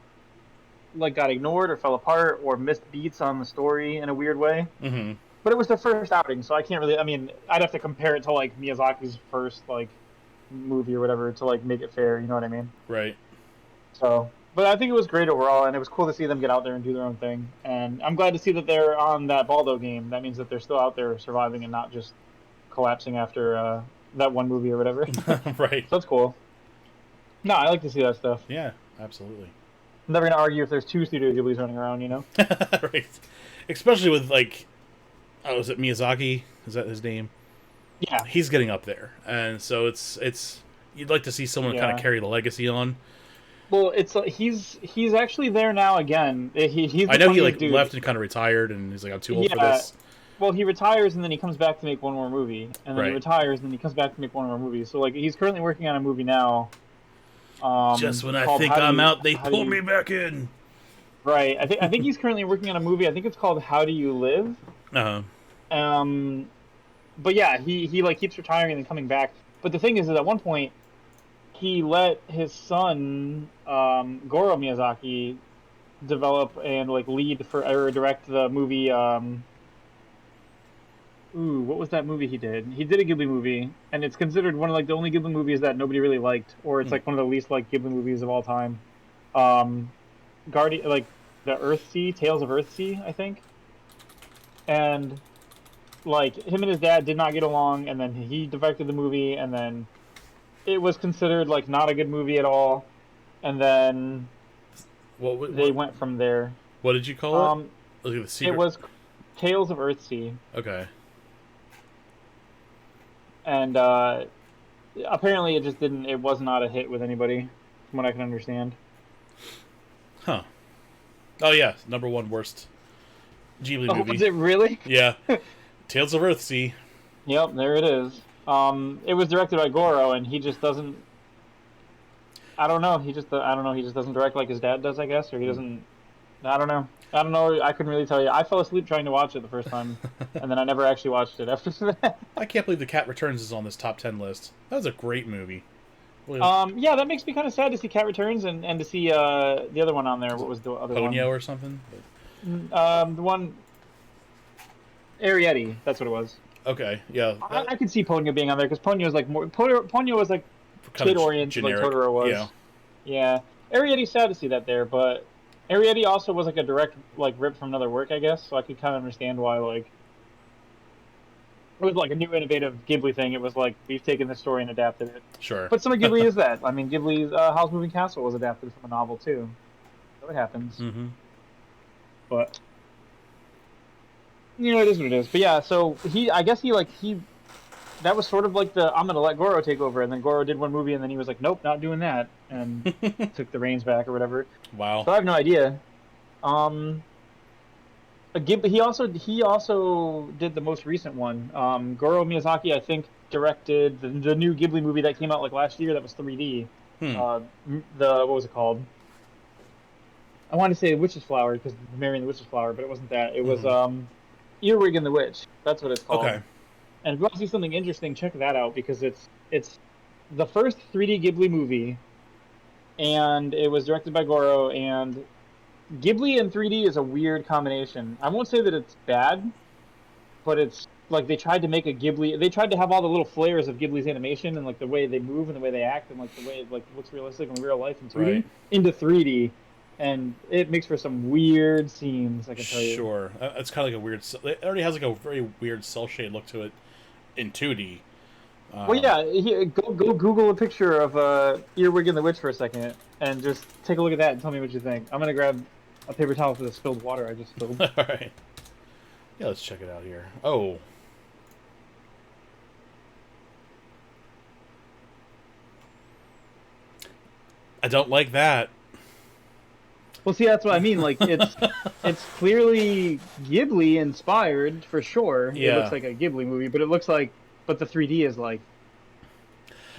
like got ignored or fell apart or missed beats on the story in a weird way. Mm-hmm. But it was their first outing, so I can't really. I mean, I'd have to compare it to like Miyazaki's first like movie or whatever to like make it fair. You know what I mean? Right. So, but I think it was great overall, and it was cool to see them get out there and do their own thing. And I'm glad to see that they're on that Baldo game. That means that they're still out there surviving and not just collapsing after that one movie or whatever. So Right. that's cool. No, I like to see that stuff. Yeah. Absolutely. I'm never gonna argue if there's two Studio Ghiblis running around, you know? Right. Especially with like, oh, is it Miyazaki? Is that his name? Yeah, He's getting up there, and so it's you'd like to see someone kind of yeah. carry the legacy on. Well, it's he's actually there now again. He's I the know he funniest like dude. left and kind of retired, and he's like, I'm too old for Yeah. this. Well, he retires and then he comes back to make one more movie, and then he Right. retires and then he comes back to make one more movie. So like he's currently working on a movie now. Just when I Called think How Do I'm You out, they How Do pull You me back in. Right. I think he's currently working on a movie. I think it's called How Do You Live. Uh huh. Um, but yeah, he like keeps retiring and then coming back. But the thing is at one point he let his son Goro Miyazaki develop and like lead for or direct the movie. What was that movie he did? He did a Ghibli movie, and it's considered one of like the only Ghibli movies that nobody really liked, or it's like one of the least liked Ghibli movies of all time. Um, Guardian, like the Earthsea, Tales of Earthsea, I think. And like him and his dad did not get along, and then he directed the movie, and then it was considered like not a good movie at all, and then they went from there. What did you call it? Um, Was it the it secret? was Tales of Earthsea, Okay. and apparently it just didn't. It was not a hit with anybody, from what I can understand. Huh. Oh yeah, number one worst Ghibli Oh, movie. was it really? Yeah. Tales of Earthsea. Yep, there it is. It was directed by Goro, and he just doesn't. I don't know. I don't know. He just doesn't direct like his dad does, I guess, or he doesn't. I don't know. I don't know. I couldn't really tell you. I fell asleep trying to watch it the first time, and then I never actually watched it after that. I can't believe The Cat Returns is on this top 10 list. That was a great movie. Yeah, that makes me kind of sad to see Cat Returns and to see the other one on there. What was the other one? Ponyo or something? The one Arietti. That's what it was. Okay, yeah. I could see Ponyo being on there because Ponyo is like more. Ponyo was like Kind of kid oriented, like generic. Totoro was. Yeah. Yeah, Arietti's sad to see that there, but Arietti also was like a direct like rip from another work, I guess. So I could kind of understand why like it was like a new innovative Ghibli thing. It was like we've taken this story and adapted it. Sure. But some of Ghibli is that. I mean, Ghibli's Howl's Moving Castle was adapted from a novel too, so it happens. Mm-hmm. But it is what it is. But yeah, so I guess he that was sort of like the I'm gonna let Goro take over, and then Goro did one movie, and then he was like, nope, not doing that, and took the reins back or whatever. Wow. So I have no idea. He also did the most recent one. Goro Miyazaki, I think, directed the new Ghibli movie that came out like last year. That was 3D. What was it called? I wanted to say Witch's Flower because Mary and the Witch's Flower, but it wasn't that. It was Earwig and the Witch. That's what it's called. Okay. And if you want to see something interesting, check that out because it's the first 3D Ghibli movie, and it was directed by Goro. And Ghibli and 3D is a weird combination. I won't say that it's bad, but it's like they tried to make a Ghibli. They tried to have all the little flares of Ghibli's animation and like the way they move and the way they act and like the way it like looks realistic in real life in 2D into 3D. And it makes for some weird scenes, I can tell you. Sure. It's kind of like a weird... It already has like a very weird cel-shade look to it in 2D. Well, yeah, go Google a picture of Earwig and the Witch for a second, and just take a look at that and tell me what you think. I'm going to grab a paper towel for the spilled water I just spilled. All right. Yeah, let's check it out here. Oh. I don't like that. Well, see, that's what I mean. Like, it's clearly Ghibli inspired for sure. Yeah. It looks like a Ghibli movie, but but the 3D is like.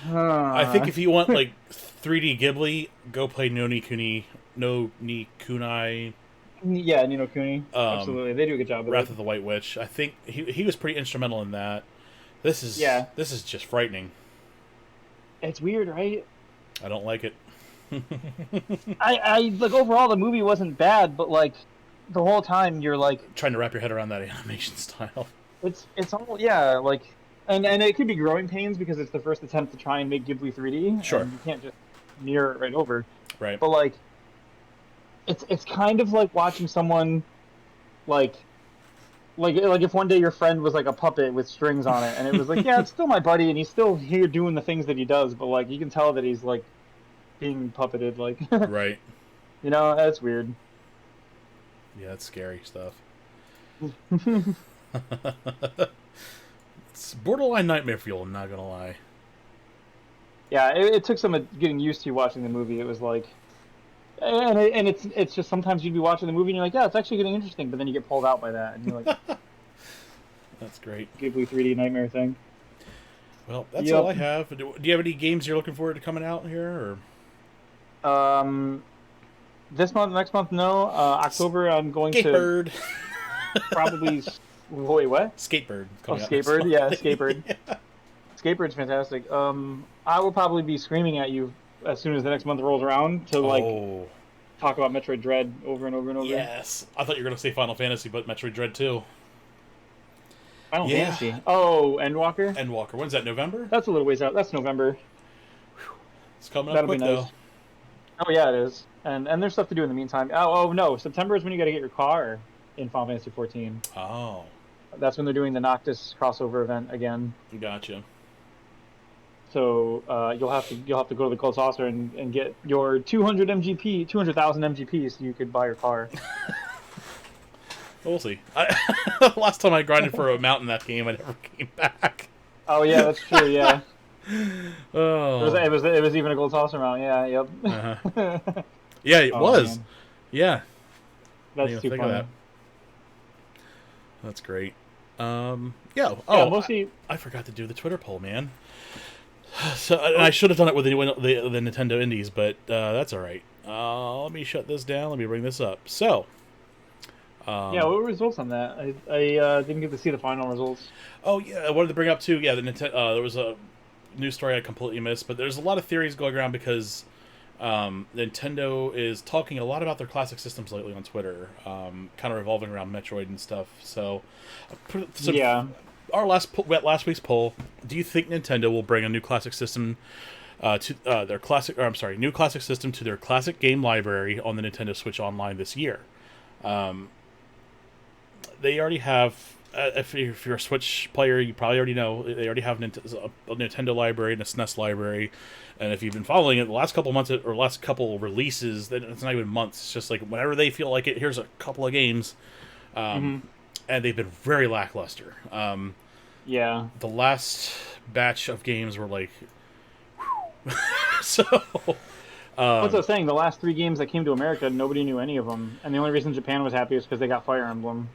I think if you want like 3D Ghibli, go play no Ni Kunai. Yeah, Ni no Kuni. Absolutely, they do a good job with Wrath it. of the White Witch. I think he was pretty instrumental in that. This is just frightening. It's weird, right? I don't like it. I like overall the movie wasn't bad, but like the whole time you're like trying to wrap your head around that animation style. It's all like and it could be growing pains because it's the first attempt to try and make Ghibli 3D. Sure. And you can't just mirror it right over. Right. But like it's kind of like watching someone like if one day your friend was like a puppet with strings on it and it was like, yeah, it's still my buddy and he's still here doing the things that he does, but like you can tell that he's like being puppeted, like right. That's weird. Yeah, that's scary stuff. It's borderline nightmare fuel, I'm not gonna lie. Yeah, it took some getting used to watching the movie. It was like, and it's just sometimes you'd be watching the movie and you're like, yeah, it's actually getting interesting, but then you get pulled out by that and you're like, that's great. Ghibli 3D nightmare thing. Well, that's all I have. Do you have any games you're looking forward to coming out here, or? This month, next month, no. October, I'm going Skatebird. To probably. Wait, what? Skatebird. Skatebird, yeah, Skatebird. Yeah. Skatebird's fantastic. I will probably be screaming at you as soon as the next month rolls around to talk about Metroid Dread over and over and over. Yes, I thought you were going to say Final Fantasy, but Metroid Dread too. Final Fantasy. Oh, Endwalker. Endwalker. When's that? November? That's a little ways out. That's November. Whew. It's coming up quick though. Oh yeah, it is. And there's stuff to do in the meantime. Oh no, September is when you got to get your car in Final Fantasy 14. Oh. That's when they're doing the Noctis crossover event again. Gotcha. So you'll have to go to the Cold Saucer and get your 200,000 MGP so you could buy your car. We'll see. Last time I grinded for a mount in that game, I never came back. Oh yeah, that's true. Yeah. Oh. It was even a Gold Saucer mount. Yeah. Yep. Uh-huh. Yeah, it was. Man. Yeah. That's too funny. That's great. Mostly. I forgot to do the Twitter poll, man. So I should have done it with the Nintendo Indies, but that's all right. Let me shut this down. Let me bring this up. So. What were results on that? I didn't get to see the final results. Oh yeah, I wanted to bring up too. Yeah, there was a news story I completely missed, but there's a lot of theories going around because Nintendo is talking a lot about their classic systems lately on Twitter, kind of revolving around Metroid and stuff. So our last week's poll: do you think Nintendo will bring a new classic system new classic system to their classic game library on the Nintendo Switch Online this year? They already have if you're a Switch player, you probably already know they already have a Nintendo library and a SNES library. And if you've been following it, the last couple months or last couple releases, then it's not even months. It's just like whenever they feel like it, here's a couple of games, Mm-hmm. and they've been very lackluster. Yeah. The last batch of games were like, so. What's I was saying? The last 3 games that came to America, nobody knew any of them, and the only reason Japan was happy is because they got Fire Emblem.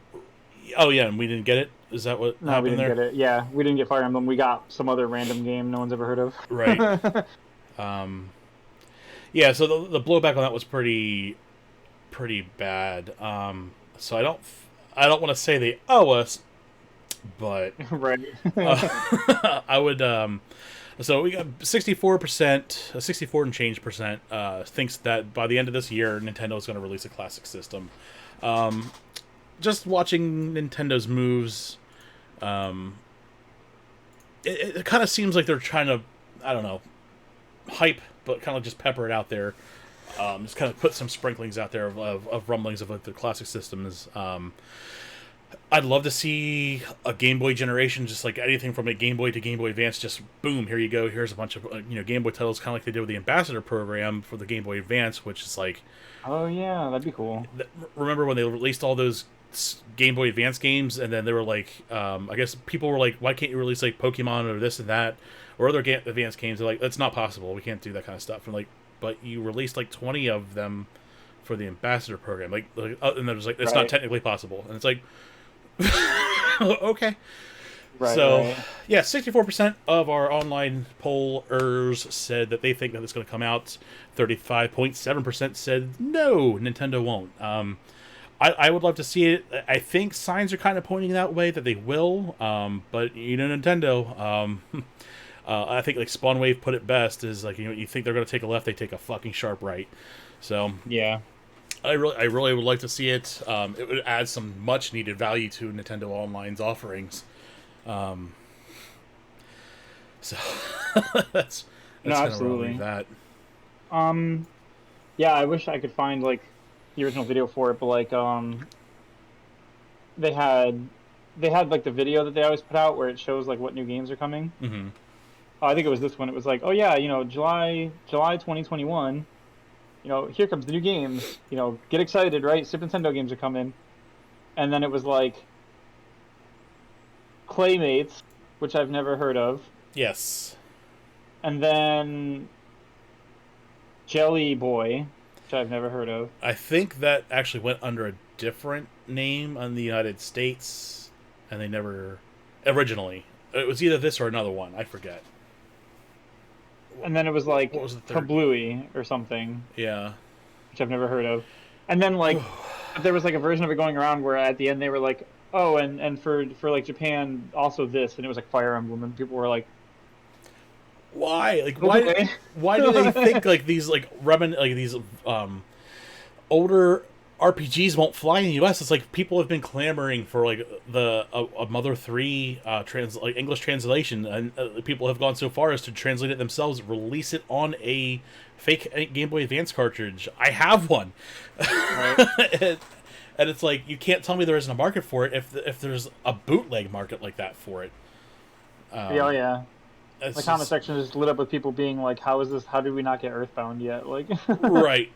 Oh yeah, and we didn't get it. Is that what No, we happened didn't there? get it. Yeah, we didn't get Fire Emblem. We got some other random game no one's ever heard Right. of. Yeah. So the blowback on that was pretty bad. So I don't want to say they owe us, but Right. I would. So we got 64%, 64 and change percent thinks that by the end of this year, Nintendo is going to release a classic system. Just watching Nintendo's moves, it kind of seems like they're trying to, I don't know, hype, but kind of just pepper it out there. Just kind of put some sprinklings out there of rumblings of like the classic systems. I'd love to see a Game Boy generation, just like anything from a Game Boy to Game Boy Advance. Just boom, here you go. Here's a bunch of Game Boy titles, kind of like they did with the Ambassador program for the Game Boy Advance, which is like, Oh yeah, that'd be cool. remember when they released all those Game Boy Advance games, and then they were like, I guess people were like, why can't you release like Pokemon or this and that or other Advance games? They're like, that's not possible. We can't do that kind of stuff. And like, but you released like 20 of them for the Ambassador program, and there's like, it's not Right. technically possible, and it's like. Okay. Right. So, right. yeah, 64% of our online pollers said that they think that it's going to come out. 35.7% said no, Nintendo won't. I would love to see it. I think signs are kind of pointing that way that they will. But Nintendo. I think like Spawnwave put it best is like you think they're going to take a left, they take a fucking sharp right. So Yeah. I really would like to see it. It would add some much needed value to Nintendo Online's offerings. So that's No, kind of absolutely. that. Yeah, I wish I could find like the original video for it, but like they had like the video that they always put out where it shows like what new games are coming. Mm-hmm. I think it was this one. It was like, oh yeah, July 2021. Here comes the new games. Get excited, right? Super Nintendo games are coming. And then it was like Claymates, which I've never heard of. Yes. And then Jelly Boy, which I've never heard of. I think that actually went under a different name on the United States, and they never originally. It was either this or another one. I forget. And then it was like What was the third? Kablooey or something, Yeah. which I've never heard of. And then like there was like a version of it going around where at the end they were like, oh, and for like Japan also this, and it was like Fire Emblem, and people were like, Why? Like okay. why do they think like these like these older RPGs won't fly in the US? It's like people have been clamoring for like a Mother 3 English translation, and people have gone so far as to translate it themselves, release it on a fake Game Boy Advance cartridge. I have one. Right. And it's like you can't tell me there isn't a market for it if there's a bootleg market like that for it. Yeah, yeah. It's The comment just- section is lit up with people being like, how is this? How did we not get Earthbound yet? Like, right,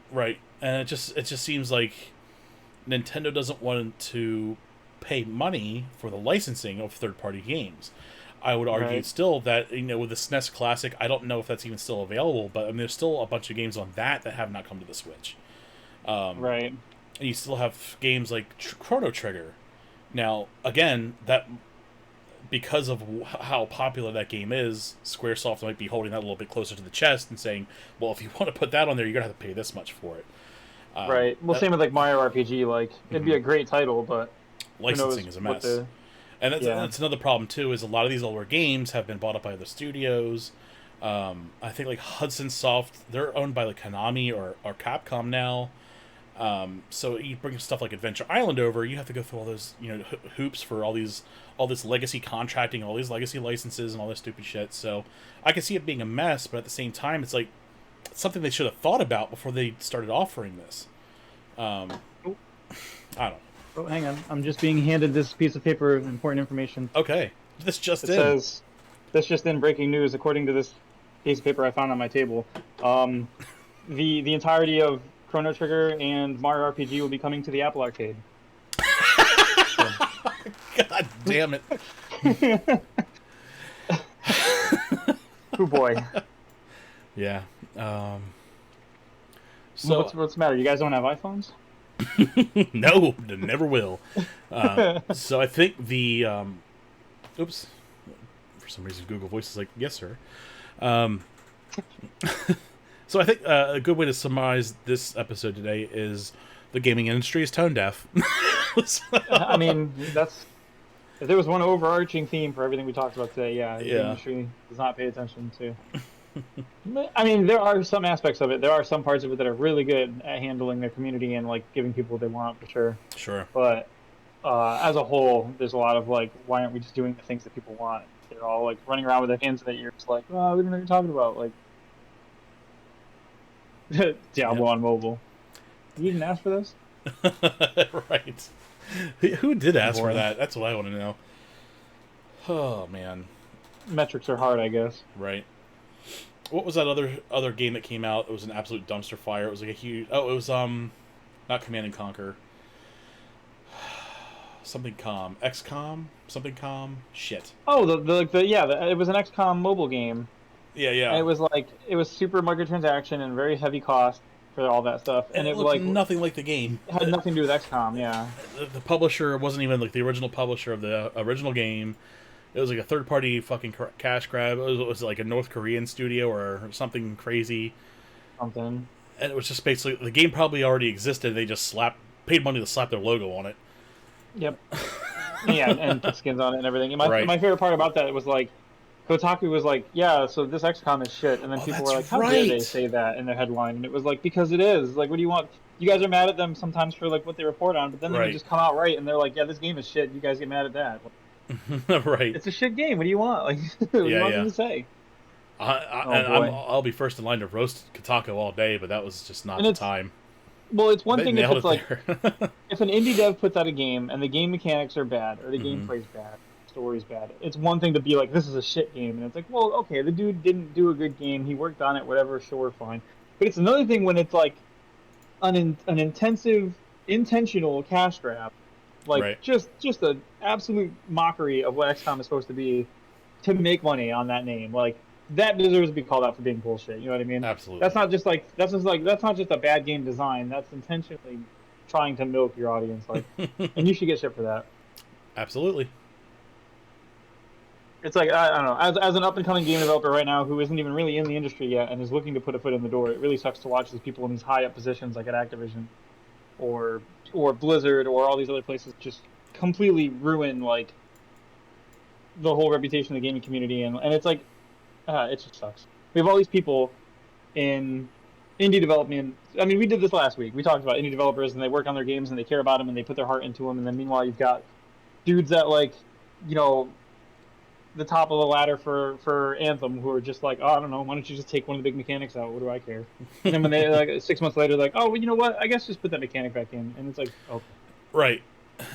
and it just seems like Nintendo doesn't want to pay money for the licensing of third-party games. I would argue Right. still that with the SNES Classic, I don't know if that's even still available, but I mean, there's still a bunch of games on that have not come to the Switch. right. And you still have games like Chrono Trigger. Now, again, that because of how popular that game is, Squaresoft might be holding that a little bit closer to the chest and saying, well, if you want to put that on there, you're going to have to pay this much for it. Right. Well, same with like Mario RPG. Like, it'd be a great title, but Licensing who is a knows mess. And Yeah. that's another problem, too, is a lot of these older games have been bought up by other studios. I think, like, Hudson Soft, they're owned by, like, Konami or Capcom now. So you bring stuff like Adventure Island over, you have to go through all those, hoops for all this legacy contracting, all these legacy licenses and all this stupid shit. So I can see it being a mess, but at the same time, it's like it's something they should have thought about before they started offering this. I don't know. Oh, hang on. I'm just being handed this piece of paper of important information. Okay. This just It in. says, "This just in, breaking news. According to this piece of paper I found on my table, the entirety of Chrono Trigger and Mario RPG will be coming to the Apple Arcade." So. God damn it. Oh boy. Yeah. So what's the matter? You guys don't have iPhones? No, never will. So I think the oops, for some reason Google Voice is like, yes, sir. So I think a good way to summarize this episode today is the gaming industry is tone deaf. I mean, that's if there was one overarching theme for everything we talked about today, the industry does not pay attention to. I mean, there are some aspects of it. There are some parts of it that are really good at handling their community and like giving people what they want, for sure. Sure. But as a whole, there's a lot of like, why aren't we just doing the things that people want? They're all like running around with their hands in their ears, like, oh, we don't know what you're talking about. Like, Diablo on mobile. You didn't ask for this? Right. Who did ask for that? That's what I want to know. Oh, man. Metrics are hard, I guess. Right. What was that other game that came out? It was an absolute dumpster fire. It was like a huge... Oh, it was, not Command and Conquer. Something Com. XCOM? Something Com? Shit. Oh, it was an XCOM mobile game. Yeah, yeah. And it was super microtransaction and very heavy cost for all that stuff. And it looked like nothing like the game. It had nothing to do with XCOM, yeah. The publisher wasn't even like the original publisher of the original game. It was like a third-party fucking cash grab. It was like a North Korean studio or something crazy. Something. And it was just basically... The game probably already existed. They just paid money to slap their logo on it. Yep. Yeah, and put skins on it and everything. And my favorite part about that was like, Kotaku was like, yeah, so this XCOM is shit. And then people were like, how dare they say that in their headline? And it was like, because it is. Like, what do you want? You guys are mad at them sometimes for like what they report on, but then they just come out right and they're like, yeah, this game is shit. You guys get mad at that. Right. It's a shit game. What do you want? Like, what do you want them to say? I'll be first in line to roast Kotaku all day, but that was just not the time. Well, it's one thing if it's like, if an indie dev puts out a game and the game mechanics are bad or the gameplay's bad, story's bad. It's one thing to be like, this is a shit game, and it's like, well, okay, the dude didn't do a good game. He worked on it, whatever, sure, fine. But it's another thing when it's like an intentional cash grab, like just an absolute mockery of what XCOM is supposed to be to make money on that name. Like, that deserves to be called out for being bullshit. You know what I mean? Absolutely. That's not just a bad game design. That's intentionally trying to milk your audience. Like, and you should get shit for that. Absolutely. It's like, I don't know, as an up and coming game developer right now who isn't even really in the industry yet and is looking to put a foot in the door, it really sucks to watch these people in these high up positions like at Activision or Blizzard or all these other places just completely ruin like the whole reputation of the gaming community, and it's like. It just sucks. We have all these people in indie development. I mean, we did this last week. We talked about indie developers, and they work on their games, and they care about them, and they put their heart into them. And then meanwhile, you've got dudes that, like, you know, the top of the ladder for Anthem who are just like, oh, I don't know, why don't you just take one of the big mechanics out? What do I care? And then when they, like, 6 months later, like, oh, well, you know what? I guess just put that mechanic back in. And it's like, okay. Right.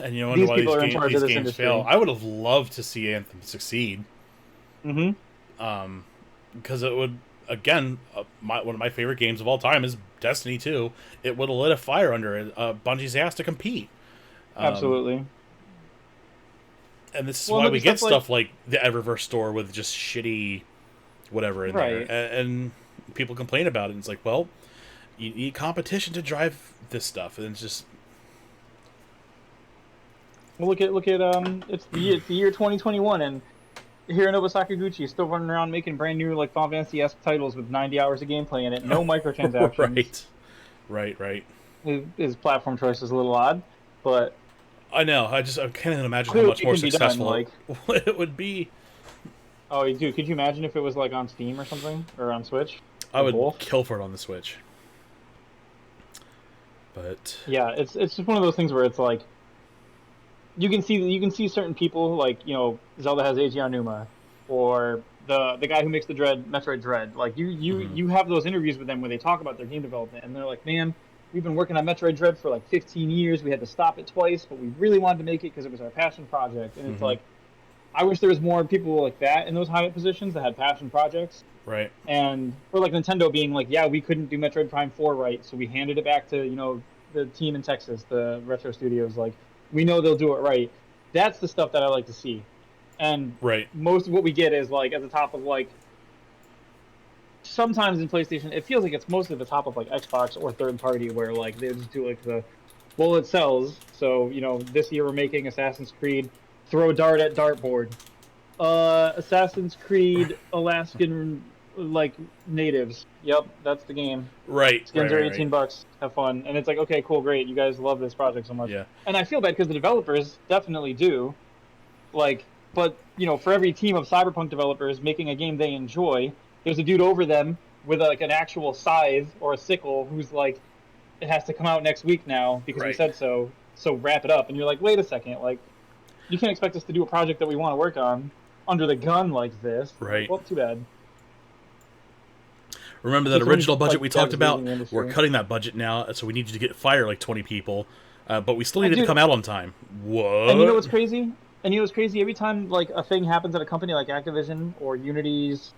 And you wonder why these games fail. I would have loved to see Anthem succeed. Mm-hmm. Because it would, again, one of my favorite games of all time is Destiny 2. It would have lit a fire under it. Bungie's asked to compete. Absolutely. And this is why we get stuff like the Eververse store with just shitty whatever in there. And people complain about it. And it's like, well, you need competition to drive this stuff. And it's just... Well, look at it's the year 2021, and Hironobu Sakaguchi is still running around making brand new like Final Fantasy-esque titles with 90 hours of gameplay in it, no microtransactions. Right. His platform choice is a little odd, but I know. I can't even imagine how much more successful it would be. Oh, dude, could you imagine if it was like on Steam or something, or on Switch? I would kill for it on the Switch. But yeah, it's just one of those things where it's like. You can see certain people, like, you know, Zelda has Eiji Aonuma, or the guy who makes the Metroid Dread. Like you have those interviews with them where they talk about their game development, and they're like, man, we've been working on Metroid Dread for like 15 years. We had to stop it twice, but we really wanted to make it because it was our passion project. And it's Mm-hmm. like, I wish there was more people like that in those high up positions that had passion projects. Right. And or like Nintendo being like, yeah, we couldn't do Metroid Prime 4 right, so we handed it back to, the team in Texas, the Retro Studios. Like, we know they'll do it right. That's the stuff that I like to see. And Right. most of what we get is like at the top of like, sometimes in PlayStation, it feels like it's mostly at the top of like Xbox or third party, where like they just do like well, it sells. So, this year we're making Assassin's Creed Throw Dart at Dartboard. Assassin's Creed Alaskan like natives. Yep, that's the game. Right. Skins Right. are Right. 18 bucks. Have fun. And it's like, okay, cool, great. You guys love this project so much. Yeah. And I feel bad because the developers definitely do. Like, but for every team of Cyberpunk developers making a game they enjoy, there's a dude over them with like an actual scythe or a sickle who's like, it has to come out next week now because we Right. said so. So wrap it up. And you're like, wait a second, like, you can't expect us to do a project that we want to work on under the gun like this. Right. Well, too bad. Remember that Just original when, budget like, we talked devs about? leaving the industry. We're cutting that budget now, so we need you to fire like 20 people, but we still need it to Dude, come out on time. What? and you know what's crazy? Every time like a thing happens at a company like Activision or Unity's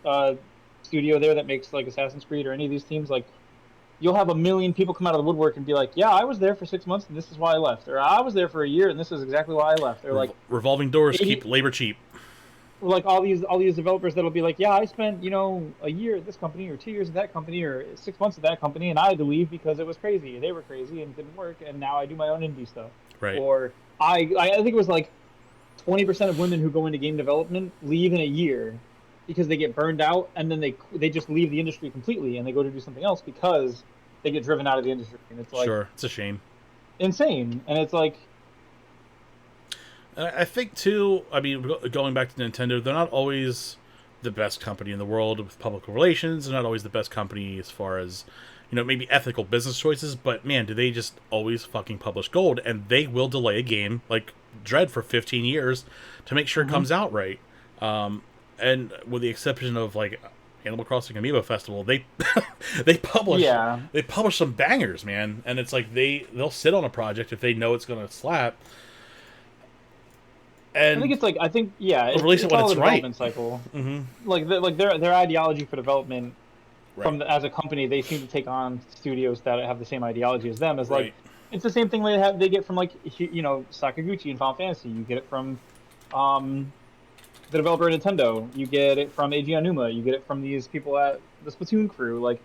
studio there that makes like Assassin's Creed or any of these teams, like, you'll have a million people come out of the woodwork and be like, yeah, I was there for 6 months and this is why I left, or I was there for a year and this is exactly why I left, or like Revolving doors 80 keep labor cheap. like all these developers that'll be like, yeah, I spent a year at this company or 2 years at that company or 6 months at that company and I had to leave because it was crazy, they were crazy and it didn't work, and now I do my own indie stuff. Right. Or I think it was like 20% of women who go into game development leave in a year because they get burned out, and then they just leave the industry completely and they go to do something else because they get driven out of the industry, and it's like, Sure, it's a shame. insane. And it's like, I think too. I mean, going back to Nintendo, they're not always the best company in the world with public relations. They're not always the best company as far as maybe ethical business choices. But man, do they just always fucking publish gold? And they will delay a game like Dread for 15 years to make sure it comes out right. And with the exception of like Animal Crossing Amiibo Festival, they publish some bangers, man. And it's like they'll sit on a project if they know it's going to slap. And I think it's release it when all it's a right. development cycle. Mm-hmm. Like their ideology for development, Right. as a company, they seem to take on studios that have the same ideology as them. As Right. like, it's the same thing they get from like Sakaguchi in Final Fantasy. You get it from the developer at Nintendo. You get it from Eiji Aonuma. You get it from these people at the Splatoon crew. Like,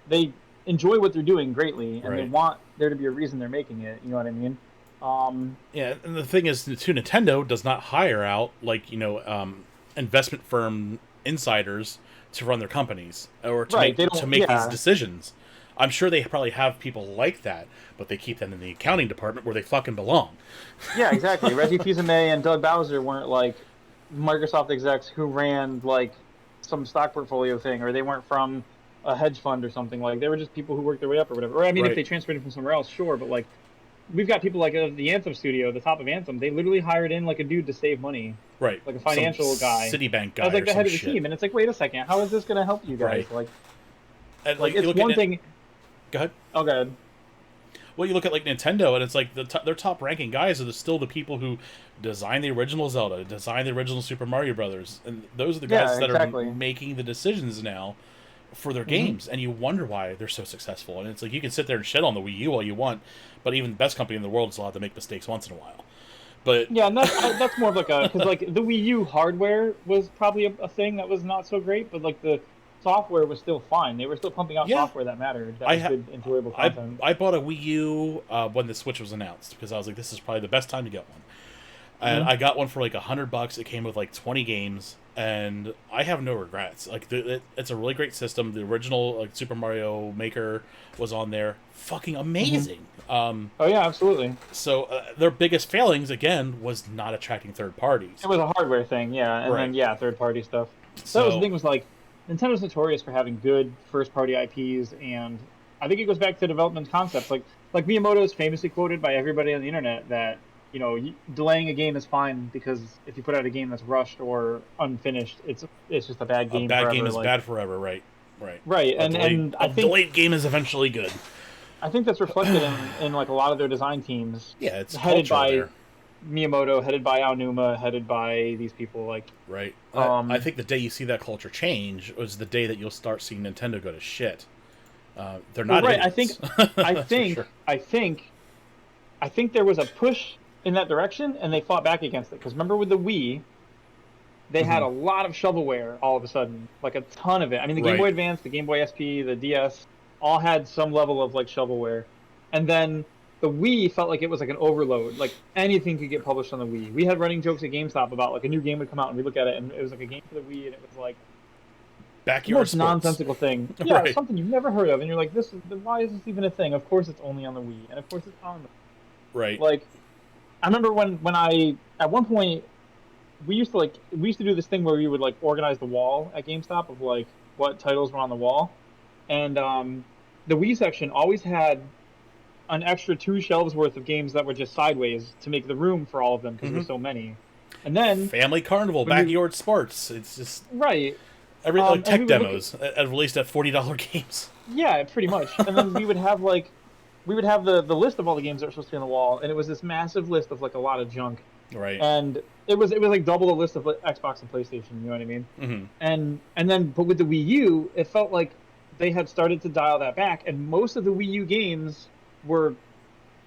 they enjoy what they're doing greatly, and they want there to be a reason they're making it. You know what I mean? Yeah, and the thing is, too, Nintendo does not hire out investment firm insiders to run their companies or to make these decisions. I'm sure they probably have people like that, but they keep them in the accounting department where they fucking belong. Yeah, exactly. Reggie Fils-Aimé and Doug Bowser weren't like Microsoft execs who ran like some stock portfolio thing, or they weren't from a hedge fund or something. Like, they were just people who worked their way up or whatever. Or I mean, if they transferred it from somewhere else, sure, but like, we've got people like the Anthem studio, the top of Anthem. They literally hired in like a dude to save money, right? Like a financial guy, Citibank guy, as like the head of the shit. team. And it's like, wait a second, how is this going to help you guys? Right. Like it's one thing. Go ahead. Oh, go ahead. Well, you look at like Nintendo, and it's like their top ranking guys are still the people who designed the original Zelda, designed the original Super Mario Brothers, and those are the guys that are making the decisions now for their games. And you wonder why they're so successful. And it's like, you can sit there and shit on the Wii U all you want, but even the best company in the world is allowed to make mistakes once in a while. But yeah, and that's more of like because like the Wii U hardware was probably a thing that was not so great, but like the software was still fine. They were still pumping out software that mattered. That was good, enjoyable content. I bought a Wii U when the Switch was announced because I was like, this is probably the best time to get one. And I got one for like $100. It came with like 20 games, and I have no regrets. Like, it's a really great system. The original like Super Mario Maker was on there, fucking amazing. Oh yeah, absolutely. So their biggest failings again was not attracting third parties. It was a hardware thing, yeah, and then third party stuff. So that was the thing, was like, Nintendo's notorious for having good first party IPs, and I think it goes back to development concepts. Like Miyamoto is famously quoted by everybody on the internet that, delaying a game is fine because if you put out a game that's rushed or unfinished, it's just a bad game. A bad game is bad forever, right? Right, and I think delayed game is eventually good. I think that's reflected in like a lot of their design teams, Yeah, it's headed cultural by there. Miyamoto, headed by Aonuma, headed by these people. Like, Right. I um, think the day you see that culture change was the day that you'll start seeing Nintendo go to shit. They're well, not right. idiots. I That's for think, sure. I think, I think there was a push in that direction, and they fought back against it. Because remember with the Wii, they had Hmm. a lot of shovelware all of a sudden, like a ton of it. I mean, the Game Right. Boy Advance, the Game Boy SP, the DS, all had some level of like shovelware. And then the Wii felt like it was like an overload. Like anything could get published on the Wii. We had running jokes at GameStop about like a new game would come out and we look at it and it was like a game for the Wii and it was like the Backyard most sports. nonsensical thing. Yeah, Right. something you've never heard of, and you're like, this is why is this even a thing? Of course it's only on the Wii, and of course it's on the Right. like. I remember when I at one point we used to do this thing where we would like organize the wall at GameStop of like what titles were on the wall, and the Wii section always had an extra 2 shelves worth of games that were just sideways to make the room for all of them because there Hmm. were so many. And then Family Carnival, when we backyard sports. It's just right, every like and we tech would look at demos released at $40 games. yeah, pretty much. And then we would have like we would have the list of all the games that were supposed to be on the wall, and it was this massive list of like a lot of junk, Right. and it was like double the list of like, Xbox and PlayStation. You know what I mean? Hmm. And then but with the Wii U, it felt like they had started to dial that back, and most of the Wii U games were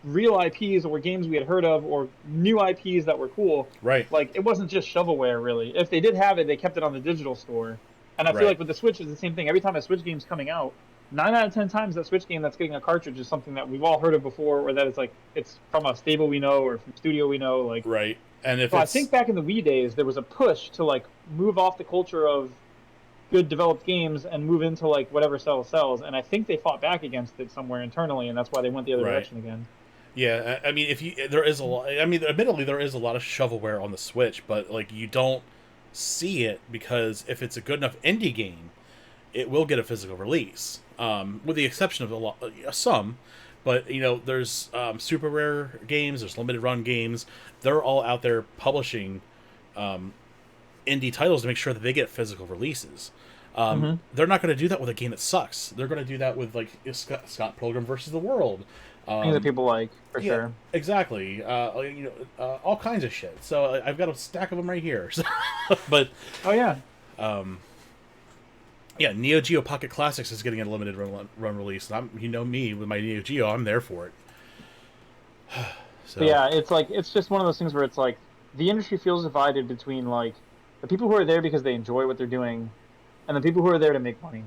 real IPs or games we had heard of or new IPs that were cool. Right. Like it wasn't just shovelware really. If they did have it, they kept it on the digital store. And I feel Right. like with the Switch, it's the same thing. Every time a Switch game's coming out, 9 out of 10 times that Switch game that's getting a cartridge is something that we've all heard of before, or that it's like it's from a stable we know or from studio we know. Like, Right. And if so I it's think back in the Wii days, there was a push to like move off the culture of good developed games and move into like whatever sells. And I think they fought back against it somewhere internally, and that's why they went the other right. direction again. Yeah, I mean, if you there is a lot. I mean, admittedly, there is a lot of shovelware on the Switch, but like you don't see it because if it's a good enough indie game, it will get a physical release. With the exception of a lot, some, but there's super rare games, there's limited run games. They're all out there publishing indie titles to make sure that they get physical releases. Mm-hmm. They're not going to do that with a game that sucks. They're going to do that with like Scott Pilgrim versus the World. Things that people like for Yeah, sure. exactly. All kinds of shit. So I've got a stack of them right here. But Oh yeah. yeah, Neo Geo Pocket Classics is getting a limited run release. And me with my Neo Geo, I'm there for it. But So yeah, it's like it's just one of those things where it's like the industry feels divided between like the people who are there because they enjoy what they're doing, and the people who are there to make money.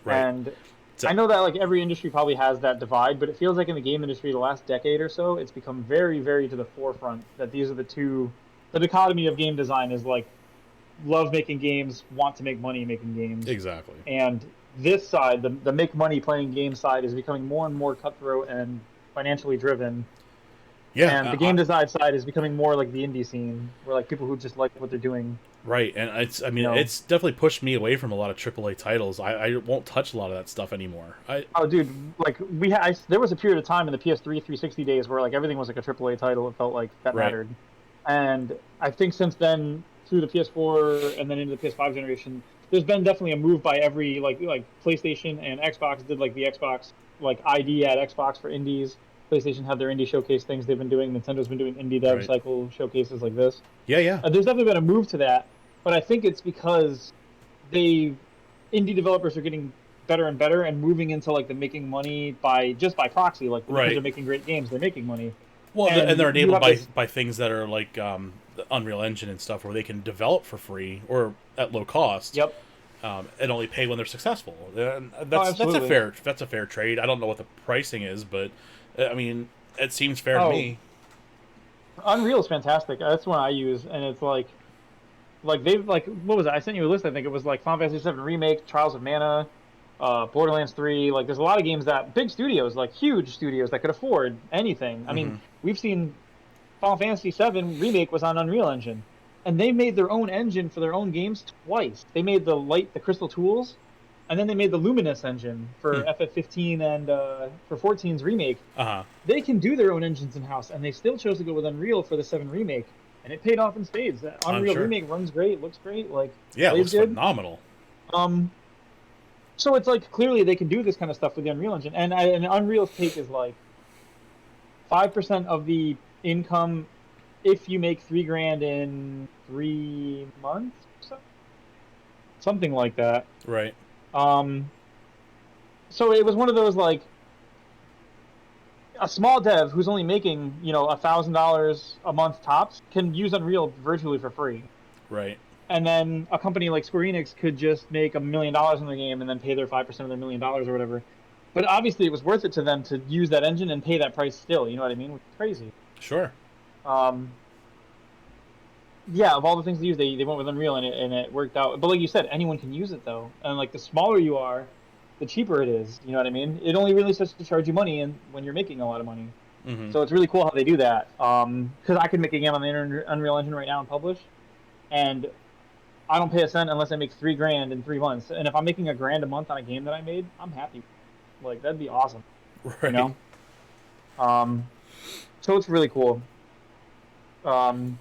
right. And So, I know that like every industry probably has that divide, but it feels like in the game industry the last decade or so, it's become very, very to the forefront that these are the two. The dichotomy of game design is like love making games, want to make money making games, exactly. and this side, the make money playing game side, is becoming more and more cutthroat and financially driven. And Yeah, the game design side is becoming more like the indie scene, where like people who just like what they're doing. right. And I mean, You know, it's definitely pushed me away from a lot of AAA titles. I won't touch a lot of that stuff anymore. oh dude, like there was a period of time in the PS3 360 days where like everything was like a AAA title. It felt like that Right. mattered. And I think since then, through the PS4 and then into the PS5 generation, there's been definitely a move by every like PlayStation and Xbox did like the Xbox like ID at Xbox for indies. PlayStation had their indie showcase things they've been doing. Nintendo's been doing indie dev Right. cycle showcases like this. Yeah, yeah. There's definitely been a move to that, but I think it's because they indie developers are getting better and better and moving into like the making money by proxy, like because Right. they're making great games, they're making money. Well, and And they're you enabled have by this by things that are like the Unreal Engine and stuff, where they can develop for free or at low cost, yep. and only pay when they're successful. And Oh, that's a absolutely. fair trade. I don't know what the pricing is, but I mean, it seems fair to Oh, me. Unreal is fantastic. That's one I use, and it's like they've like what was it? I sent you a list. I think it was like Final Fantasy VII Remake, Trials of Mana, Borderlands 3. Like there's a lot of games that big studios, like huge studios that could afford anything. I mean, Hmm. we've seen Final Fantasy VII Remake was on Unreal Engine, and they made their own engine for their own games twice. They made the Crystal Tools, and then they made the Luminous engine for FF15 and for 14's remake. Uh-huh. They can do their own engines in house, and they still chose to go with Unreal for the 7 remake, and it paid off in spades. That I'm Unreal sure. remake runs great, looks great, like Yeah, it plays looks good. phenomenal. Um, So it's like clearly they can do this kind of stuff with the Unreal Engine, and Unreal's take is like 5% of the income if you make 3 grand in 3 months, so something like that. Right. Um, so it was one of those like a small dev who's only making $1,000 a month tops can use Unreal virtually for free. Right. And then a company like Square Enix could just make $1 million in the game and then pay their 5% of their $1 million or whatever. But obviously, it was worth it to them to use that engine and pay that price still. You know what I mean? Which is crazy. Sure. Um, yeah, of all the things to use, they went with Unreal and it worked out. But like you said, anyone can use it though. And like the smaller you are, the cheaper it is. You know what I mean? It only really starts to charge you money and when you're making a lot of money. Mm-hmm. So it's really cool how they do that. Because I could make a game on the Unreal Engine right now and publish, and I don't pay a cent unless I make 3 grand in 3 months. And if I'm making $1 grand a month on a game that I made, I'm happy. Like that'd be awesome. Right. You know. So it's really cool. And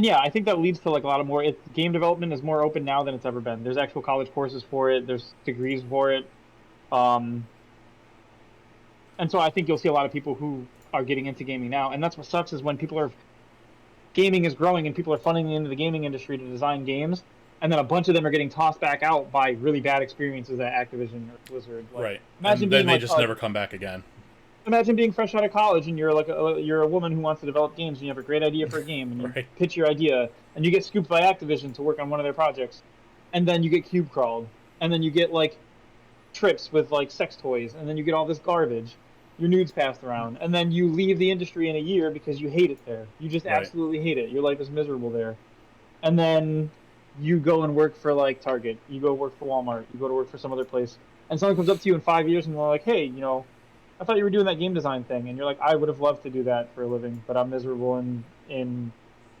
yeah, I think that leads to like a lot of more. Game development is more open now than it's ever been. There's actual college courses for it. There's degrees for it. And so I think you'll see a lot of people who are getting into gaming now. And that's what sucks is when gaming is growing and people are funding into the gaming industry to design games, and then a bunch of them are getting tossed back out by really bad experiences at Activision or Blizzard. Like, Right. Imagine and being then they like, just never come back again. Imagine being fresh out of college and you're like you're a woman who wants to develop games and you have a great idea for a game and you Right. pitch your idea and you get scooped by Activision to work on one of their projects, and then you get cube crawled, and then you get like trips with like sex toys, and then you get all this garbage, your nudes passed around, and then you leave the industry in a year because you hate it there. You just Right. absolutely hate it. Your life is miserable there. And then you go and work for like Target, you go work for Walmart, you go to work for some other place, and someone comes up to you in 5 years and they're like, hey, I thought you were doing that game design thing, and you're like, I would have loved to do that for a living, but I'm miserable in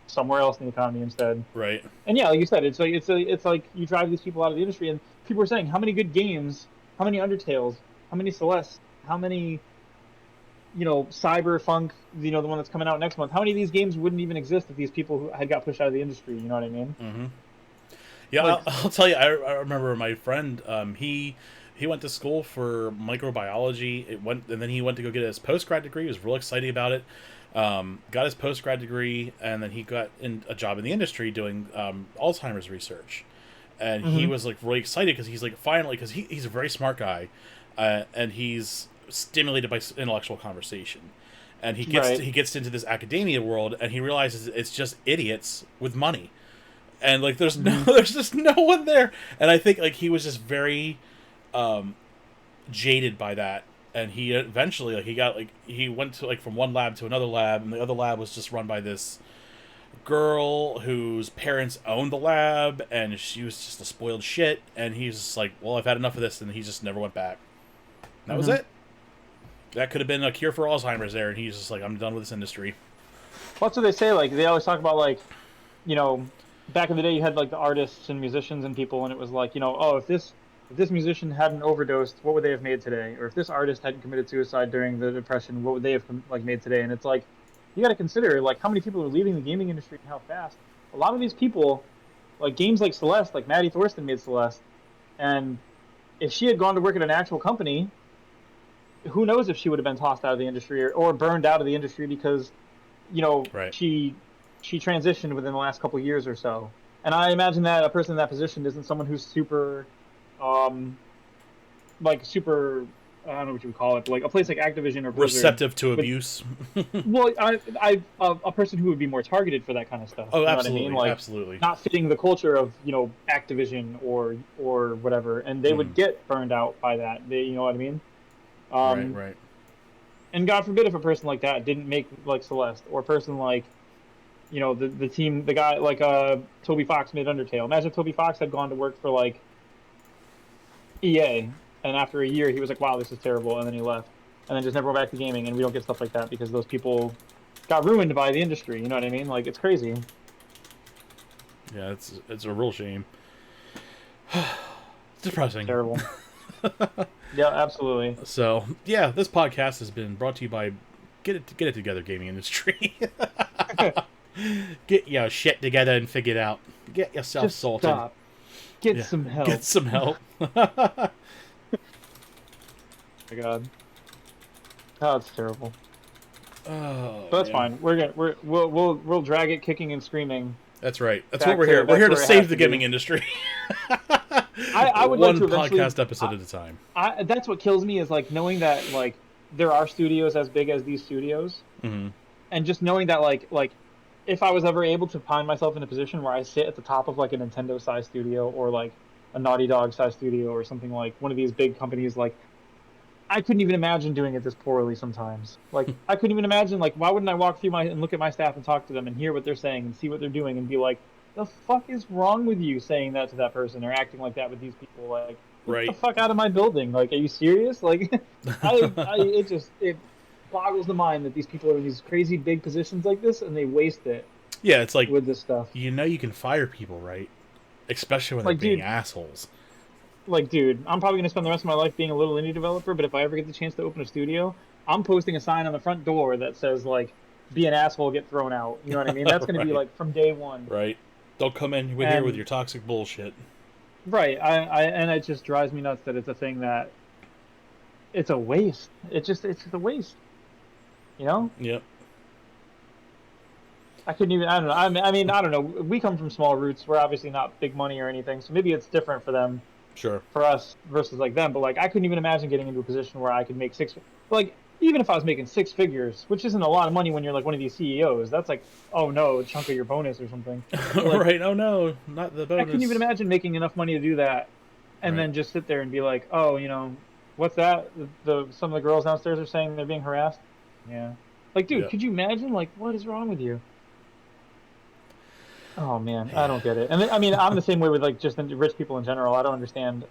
somewhere else in the economy instead. Right. And yeah, like you said, it's like you drive these people out of the industry, and people are saying, how many good games, how many Undertales, how many Celeste, how many, Cyberpunk, the one that's coming out next month, how many of these games wouldn't even exist if these people who had got pushed out of the industry? You know what I mean? Mm-hmm. Yeah, Like- I'll tell you. I remember my friend. He went to school for microbiology. And then he went to go get his post-grad degree. He was real excited about it. Got his post-grad degree, and then he got a job in the industry doing Alzheimer's research. And he was like really excited because he's like finally, because he's a very smart guy, and he's stimulated by intellectual conversation. And he gets into this academia world, and he realizes it's just idiots with money, and like there's just no one there. And I think like he was just very jaded by that, and he eventually he went to from one lab to another lab, and the other lab was just run by this girl whose parents owned the lab, and she was just a spoiled shit. And he's just like, well, I've had enough of this, and he just never went back. That was it. That could have been a cure for Alzheimer's there, and he's just like, I'm done with this industry. Well, that's what they say. Like they always talk about like, back in the day you had like the artists and musicians and people, and it was like, oh, if this musician hadn't overdosed, what would they have made today? Or if this artist hadn't committed suicide during the Depression, what would they have made today? And it's like, you got to consider like how many people are leaving the gaming industry and how fast. A lot of these people, like games like Celeste, like Maddie Thorsten made Celeste, and if she had gone to work at an actual company, who knows if she would have been tossed out of the industry or burned out of the industry because, Right. she transitioned within the last couple of years or so. And I imagine that a person in that position isn't someone who's super, super, I don't know what you would call it, but like a place like Activision or Blizzard. Receptive to abuse. Well, a person who would be more targeted for that kind of stuff. Oh, you know absolutely, what I mean? Like, absolutely. Not fitting the culture of Activision or whatever, and they would get burned out by that. You know what I mean? Right. And God forbid if a person like that didn't make like Celeste, or a person like, the guy like Toby Fox made Undertale. Imagine if Toby Fox had gone to work for like EA, and after a year he was like, wow, this is terrible, and then he left, and then just never went back to gaming, and we don't get stuff like that because those people got ruined by the industry. You know what I mean? Like, it's crazy. Yeah, it's a real shame. It's depressing. Terrible. Yeah, absolutely. So yeah, this podcast has been brought to you by Get It Together Gaming Industry. Get your shit together and figure it out. Get yourself Just sorted. stop. Get some help. Get some help. My God. Oh, it's terrible. Oh, But that's man. fine. We'll drag it kicking and screaming. That's right. That's Back what we're to here. We're that's here to where it save has the to be. gaming industry. I would like One to eventually. podcast episode at a time. That's what kills me is like knowing that like there are studios as big as these studios, Mm-hmm. and just knowing that like if I was ever able to find myself in a position where I sit at the top of like a Nintendo size studio or like a Naughty Dog size studio or something like one of these big companies, like I couldn't even imagine doing it this poorly sometimes. Like I couldn't even imagine like why wouldn't I walk through my and look at my staff and talk to them and hear what they're saying and see what they're doing and be like, the fuck is wrong with you saying that to that person or acting like that with these people? Like get the Right. fuck out of my building. Like, are you serious? Like it boggles the mind that these people are in these crazy big positions like this and they waste it Yeah, it's like, with this stuff. you can fire people, right? Especially when they're Like, being dude, assholes. I'm probably gonna spend the rest of my life being a little indie developer, but if I ever get the chance to open a studio, I'm posting a sign on the front door that says like, "Be an asshole, get thrown out." You know what I mean? That's gonna be Right. like from day one. Right. Don't come in with here with And your toxic bullshit. right, and it just drives me nuts that it's a thing that it's a waste. It's just a waste. You know? Yep. I couldn't even. I don't know. I mean, I don't know. We come from small roots. We're obviously not big money or anything, so maybe it's different for them, Sure. for us versus like them. But like, I couldn't even imagine getting into a position where I could make like, even if I was making six figures, which isn't a lot of money when you're like one of these CEOs. That's like, oh no, a chunk of your bonus or something. But like, Right. Oh no, not the I couldn't even bonus. imagine making enough money to do that, and Right. then just sit there and be like, oh, what's that? Some of the girls downstairs are saying they're being harassed. Yeah. Like, dude, Yep. could you imagine? Like, what is wrong with you? Oh man, I Yeah. don't get it. And I mean, I'm the same way with like just the rich people in general. I don't understand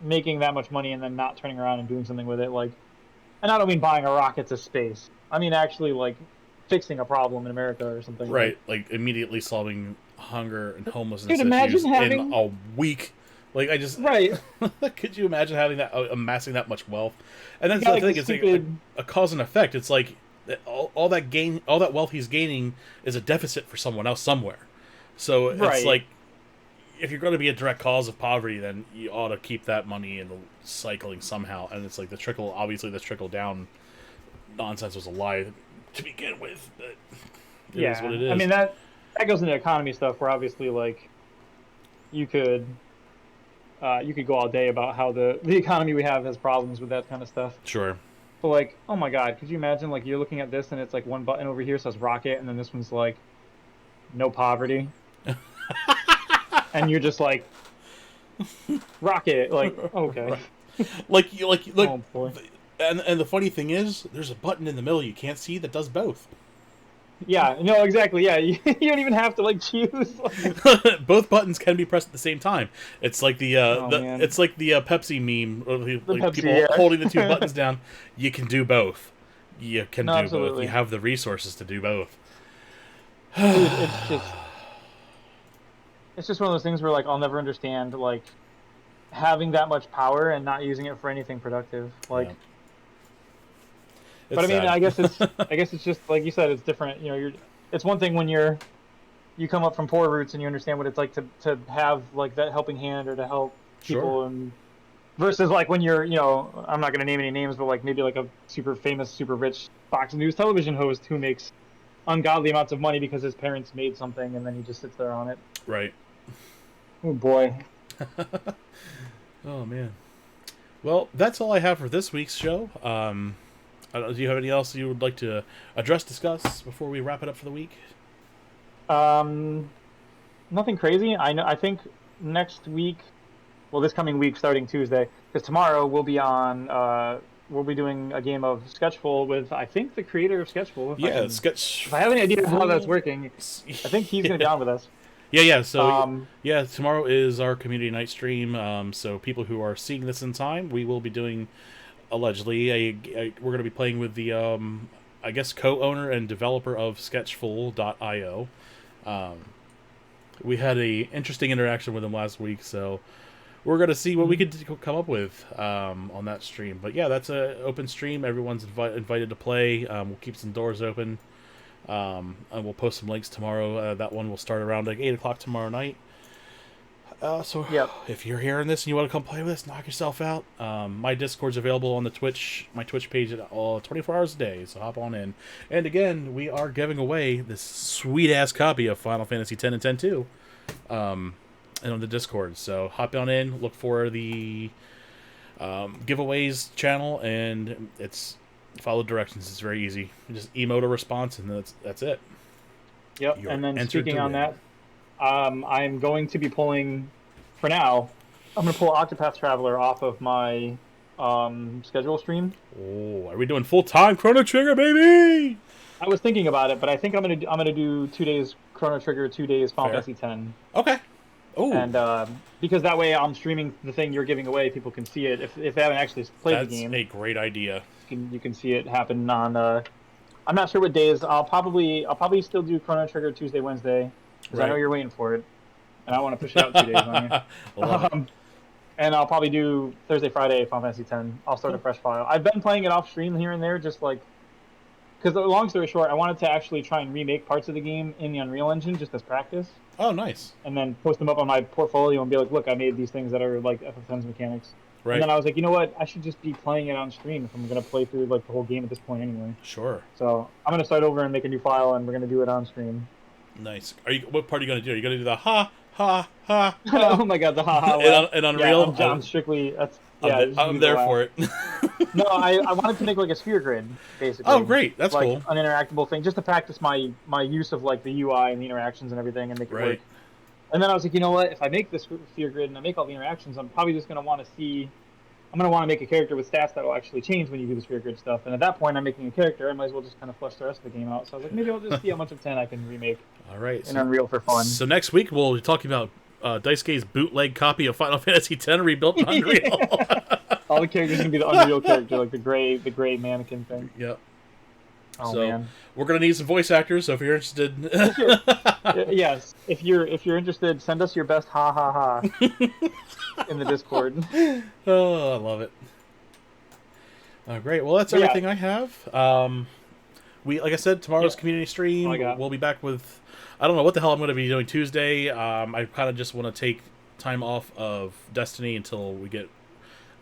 making that much money and then not turning around and doing something with it. Like, and I don't mean buying a rocket to space. I mean actually like fixing a problem in America or something. Right. Like immediately solving hunger and homelessness Dude, issues imagine in having a week. Like I just right. could you imagine having that amassing that much wealth? And You that's got the like thing. the It's like stupid. a cause and effect. It's like all that gain, all that wealth he's gaining is a deficit for someone else somewhere. So it's Right. like if you're going to be a direct cause of poverty, then you ought to keep that money in the cycling somehow. And it's like obviously the trickle down nonsense was a lie to begin with, but it is what Yeah. it I is. mean that goes into economy stuff where obviously like you could you could go all day about how the economy we have has problems with that kind of stuff. Sure. But like, oh my God, could you imagine like you're looking at this and it's like one button over here says rocket and then this one's like no poverty and you're just like rocket like okay. Right. Like you like Oh boy. and the funny thing is, there's a button in the middle you can't see that does both. Yeah, no, exactly. Yeah, you don't even have to like choose. Like, Both buttons can be pressed at the same time. It's like oh man, it's like the Pepsi meme, or the like Pepsi. people holding the two Yeah. buttons down. You can do both. You can No, do both. You absolutely, have the resources to do both. dude. It's just one of those things where like I'll never understand like having that much power and not using it for anything productive. Yeah, Like, but it's I mean, sad. I guess it's just like you said, it's different. It's one thing when you come up from poor roots and you understand what it's like to have like that helping hand or to help Sure, people and versus like when you're I'm not going to name any names but like maybe like a super famous super rich Fox News television host who makes ungodly amounts of money because his parents made something and then he just sits there on it. right. Oh boy. Oh man. Well, that's all I have for this week's show. Do you have anything else you would like to address, discuss before we wrap it up for the week? um Nothing crazy. I think next week, well, this coming week starting Tuesday, because tomorrow we'll be doing a game of Sketchful with I think the creator of Sketchful. Yeah, sketch. If I have any idea how that's working, I think he's gonna be Yeah. on with us. Yeah. So, Um, yeah, tomorrow is our community night stream. So people who are seeing this in time, we will be doing allegedly we're going to be playing with the I guess co-owner and developer of Sketchful.io. Um, we had a interesting interaction with him last week, so we're going to see what we could come up with on that stream. But yeah, that's an open stream. Everyone's invited to play. We'll keep some doors open. And we'll post some links tomorrow. That one will start around like 8 o'clock tomorrow night. So Yep. if you're hearing this and you want to come play with us, knock yourself out. My Discord's available on my Twitch page at 24 hours a day, so hop on in. And again, we are giving away this sweet ass copy of Final Fantasy X and X-2, and on the Discord. So hop on in, look for the giveaways channel, and follow directions. It's very easy. You just emote a response, and that's it. Yep. You're and then entered speaking to on win. that, I'm going to be pulling, for now, I'm going to pull Octopath Traveler off of my schedule stream. Oh, are we doing full-time Chrono Trigger, baby? I was thinking about it, but I think I'm gonna do 2 days Chrono Trigger, 2 days Final Fair. Fantasy X. Okay. Oh, And because that way I'm streaming the thing you're giving away, people can see it. If they haven't actually played that's the game, a great idea. you can see it happen on. I'm not sure what days. I'll probably still do Chrono Trigger Tuesday, Wednesday, because I know Right. you're waiting for it, and I want to push it out 2 days on you. Love it. And I'll probably do Thursday, Friday Final Fantasy X. I'll start a fresh file. I've been playing it off stream here and there, just like. Because long story short, I wanted to actually try and remake parts of the game in the Unreal Engine just as practice, Oh, nice. and then post them up on my portfolio and be like, "Look, I made these things that are like FF10's mechanics." Right. And then I was like, you know what? I should just be playing it on stream if I'm gonna play through like the whole game at this point anyway. Sure. So I'm gonna start over and make a new file, and we're gonna do it on stream. Nice. What part are you gonna do? Are you gonna do the ha ha ha? Oh my god, the haha. In Unreal? Yeah, I'm strictly that's yeah. I'm there for it. No, I wanted to make like a sphere grid, basically. Oh, great! That's like, cool. An interactable thing, just to practice my use of like the UI and the interactions and everything, and make it Right. work. And then I was like, you know what? If I make this sphere grid and I make all the interactions, I'm probably just gonna want to see. I'm gonna want to make a character with stats that will actually change when you do the sphere grid stuff. And at that point, I'm making a character. I might as well just kind of flush the rest of the game out. So I was like, maybe I'll just see how much of 10 I can remake All right. in Unreal for fun. So next week we'll be talking about Daisuke's bootleg copy of Final Fantasy X rebuilt in Unreal. All the characters are gonna be the Unreal character, like the gray mannequin thing. Yep. Oh So man. we're gonna need some voice actors. So if you're interested, Yes, if you're interested, send us your best ha ha ha in the Discord. oh, I love it. Great. Well, that's But yeah. everything I have. Like I said, tomorrow's Yeah. community stream. All I got. We'll be back with. I don't know what the hell I'm going to be doing Tuesday. I kind of just want to take time off of Destiny until we get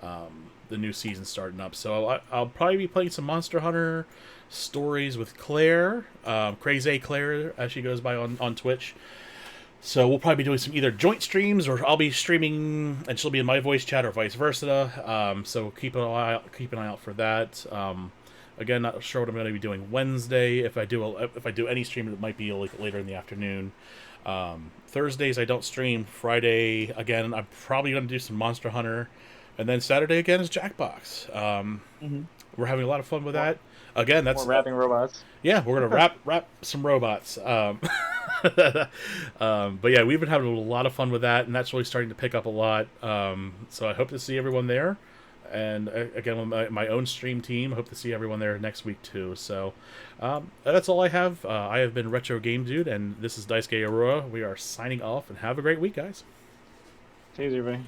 the new season starting up. So I'll probably be playing some Monster Hunter stories with Claire, Crazy Claire, as she goes by on Twitch. So we'll probably be doing some either joint streams, or I'll be streaming and she'll be in my voice chat, or vice versa. So keep an eye out for that. Again, not sure what I'm going to be doing Wednesday. If I do any stream, it might be like later in the afternoon. Thursdays I don't stream. Friday again, I'm probably going to do some Monster Hunter, and then Saturday again is Jackbox. We're having a lot of fun with that. Again, that's More rapping robots. yeah, we're gonna rap some robots. But yeah, we've been having a lot of fun with that, and that's really starting to pick up a lot. So I hope to see everyone there. And again, with my own stream team, I hope to see everyone there next week too. So that's all I have. I have been Retro Game Dude, and this is Daisuke Aurora. We are signing off, and have a great week, guys. Cheers, everybody.